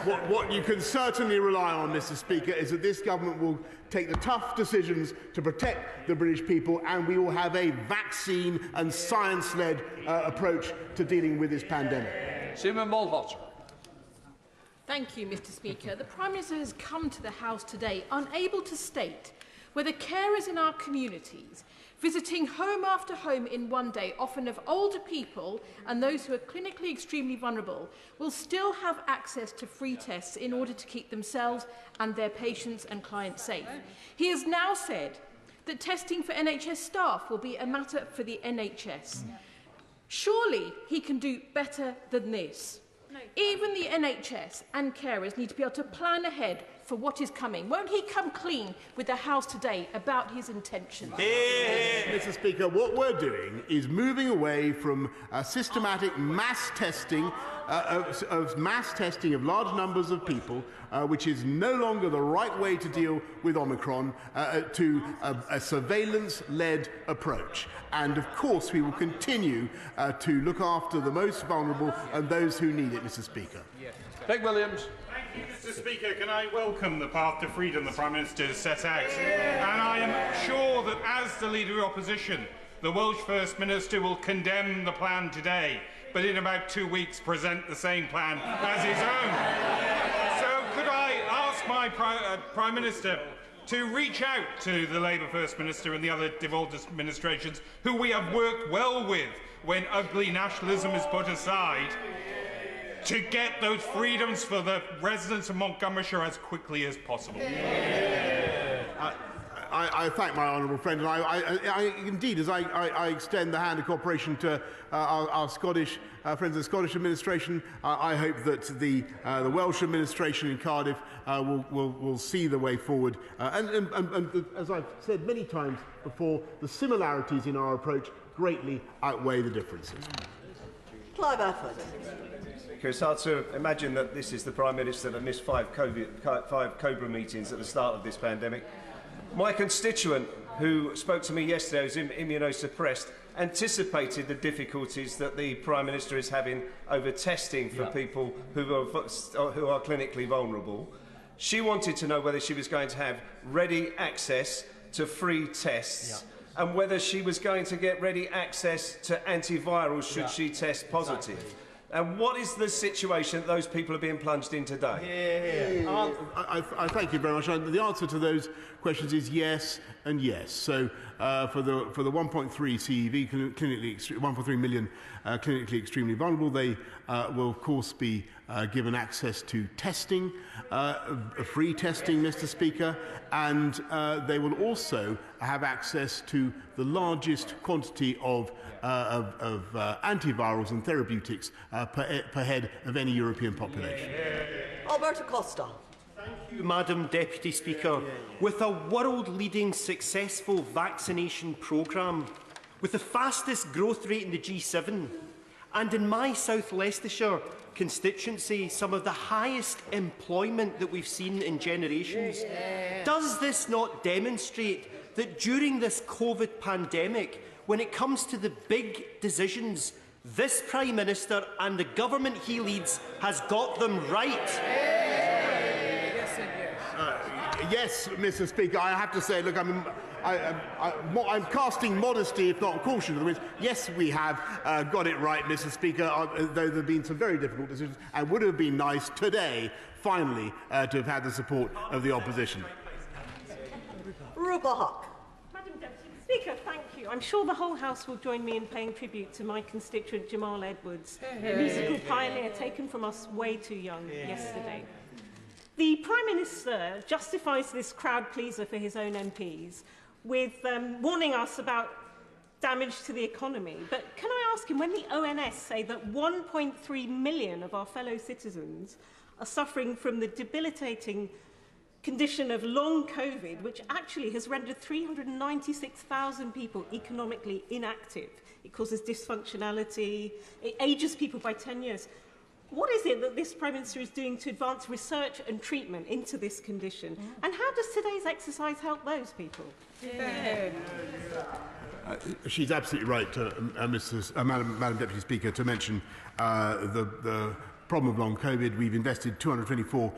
What you can certainly rely on, Mr. Speaker, is that this government will take the tough decisions to protect the British people, and we will have a vaccine and science-led approach to dealing with this pandemic. Simon Mulholzer. Thank you, Mr. Speaker. The Prime Minister has come to the House today unable to state whether carers in our communities, visiting home after home in one day, often of older people and those who are clinically extremely vulnerable, will still have access to free tests in order to keep themselves and their patients and clients safe. He has now said that testing for NHS staff will be a matter for the NHS. Surely he can do better than this. No. Even the NHS and carers need to be able to plan ahead for what is coming. Won't he come clean with the House today about his intentions? Mr. Speaker, what we're doing is moving away from systematic mass testing of large numbers of people, which is no longer the right way to deal with Omicron, to a surveillance-led approach. And of course, we will continue to look after the most vulnerable and those who need it, Mr. Speaker. Peg Williams. Thank you, Mr. Speaker. Can I welcome the path to freedom the Prime Minister has set out? And I am sure that as the Leader of the Opposition, the Welsh First Minister will condemn the plan today, but in about 2 weeks present the same plan as his own. So could I ask my Prime Minister to reach out to the Labour First Minister and the other devolved administrations who we have worked well with when ugly nationalism is put aside, to get those freedoms for the residents of Montgomeryshire as quickly as possible. I thank my honourable friend, and I indeed, as I extend the hand of cooperation to our Scottish friends of the Scottish administration, I hope that the Welsh administration in Cardiff will see the way forward. And as I've said many times before, the similarities in our approach greatly outweigh the differences. Clive Afford. It's hard to imagine that this is the Prime Minister that missed five COBRA meetings at the start of this pandemic. My constituent, who spoke to me yesterday, who's immunosuppressed, anticipated the difficulties that the Prime Minister is having over testing for people who are clinically vulnerable. She wanted to know whether she was going to have ready access to free tests and whether she was going to get ready access to antivirals should she test positive. And what is the situation that those people are being plunged in today? I thank you very much. The answer to those questions is yes and yes. So for the 1.3 CEV, 1.3 million clinically extremely vulnerable, they will of course be given access to testing, free testing, Mr. Speaker, and they will also have access to the largest quantity of antivirals and therapeutics per head of any European population. Alberto Costa. Thank you, Madam Deputy Speaker. With a world-leading successful vaccination programme, with the fastest growth rate in the G7, and in my South Leicestershire constituency, some of the highest employment that we've seen in generations, does this not demonstrate that during this COVID pandemic, when it comes to the big decisions, this Prime Minister and the government he leads has got them right? Yes, Mr. Speaker, I have to say, look, I'm casting modesty, if not caution, to the winds. Yes, we have got it right, Mr. Speaker, though there have been some very difficult decisions, and would have been nice today, finally, to have had the support of the opposition. Rupa Huck. Madam Deputy Speaker, thank you. I'm sure the whole House will join me in paying tribute to my constituent Jamal Edwards, a musical pioneer taken from us way too young yesterday. The Prime Minister justifies this crowd pleaser for his own MPs with warning us about damage to the economy. But can I ask him, when the ONS say that 1.3 million of our fellow citizens are suffering from the debilitating condition of long COVID, which actually has rendered 396,000 people economically inactive. It causes dysfunctionality, it ages people by 10 years. What is it that this Prime Minister is doing to advance research and treatment into this condition? And how does today's exercise help those people? She's absolutely right, Madam Deputy Speaker, to mention the problem of long COVID. We've invested £224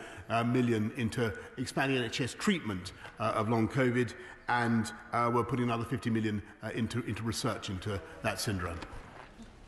million into expanding NHS treatment of long COVID, and we're putting another £50 million into research into that syndrome.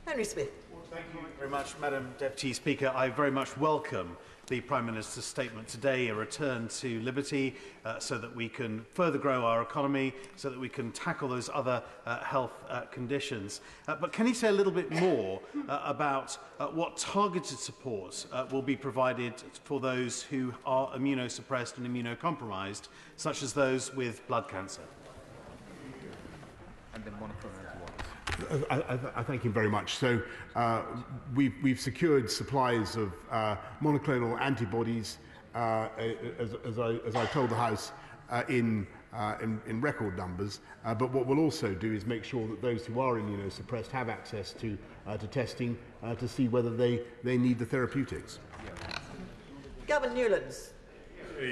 Henry Smith. Thank you very much, Madam Deputy Speaker. I very much welcome the Prime Minister's statement today, a return to liberty, so that we can further grow our economy, so that we can tackle those other health conditions. But can he say a little bit more about what targeted support will be provided for those who are immunosuppressed and immunocompromised, such as those with blood cancer? And then one I thank him very much. So we've secured supplies of monoclonal antibodies, as I told the House, in record numbers. But what we'll also do is make sure that those who are immunosuppressed have access to testing to see whether they need the therapeutics. Gavin Newlands.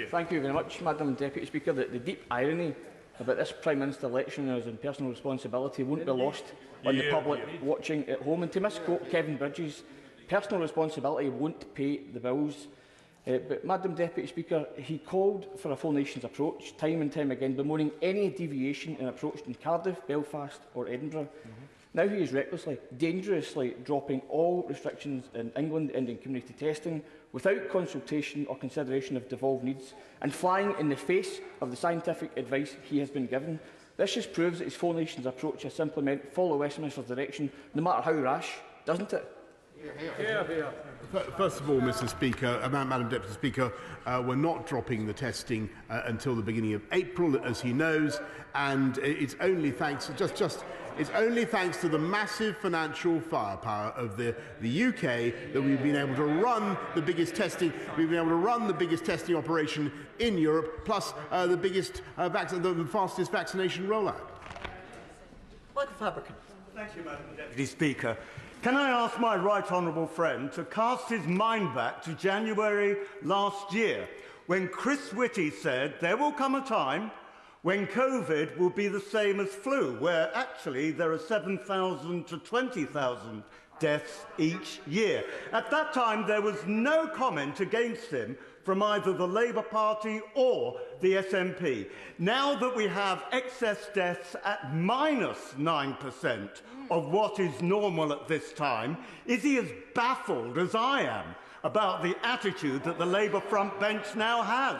Thank you very much, Madam Deputy Speaker. The deep irony about this Prime Minister election as in personal responsibility won't be lost on the public watching at home. And to misquote Kevin Bridges, personal responsibility won't pay the bills. But, Madam Deputy Speaker, he called for a full nations approach, time and time again, bemoaning any deviation in approach in Cardiff, Belfast or Edinburgh. Now he is recklessly, dangerously dropping all restrictions in England ending community testing without consultation or consideration of devolved needs and flying in the face of the scientific advice he has been given. This just proves that his full nations approach has simply meant follow Westminster's direction, no matter how rash, doesn't it? First of all, Mr. Speaker, Madam Deputy Speaker, we're not dropping the testing until the beginning of April, as he knows, and it's only thanks it's only thanks to the massive financial firepower of the UK that we've been able to run the biggest testing. We've been able to run the biggest testing operation in Europe, plus the fastest vaccination rollout. Michael Fabricant. Thank you, Madam Deputy Speaker. Can I ask my right honourable friend to cast his mind back to January last year, when Chris Whitty said there will come a time when COVID will be the same as flu, where actually there are 7,000 to 20,000 deaths each year. At that time, there was no comment against him from either the Labour Party or the SNP. Now that we have excess deaths at -9% of what is normal at this time, is he as baffled as I am about the attitude that the Labour front bench now has?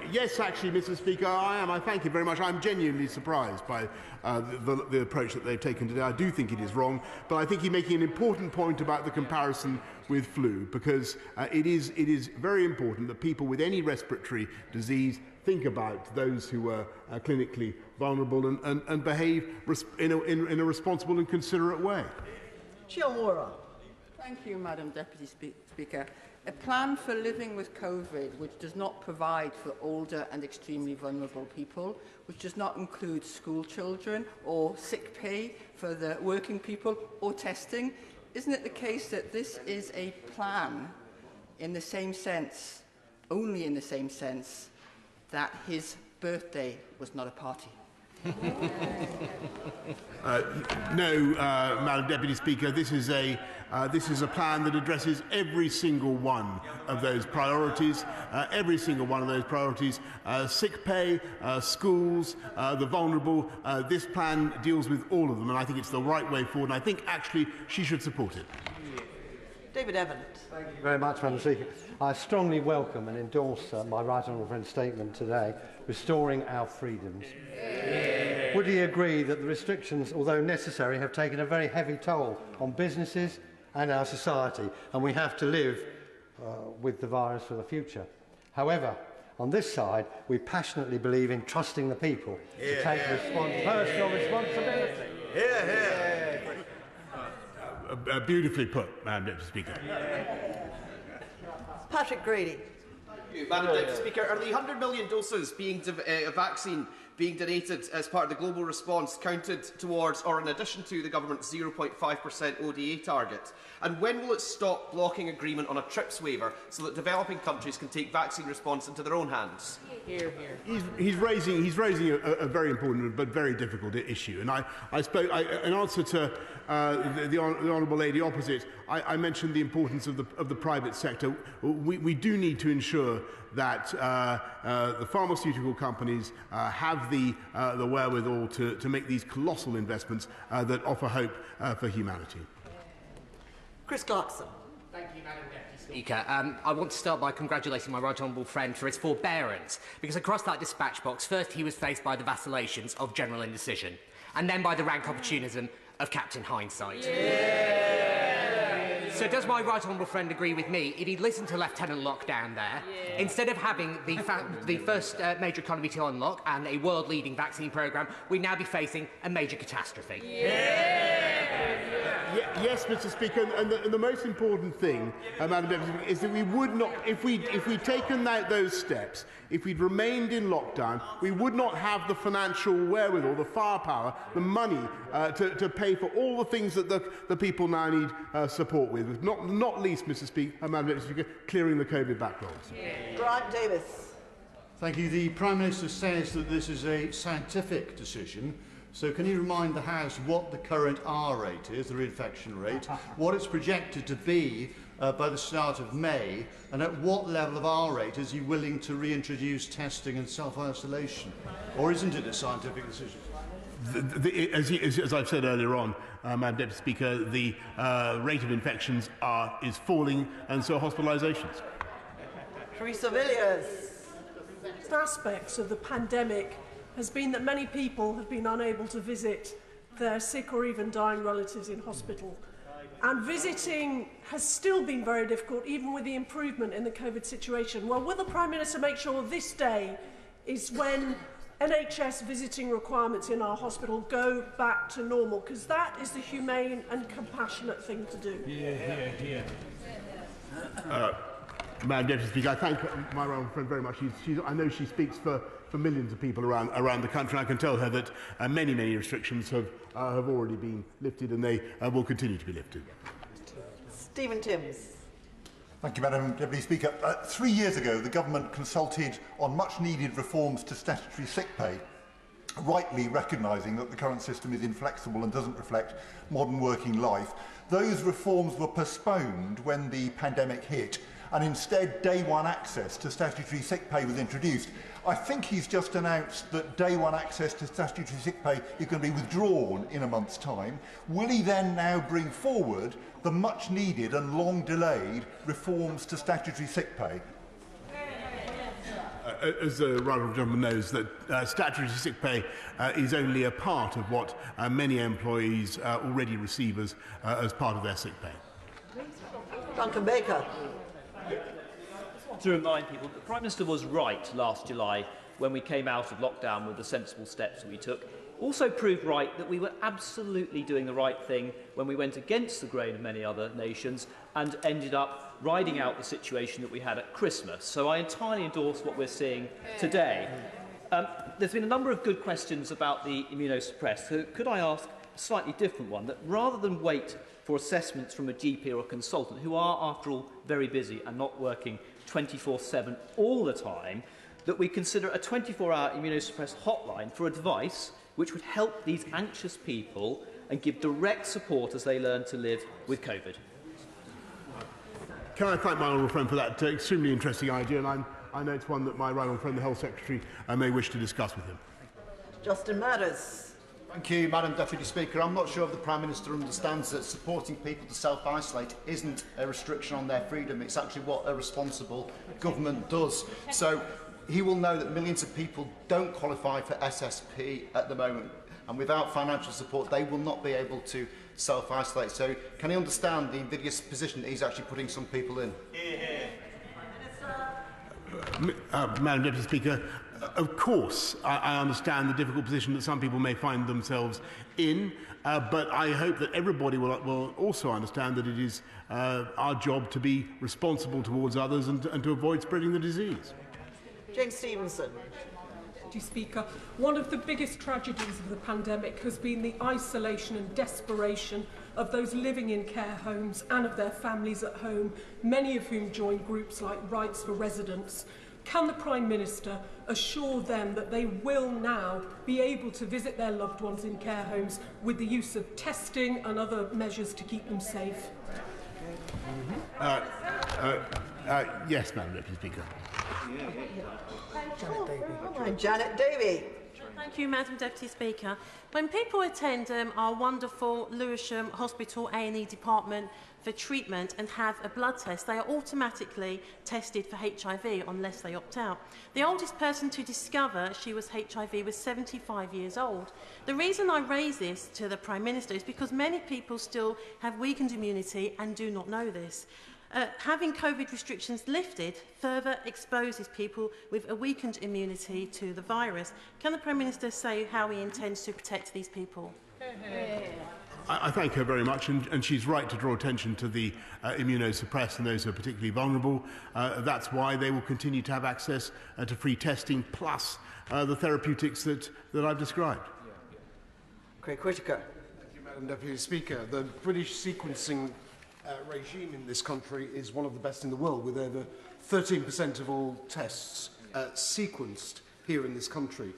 Yes, actually, Mr. Speaker, I am. I thank you very much. I'm genuinely surprised by the approach that they've taken today. I do think it is wrong, but I think you're making an important point about the comparison with flu, because it is very important that people with any respiratory disease think about those who are clinically vulnerable and behave in a responsible and considerate way. Chiomora. Thank you, Madam Deputy Speaker. A plan for living with COVID which does not provide for older and extremely vulnerable people, which does not include school children or sick pay for the working people or testing. Isn't it the case that this is a plan in the same sense, only in the same sense, that his birthday was not a party? No, Madam Deputy Speaker, this is a plan that addresses every single one of those priorities. Every single one of those priorities: sick pay, schools, the vulnerable. This plan deals with all of them, and I think it's the right way forward. And I think actually she should support it. David Evans. Thank you very much, Madam Speaker. I strongly welcome and endorse my right honourable friend's statement today, restoring our freedoms. Would he agree that the restrictions, although necessary, have taken a very heavy toll on businesses and our society, and we have to live with the virus for the future? However, on this side, we passionately believe in trusting the people to take personal responsibility. Beautifully put, Madam Deputy Speaker. Patrick Grady. Madam Deputy Speaker, are the 100 million doses of vaccine being donated as part of the global response counted towards or in addition to the government's 0.5% ODA target? And when will it stop blocking agreement on a TRIPS waiver so that developing countries can take vaccine response into their own hands? Hear, hear. He's raising a very important but very difficult issue. And I spoke in answer to the honourable lady opposite. I mentioned the importance of the private sector. We do need to ensure that the pharmaceutical companies have the wherewithal to make these colossal investments that offer hope for humanity. Chris Clarkson. Thank you, Madam Deputy Speaker. I want to start by congratulating my right honourable friend for his forbearance, because across that dispatch box, first he was faced by the vacillations of general indecision, and then by the rank opportunism of Captain Hindsight. So does my right honourable friend agree with me? If he'd listened to Lieutenant Lockdown there, instead of having the first major economy to unlock and a world-leading vaccine programme, we'd now be facing a major catastrophe. Yes, Mr. Speaker, and the most important thing, Madam Deputy Speaker, is that we would not, if we'd taken those steps, if we'd remained in lockdown, we would not have the financial wherewithal, the firepower, the money to pay for all the things that the people now need support with. Not least, Mr. Speaker, Madam Deputy Speaker, clearing the COVID backlogs. Grant Davis. Thank you. The Prime Minister says that this is a scientific decision. So can you remind the House what the current R rate is, the reinfection rate, what it's projected to be by the start of May, and at what level of R rate is he willing to reintroduce testing and self-isolation? Or isn't it a scientific decision? As I've said earlier on, Madam Deputy Speaker, the rate of infections is falling, and so are hospitalisations. Teresa Villiers. Aspects of the pandemic has been that many people have been unable to visit their sick or even dying relatives in hospital. And visiting has still been very difficult, even with the improvement in the COVID situation. Well, will the Prime Minister make sure this day is when NHS visiting requirements in our hospital go back to normal? Because that is the humane and compassionate thing to do. Madam Deputy Speaker, I thank my right friend very much. I know she speaks for millions of people around the country. I can tell her that many restrictions have already been lifted, and they will continue to be lifted. Stephen Timms. Thank you, Madam Deputy Speaker. 3 years ago, the Government consulted on much-needed reforms to statutory sick pay, rightly recognising that the current system is inflexible and doesn't reflect modern working life. Those reforms were postponed when the pandemic hit, and instead day one access to statutory sick pay was introduced. I think he's just announced that day one access to statutory sick pay is going to be withdrawn in a month's time. Will he then now bring forward the much needed and long delayed reforms to statutory sick pay? As the right honourable gentleman knows, that statutory sick pay is only a part of what many employees already receive as part of their sick pay. Duncan Baker. To remind people, the Prime Minister was right last July when we came out of lockdown with the sensible steps we took. Also proved right that we were absolutely doing the right thing when we went against the grain of many other nations and ended up riding out the situation that we had at Christmas. So I entirely endorse what we're seeing today. There's been a number of good questions about the immunosuppressed. So could I ask a slightly different one, that rather than wait for assessments from a GP or a consultant, who are, after all, very busy and not working 24/7 all the time, that we consider a 24-hour immunosuppressed hotline for advice which would help these anxious people and give direct support as they learn to live with COVID. Can I thank my honourable friend for that extremely interesting idea, and I know it's one that my right honourable friend, the Health Secretary, may wish to discuss with him. Justin Matters. Thank you, Madam Deputy Speaker. I'm not sure if the Prime Minister understands that supporting people to self-isolate isn't a restriction on their freedom. It's actually what a responsible government does. So he will know that millions of people don't qualify for SSP at the moment, and without financial support they will not be able to self-isolate. So can he understand the invidious position that he's actually putting some people in? Madam Deputy Speaker, of course I understand the difficult position that some people may find themselves in, but I hope that everybody will also understand that it is our job to be responsible towards others and to avoid spreading the disease. James Stevenson. Speaker, one of the biggest tragedies of the pandemic has been the isolation and desperation of those living in care homes and of their families at home, many of whom join groups like Rights for Residents. Can the Prime Minister assure them that they will now be able to visit their loved ones in care homes with the use of testing and other measures to keep them safe? Yes, Madam Deputy Speaker. Janet Davey. Thank you, Madam Deputy Speaker. When people attend our wonderful Lewisham Hospital A&E department for treatment and have a blood test, they are automatically tested for HIV unless they opt out. The oldest person to discover she was HIV was 75 years old. The reason I raise this to the Prime Minister is because many people still have weakened immunity and do not know this. Having COVID restrictions lifted further exposes people with a weakened immunity to the virus. Can the Prime Minister say how he intends to protect these people? I thank her very much, and she's right to draw attention to the immunosuppressed and those who are particularly vulnerable. That's why they will continue to have access to free testing, plus the therapeutics that I've described. Craig Whittaker. Thank you, Madam Deputy Speaker. The British sequencing regime in this country is one of the best in the world, with over 13% of all tests sequenced here in this country.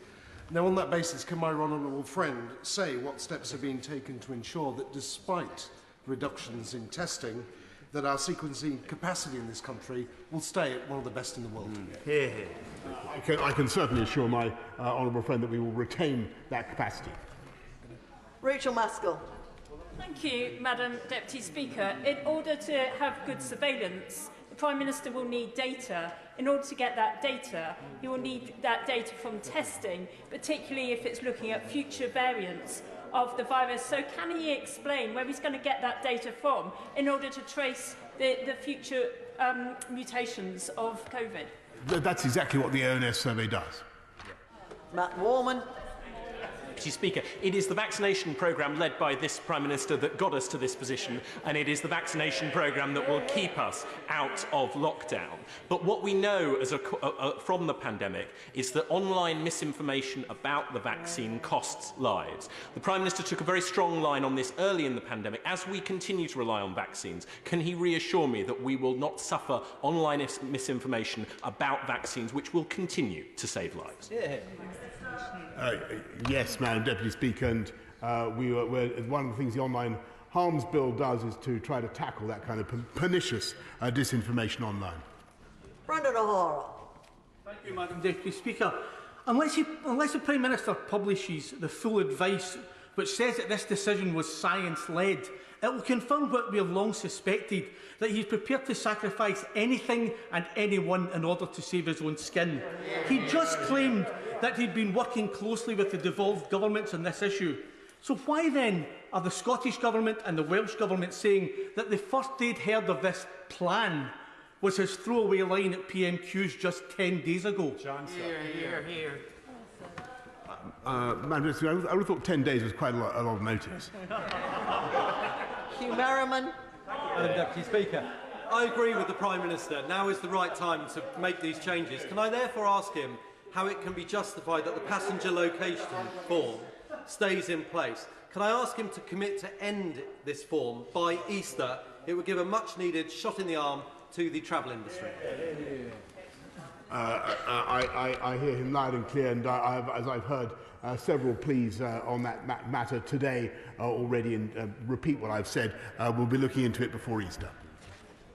Now, on that basis, can my honourable friend say what steps are being taken to ensure that despite reductions in testing, that our sequencing capacity in this country will stay at one of the best in the world? Hear, hear. I can certainly assure my honourable friend that we will retain that capacity. Rachel Maskell. Thank you, Madam Deputy Speaker. In order to have good surveillance, the Prime Minister will need data. In order to get that data, he will need that data from testing, particularly if it's looking at future variants of the virus. So can he explain where he's going to get that data from in order to trace the future mutations of COVID? That's exactly what the ONS survey does. Matt Warman. Deputy Speaker, it is the vaccination programme led by this Prime Minister that got us to this position, and it is the vaccination programme that will keep us out of lockdown. But what we know from the pandemic is that online misinformation about the vaccine costs lives. The Prime Minister took a very strong line on this early in the pandemic. As we continue to rely on vaccines, can he reassure me that we will not suffer online misinformation about vaccines, which will continue to save lives? Yeah. Yes, Madam Deputy Speaker, and one of the things the Online Harms Bill does is to try to tackle that kind of pernicious disinformation online. Brendan O'Hara. Thank you, Madam Deputy Speaker. Unless the Prime Minister publishes the full advice which says that this decision was science-led, it will confirm what we have long suspected, that he is prepared to sacrifice anything and anyone in order to save his own skin. He just claimed that he'd been working closely with the devolved governments on this issue. So why then are the Scottish Government and the Welsh Government saying that the first they'd heard of this plan was his throwaway line at PMQs just 10 days ago? Here. Madam Deputy Speaker, I would have thought 10 days was quite a lot of notice. Hugh Merriman. Madam Deputy Speaker, I agree with the Prime Minister. Now is the right time to make these changes. Can I therefore ask him how it can be justified that the passenger location form stays in place? Can I ask him to commit to end this form by Easter? It would give a much-needed shot in the arm to the travel industry. I hear him loud and clear, and as I've heard several pleas on that matter today already, and repeat what I've said, we'll be looking into it before Easter.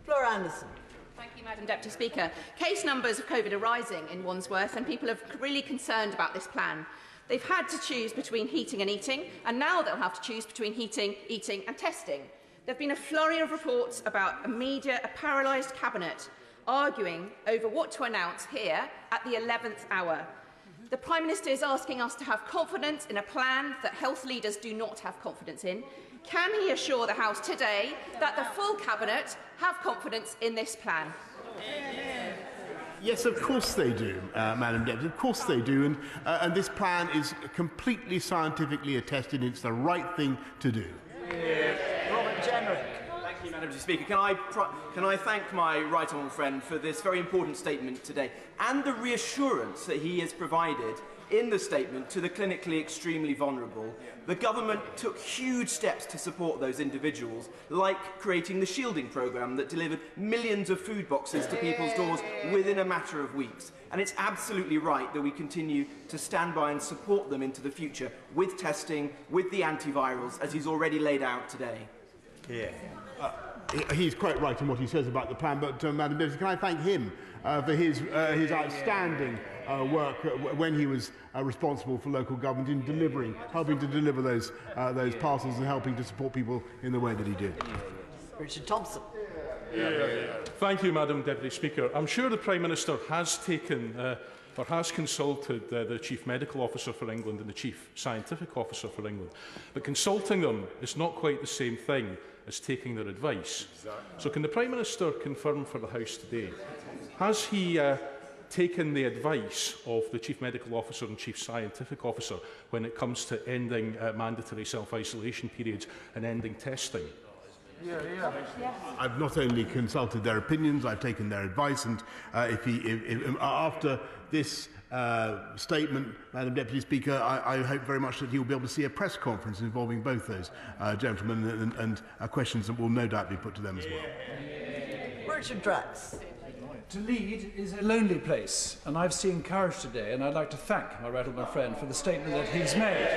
Flora Anderson. Thank you, Madam Deputy Speaker. Case numbers of COVID are rising in Wandsworth, and people are really concerned about this plan. They've had to choose between heating and eating, and now they'll have to choose between heating, eating and testing. There have been a flurry of reports about a paralysed cabinet arguing over what to announce here at the 11th hour. The Prime Minister is asking us to have confidence in a plan that health leaders do not have confidence in. Can he assure the House today that the full Cabinet have confidence in this plan? Yes, of course they do, Madam Deputy. Of course they do, and this plan is completely scientifically attested. It's the right thing to do. Robert Jenrick. Thank you, Madam Deputy Speaker. Can I thank my right honourable friend for this very important statement today and the reassurance that he has provided in the statement to the clinically extremely vulnerable. The government took huge steps to support those individuals, like creating the shielding programme that delivered millions of food boxes to people's doors within a matter of weeks. And it's absolutely right that we continue to stand by and support them into the future with testing, with the antivirals, as he's already laid out today. Yeah. He's quite right in what he says about the plan, but Madam Deputy, can I thank him for his outstanding work when he was responsible for local government in helping to deliver those parcels and helping to support people in the way that he did. Richard Thompson. Thank you, Madam Deputy Speaker. I'm sure the Prime Minister has taken or has consulted the Chief Medical Officer for England and the Chief Scientific Officer for England. But consulting them is not quite the same thing as taking their advice. So can the Prime Minister confirm for the House today, has he taken the advice of the Chief Medical Officer and Chief Scientific Officer when it comes to ending mandatory self-isolation periods and ending testing? I've not only consulted their opinions, I've taken their advice, and if after this statement, Madam Deputy Speaker, I hope very much that he will be able to see a press conference involving both those gentlemen and questions that will no doubt be put to them as well. Richard Drax. To lead is a lonely place, and I've seen courage today, and I'd like to thank my right friend for the statement that he's made.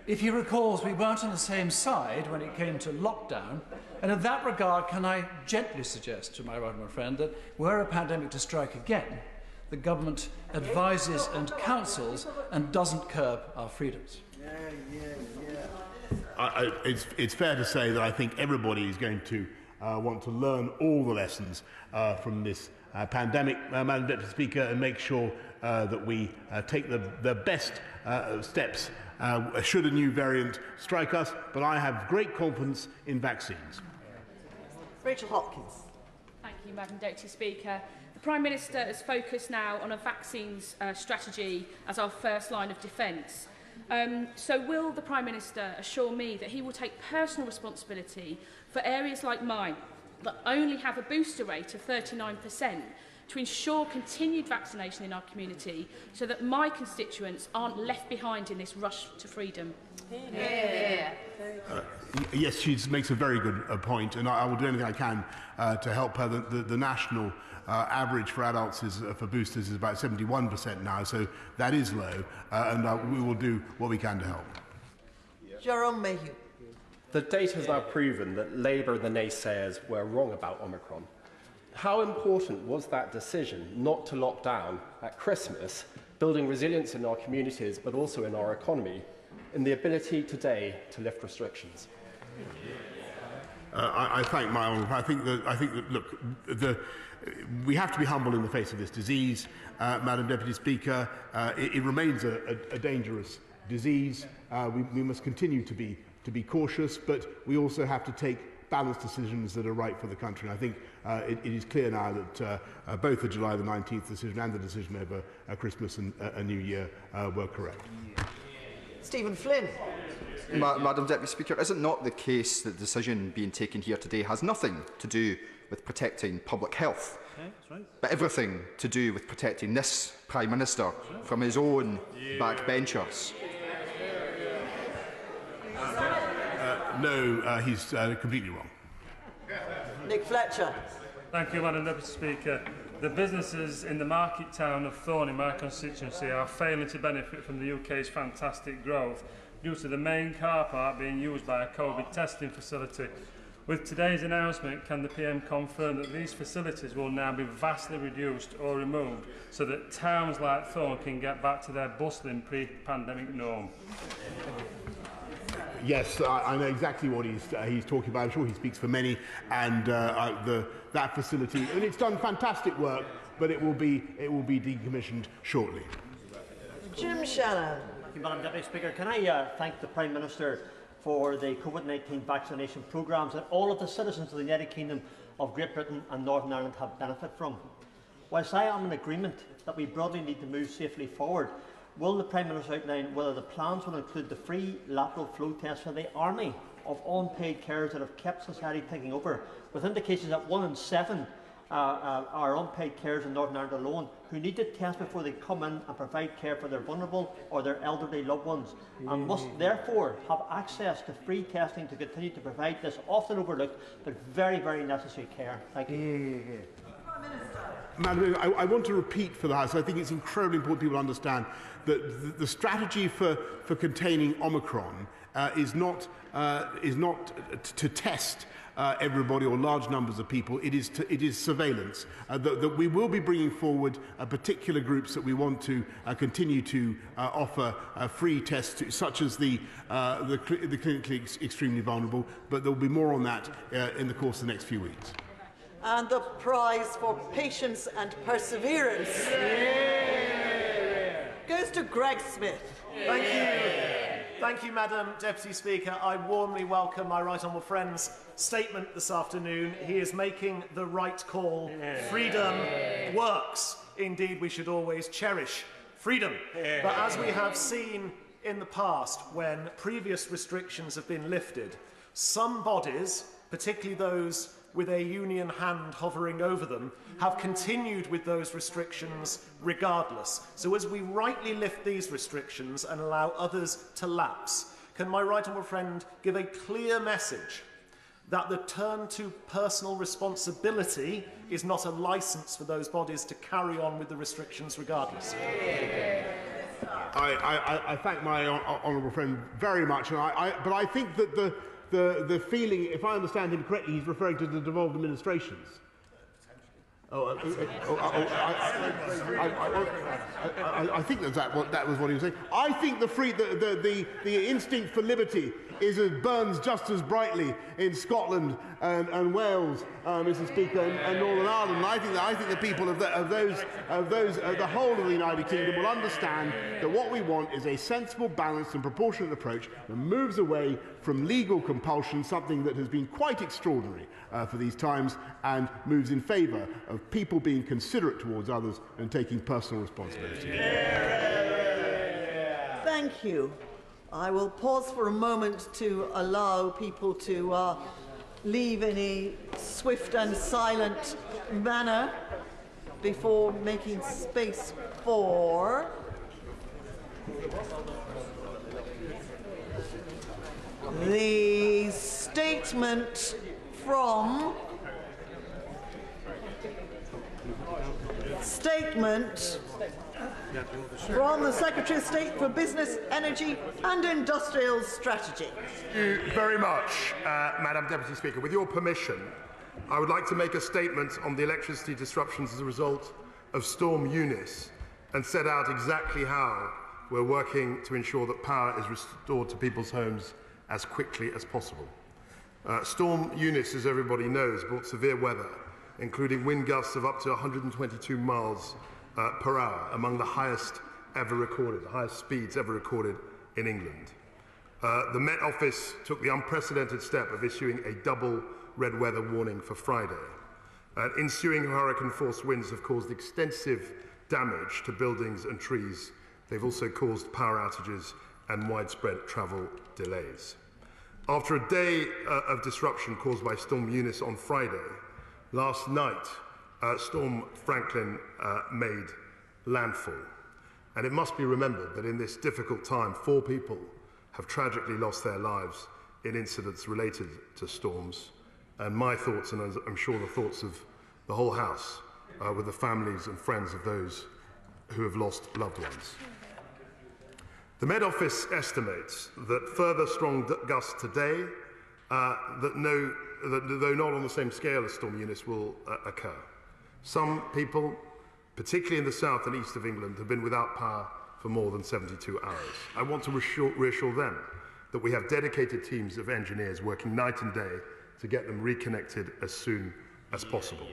If he recalls, we weren't on the same side when it came to lockdown, and in that regard, can I gently suggest to my right friend that were a pandemic to strike again, the government advises and counsels and doesn't curb our freedoms. It's fair to say that I think everybody is going to want to learn all the lessons from this pandemic, Madam Deputy Speaker, and make sure that we take the best steps should a new variant strike us. But I have great confidence in vaccines. Rachel Hopkins. Thank you, Madam Deputy Speaker. The Prime Minister has focused now on a vaccines strategy as our first line of defence. So will the Prime Minister assure me that he will take personal responsibility for areas like mine that only have a booster rate of 39% to ensure continued vaccination in our community so that my constituents aren't left behind in this rush to freedom? Yes, she makes a very good point, and I will do anything I can to help her. The national average for adults for boosters is about 71% now, so that is low, and we will do what we can to help. Jerome Mayhew. The data has now proven that Labour and the naysayers were wrong about Omicron. How important was that decision not to lock down at Christmas, building resilience in our communities but also in our economy, in the ability today to lift restrictions? I thank my honourable. I think that look, we have to be humble in the face of this disease, Madam Deputy Speaker. It remains a dangerous disease. We must continue to be cautious, but we also have to take balanced decisions that are right for the country. And I think it is clear now that both the July the 19th decision and the decision over Christmas and a New Year were correct. Stephen Flynn. Madam Deputy Speaker, is it not the case that the decision being taken here today has nothing to do with protecting public health, but everything to do with protecting this Prime Minister from his own backbenchers? No, he's completely wrong. Nick Fletcher. Thank you, Madam Deputy Speaker. The businesses in the market town of Thorn in my constituency are failing to benefit from the UK's fantastic growth due to the main car park being used by a COVID testing facility. With today's announcement, can the PM confirm that these facilities will now be vastly reduced or removed so that towns like Thorn can get back to their bustling pre-pandemic norm? Yes, I know exactly what he's talking about. I'm sure he speaks for many, and that facility, and it's done fantastic work, but it will be decommissioned shortly. Jim Shannon. Thank you, Madam Deputy Speaker. Can I thank the Prime Minister for the COVID-19 vaccination programmes that all of the citizens of the United Kingdom of Great Britain and Northern Ireland have benefited from. Whilst I am in agreement that we broadly need to move safely forward, will the Prime Minister outline whether the plans will include the free lateral flow test for the army of unpaid carers that have kept society taking over, with indications that 1 in 7 are unpaid carers in Northern Ireland alone who need to test before they come in and provide care for their vulnerable or their elderly loved ones, and must therefore have access to free testing to continue to provide this often overlooked but very, very necessary care. Thank you. Madam, I want to repeat for the House, I think it's incredibly important people understand that the strategy for containing Omicron is not to test everybody or large numbers of people. It is surveillance. That we will be bringing forward particular groups that we want to continue to offer free tests to, such as the clinically extremely vulnerable. But there will be more on that in the course of the next few weeks. And the prize for patience and perseverance goes to Greg Smith. Thank you. Thank you, Madam Deputy Speaker. I warmly welcome my right honourable friend's statement this afternoon. He is making the right call. Freedom works. Indeed, we should always cherish freedom. But as we have seen in the past, when previous restrictions have been lifted, some bodies, particularly those with a union hand hovering over them, have continued with those restrictions regardless. So as we rightly lift these restrictions and allow others to lapse, can my right honourable friend give a clear message that the turn to personal responsibility is not a licence for those bodies to carry on with the restrictions regardless? I thank my honourable friend very much, but I think that the feeling, if I understand him correctly, he's referring to the devolved administrations. I think that was what he was saying. I think the instinct for liberty burns just as brightly in Scotland and Wales, Mr. Speaker, and Northern Ireland. And I think the people of the whole of the United Kingdom will understand that what we want is a sensible, balanced, and proportionate approach that moves away from legal compulsion, something that has been quite extraordinary for these times, and moves in favour of people being considerate towards others and taking personal responsibility. Thank you. I will pause for a moment to allow people to leave in a swift and silent manner before making space for the statement from the Secretary of State for Business, Energy and Industrial Strategy. Thank you very much, Madam Deputy Speaker. With your permission, I would like to make a statement on the electricity disruptions as a result of Storm Eunice and set out exactly how we're working to ensure that power is restored to people's homes as quickly as possible. Storm Eunice, as everybody knows, brought severe weather, including wind gusts of up to 122 miles per hour, among the highest ever recorded, the highest speeds ever recorded in England. The Met Office took the unprecedented step of issuing a double red weather warning for Friday. Ensuing hurricane-force winds have caused extensive damage to buildings and trees. They've also caused power outages and widespread travel delays. After a day of disruption caused by Storm Eunice on Friday, last night, Storm Franklin made landfall. And it must be remembered that in this difficult time, 4 people have tragically lost their lives in incidents related to storms. And my thoughts, and I'm sure the thoughts of the whole House, are with the families and friends of those who have lost loved ones. The Met Office estimates that further strong gusts today, though not on the same scale as Storm Eunice, will occur. Some people, particularly in the south and east of England, have been without power for more than 72 hours. I want to reassure them that we have dedicated teams of engineers working night and day to get them reconnected as soon as possible.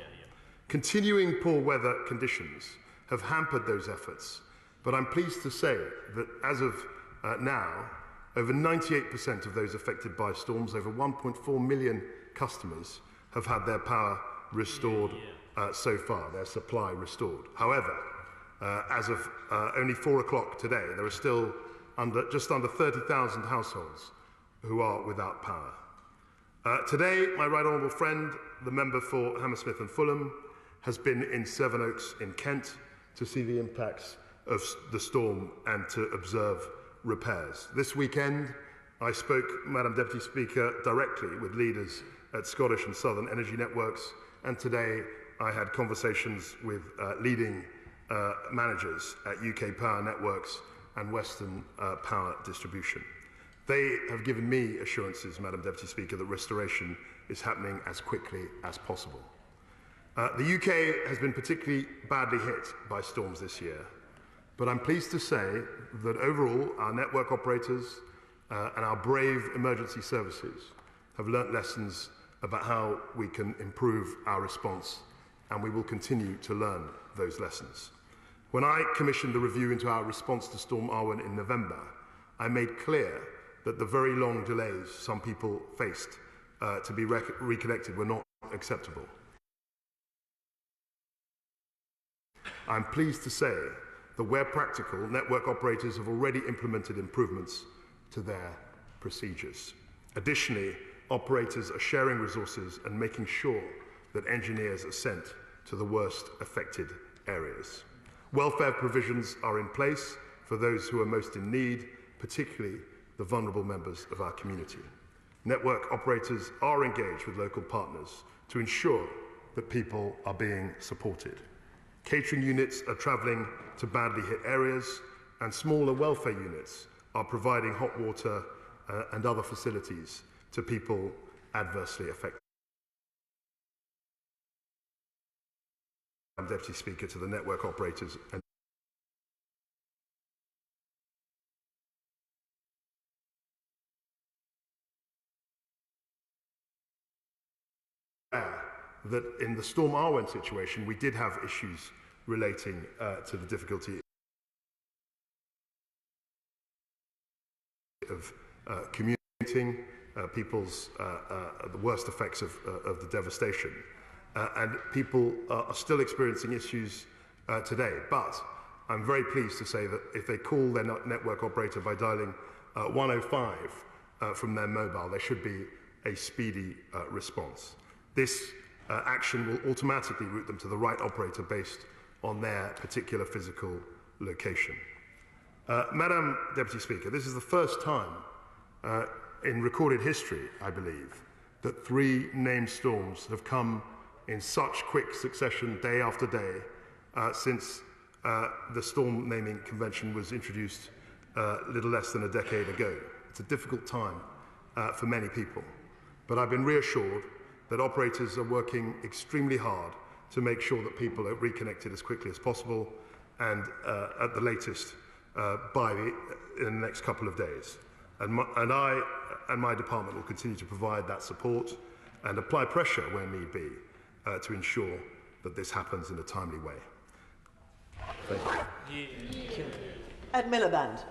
Continuing poor weather conditions have hampered those efforts, but I'm pleased to say that as of now, over 98% of those affected by storms, over 1.4 million customers, have had their power restored so far, their supply restored. However, as of only 4 o'clock today, there are still just under 30,000 households who are without power. Today, my right honourable friend, the member for Hammersmith and Fulham, has been in Sevenoaks in Kent to see the impacts of the storm and to observe repairs. This weekend, I spoke, Madam Deputy Speaker, directly with leaders at Scottish and Southern Energy Networks, and today I had conversations with leading managers at UK Power Networks and Western Power Distribution. They have given me assurances, Madam Deputy Speaker, that restoration is happening as quickly as possible. The UK has been particularly badly hit by storms this year, but I'm pleased to say that overall our network operators and our brave emergency services have learnt lessons about how we can improve our response, and we will continue to learn those lessons. When I commissioned the review into our response to Storm Arwen in November, I made clear that the very long delays some people faced to be reconnected were not acceptable. I'm pleased to say that where practical, network operators have already implemented improvements to their procedures. Additionally, operators are sharing resources and making sure that engineers are sent to the worst affected areas. Welfare provisions are in place for those who are most in need, particularly the vulnerable members of our community. Network operators are engaged with local partners to ensure that people are being supported. Catering units are travelling to badly hit areas, and smaller welfare units are providing hot water and other facilities to people adversely affected. I'm Deputy Speaker to the network operators and that in the Storm Arwen situation, we did have issues relating to the difficulty of communicating people's the worst effects of the devastation. And people are still experiencing issues today. But I'm very pleased to say that if they call their network operator by dialing 105 from their mobile, there should be a speedy response. This action will automatically route them to the right operator based on their particular physical location. Madam Deputy Speaker, this is the first time in recorded history, I believe, that 3 named storms have come in such quick succession, day after day, since the storm naming convention was introduced little less than a decade ago. It's a difficult time for many people, but I've been reassured that operators are working extremely hard to make sure that people are reconnected as quickly as possible and at the latest in the next couple of days. And I and my department will continue to provide that support and apply pressure where need be to ensure that this happens in a timely way. Ed Miliband.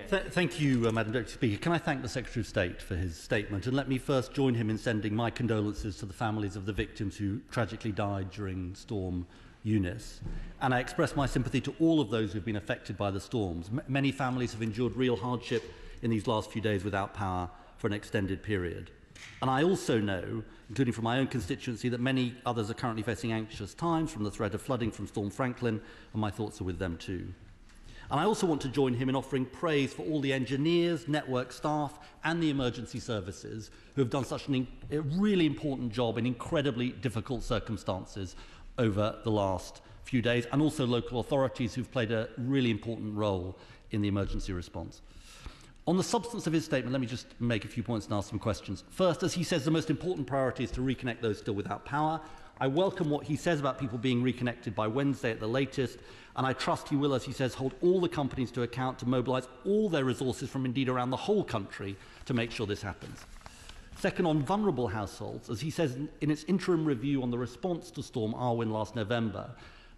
Thank you, Madam Deputy Speaker. Can I thank the Secretary of State for his statement, and let me first join him in sending my condolences to the families of the victims who tragically died during Storm Eunice. And I express my sympathy to all of those who have been affected by the storms. Many families have endured real hardship in these last few days without power for an extended period. And I also know, including from my own constituency, that many others are currently facing anxious times from the threat of flooding from Storm Franklin, and my thoughts are with them too. And I also want to join him in offering praise for all the engineers, network staff and the emergency services who have done such a really important job in incredibly difficult circumstances over the last few days, and also local authorities who've played a really important role in the emergency response. On the substance of his statement, let me just make a few points and ask some questions. First, as he says, the most important priority is to reconnect those still without power. I welcome what he says about people being reconnected by Wednesday at the latest, and I trust he will, as he says, hold all the companies to account to mobilise all their resources from indeed around the whole country to make sure this happens. Second, on vulnerable households, as he says in its interim review on the response to Storm Arwen last November,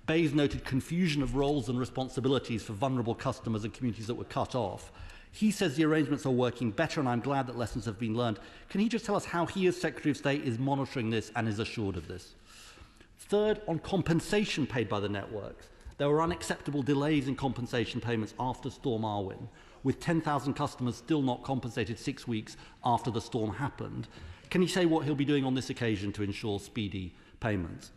Bayes noted confusion of roles and responsibilities for vulnerable customers and communities that were cut off. He says the arrangements are working better, and I'm glad that lessons have been learned. Can he just tell us how he, as Secretary of State, is monitoring this and is assured of this? Third, on compensation paid by the networks. There were unacceptable delays in compensation payments after Storm Arwen, with 10,000 customers still not compensated 6 weeks after the storm happened. Can he say what he'll be doing on this occasion to ensure speedy payments?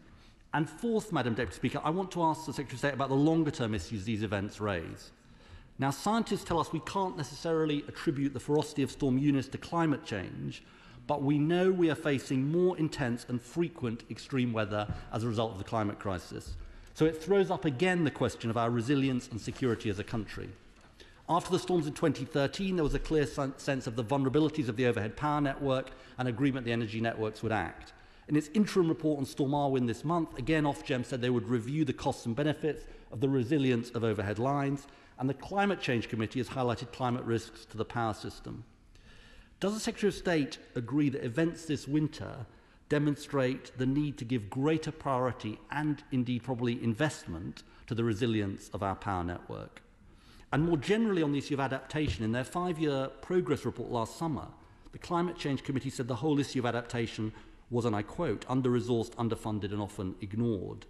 And fourth, Madam Deputy Speaker, I want to ask the Secretary of State about the longer-term issues these events raise. Now, scientists tell us we can't necessarily attribute the ferocity of Storm Eunice to climate change, but we know we are facing more intense and frequent extreme weather as a result of the climate crisis. So it throws up again the question of our resilience and security as a country. After the storms in 2013, there was a clear sense of the vulnerabilities of the overhead power network and agreement the energy networks would act. In its interim report on Storm Arwen this month, again Ofgem said they would review the costs and benefits of the resilience of overhead lines, and the Climate Change Committee has highlighted climate risks to the power system. Does the Secretary of State agree that events this winter demonstrate the need to give greater priority and indeed probably investment to the resilience of our power network? And more generally on the issue of adaptation, in their 5-year progress report last summer, the Climate Change Committee said the whole issue of adaptation was, and I quote, under-resourced, underfunded and often ignored.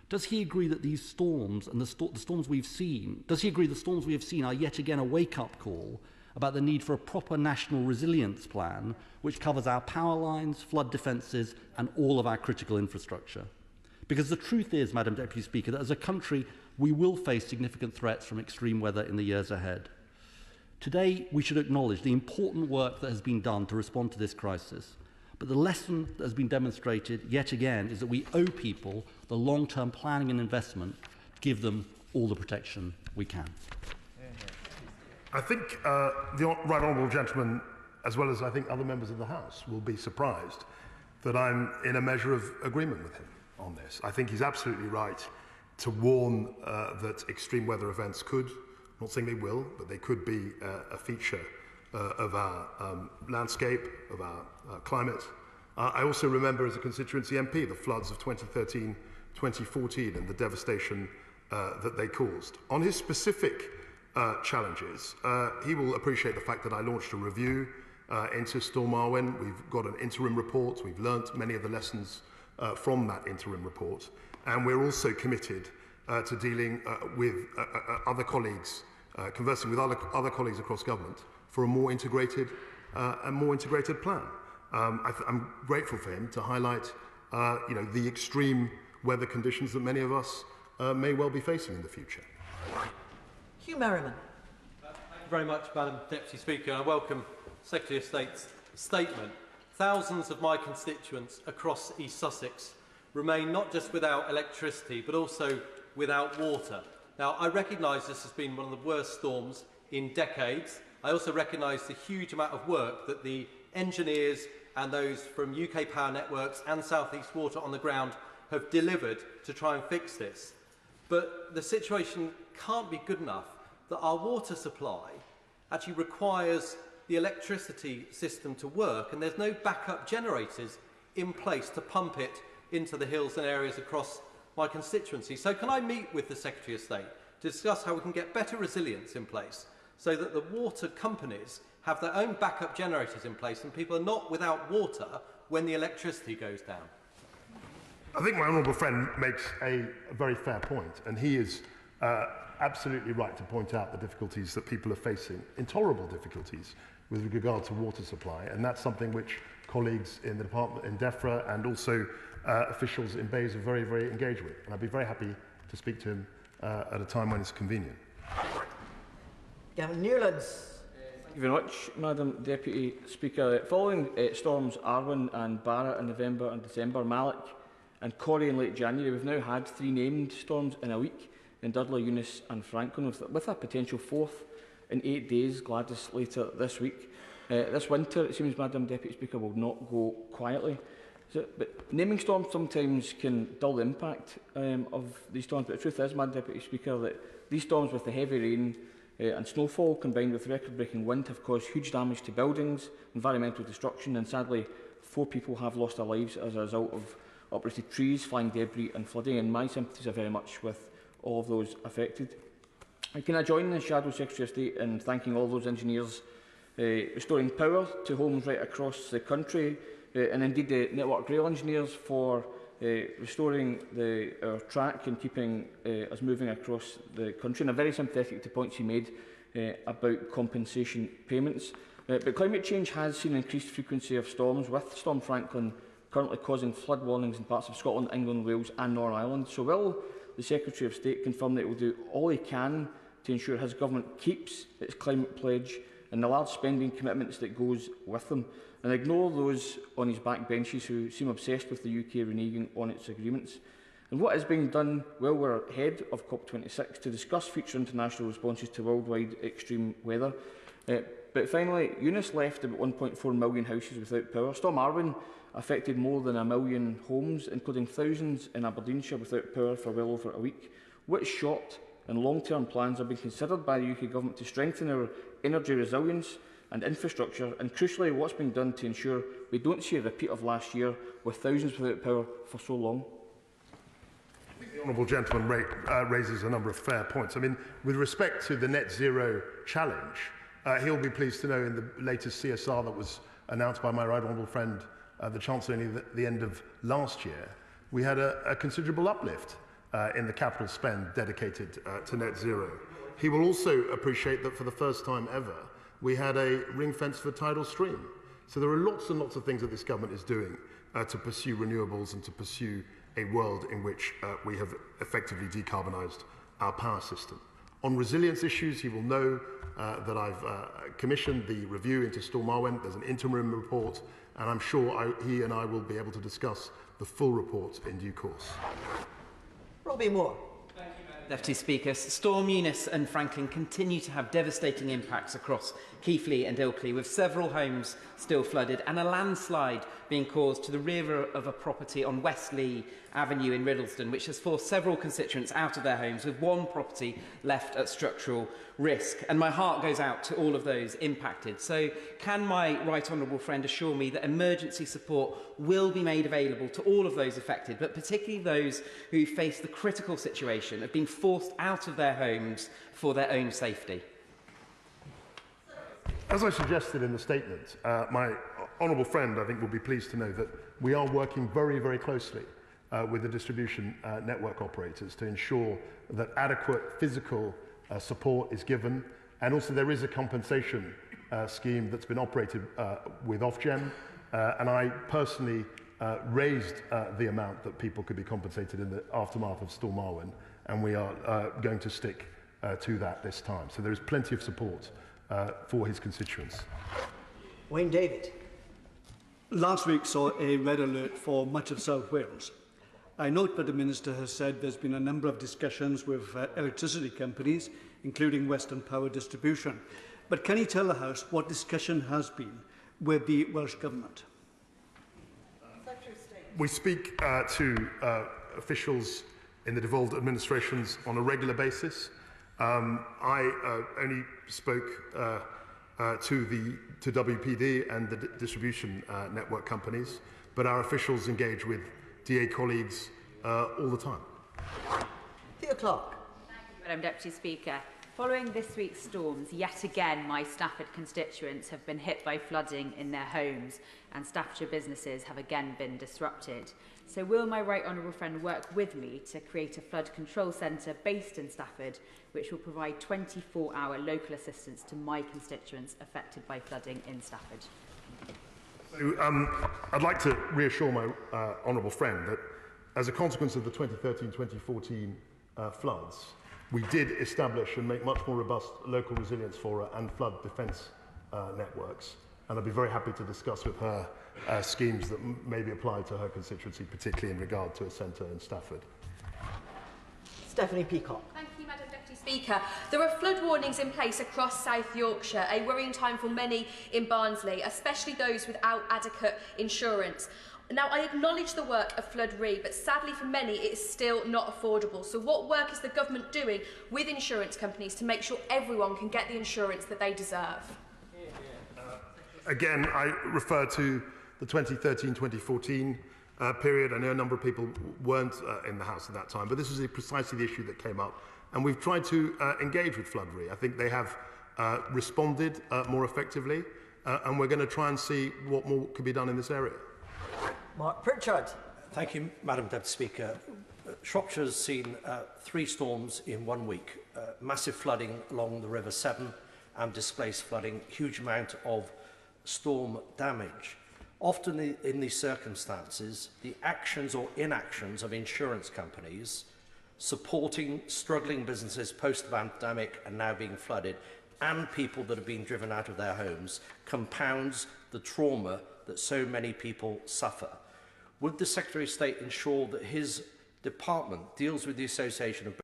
Does he agree that these storms and the storms we've seen, does he agree the storms we have seen are yet again a wake-up call about the need for a proper national resilience plan which covers our power lines, flood defences and all of our critical infrastructure? Because the truth is, Madam Deputy Speaker, that as a country we will face significant threats from extreme weather in the years ahead. Today we should acknowledge the important work that has been done to respond to this crisis. But the lesson that has been demonstrated yet again is that we owe people the long-term planning and investment to give them all the protection we can. I think the right honourable gentleman, as well as I think other members of the House, will be surprised that I'm in a measure of agreement with him on this. I think he's absolutely right to warn that extreme weather events could, I'm not saying they will, but they could be a feature of our landscape, of our climate. I also remember as a constituency MP the floods of 2013, 2014 and the devastation that they caused. On his specific challenges, he will appreciate the fact that I launched a review into Storm Arwen. We've got an interim report. We've learnt many of the lessons from that interim report. And we're also committed to dealing with other colleagues, conversing with other colleagues across government for a more integrated plan. I'm grateful for him to highlight the extreme weather conditions that many of us may well be facing in the future. Hugh Merriman. Thank you very much, Madam Deputy Speaker. I welcome Secretary of State's statement. Thousands of my constituents across East Sussex remain not just without electricity, but also without water. Now, I recognise this has been one of the worst storms in decades. I also recognise the huge amount of work that the engineers and those from UK Power Networks and South East Water on the ground have delivered to try and fix this. But the situation can't be good enough that our water supply actually requires the electricity system to work, and there's no backup generators in place to pump it into the hills and areas across my constituency. So can I meet with the Secretary of State to discuss how we can get better resilience in place so that the water companies have their own backup generators in place and people are not without water when the electricity goes down? I think my honourable friend makes a very fair point, and he is absolutely right to point out the difficulties that people are facing, intolerable difficulties with regard to water supply, and that's something which colleagues in the department in DEFRA and also officials in Bays are very, very engaged with. And I'd be very happy to speak to him at a time when it's convenient. Gavin Newlands. Thank you very much, Madam Deputy Speaker. Following storms Arwen and Barra in November and December, Malik and Corrie in late January, we've now had 3 named storms in a week in Dudley, Eunice and Franklin, with a potential 4th in 8 days, Gladys, later this week. This winter, it seems, Madam Deputy Speaker, will not go quietly. But naming storms sometimes can dull the impact of these storms, but the truth is, Madam Deputy Speaker, that these storms with the heavy rain and snowfall combined with record-breaking wind have caused huge damage to buildings, environmental destruction, and sadly 4 people have lost their lives as a result of uprooted trees, flying debris and flooding, and my sympathies are very much with all of those affected. And can I join the Shadow Secretary of State in thanking all those engineers restoring power to homes right across the country, and indeed the Network Rail engineers for restoring our track and keeping us moving across the country. And I'm very sympathetic to points he made about compensation payments. But climate change has seen an increased frequency of storms, with Storm Franklin currently causing flood warnings in parts of Scotland, England, Wales and Northern Ireland. So will the Secretary of State confirm that he will do all he can to ensure his government keeps its climate pledge and the large spending commitments that goes with them, and ignore those on his backbenches who seem obsessed with the UK reneging on its agreements? And what is being done while we're ahead of COP26 to discuss future international responses to worldwide extreme weather? But finally, Eunice left about 1.4 million houses without power. Storm Arwen affected more than 1 million homes, including thousands in Aberdeenshire without power for well over a week. Which short and long-term plans are being considered by the UK Government to strengthen our energy resilience and infrastructure, and crucially, what's being done to ensure we don't see a repeat of last year with thousands without power for so long? The honourable gentleman raises a number of fair points. I mean, with respect to the net zero challenge, he'll be pleased to know in the latest CSR that was announced by my right honourable friend, the Chancellor, at the end of last year, we had a considerable uplift in the capital spend dedicated to net zero. He will also appreciate that for the first time ever, we had a ring fence for tidal stream. So there are lots and lots of things that this government is doing to pursue renewables and to pursue a world in which we have effectively decarbonised our power system. On resilience issues, he will know that I've commissioned the review into Storm Arwen. There's an interim report, and I'm sure he and I will be able to discuss the full report in due course. Robbie Moore. Deputy Speaker, Storm Eunice and Franklin continue to have devastating impacts across Keighley and Ilkley, with several homes still flooded and a landslide being caused to the rear of a property on Westley Avenue in Riddlesden, which has forced several constituents out of their homes, with one property left at structural risk. And my heart goes out to all of those impacted. So can my right honourable friend assure me that emergency support will be made available to all of those affected, but particularly those who face the critical situation of being forced out of their homes for their own safety? As I suggested in the statement, my honourable friend, I think, will be pleased to know that we are working very, very closely with the distribution network operators to ensure that adequate physical support is given, and also there is a compensation scheme that's been operated with Ofgem, and I personally raised the amount that people could be compensated in the aftermath of Storm Arwen, and we are going to stick to that this time. So there is plenty of support for his constituents. Wayne David. Last week saw a red alert for much of South Wales. I note that the Minister has said there's been a number of discussions with electricity companies, including Western Power Distribution. But can he tell the House what discussion has been with the Welsh Government? We speak to officials in the devolved administrations on a regular basis. I only spoke to WPD and the distribution network companies, but our officials engage with DA colleagues all the time. Theo Clark. Thank you, Madam Deputy Speaker. Following this week's storms, yet again my Stafford constituents have been hit by flooding in their homes, and Staffordshire businesses have again been disrupted. So will my right honourable friend work with me to create a flood control centre based in Stafford, which will provide 24-hour local assistance to my constituents affected by flooding in Stafford? So, I'd like to reassure my honourable friend that as a consequence of the 2013-2014 floods, we did establish and make much more robust local resilience fora and flood defence networks. And I'd be very happy to discuss with her schemes that may be applied to her constituency, particularly in regard to a centre in Stafford. Stephanie Peacock. Thank you, Madam Deputy Speaker. There are flood warnings in place across South Yorkshire, a worrying time for many in Barnsley, especially those without adequate insurance. Now, I acknowledge the work of Flood Re, but sadly for many it is still not affordable. So what work is the government doing with insurance companies to make sure everyone can get the insurance that they deserve? Again, I refer to the 2013-2014 period. I know a number of people weren't in the House at that time, but this is precisely the issue that came up. And we've tried to engage with Flood Re. I think they have responded more effectively, and we're going to try and see what more could be done in this area. Mark Pritchard. Thank you, Madam Deputy Speaker. Shropshire has seen 3 storms in 1 week. Massive flooding along the River Severn and displaced flooding, huge amount of storm damage. Often in these circumstances, the actions or inactions of insurance companies supporting struggling businesses post-pandemic and now being flooded, and people that have been driven out of their homes, compounds the trauma that so many people suffer. Would the Secretary of State ensure that his department deals with the association of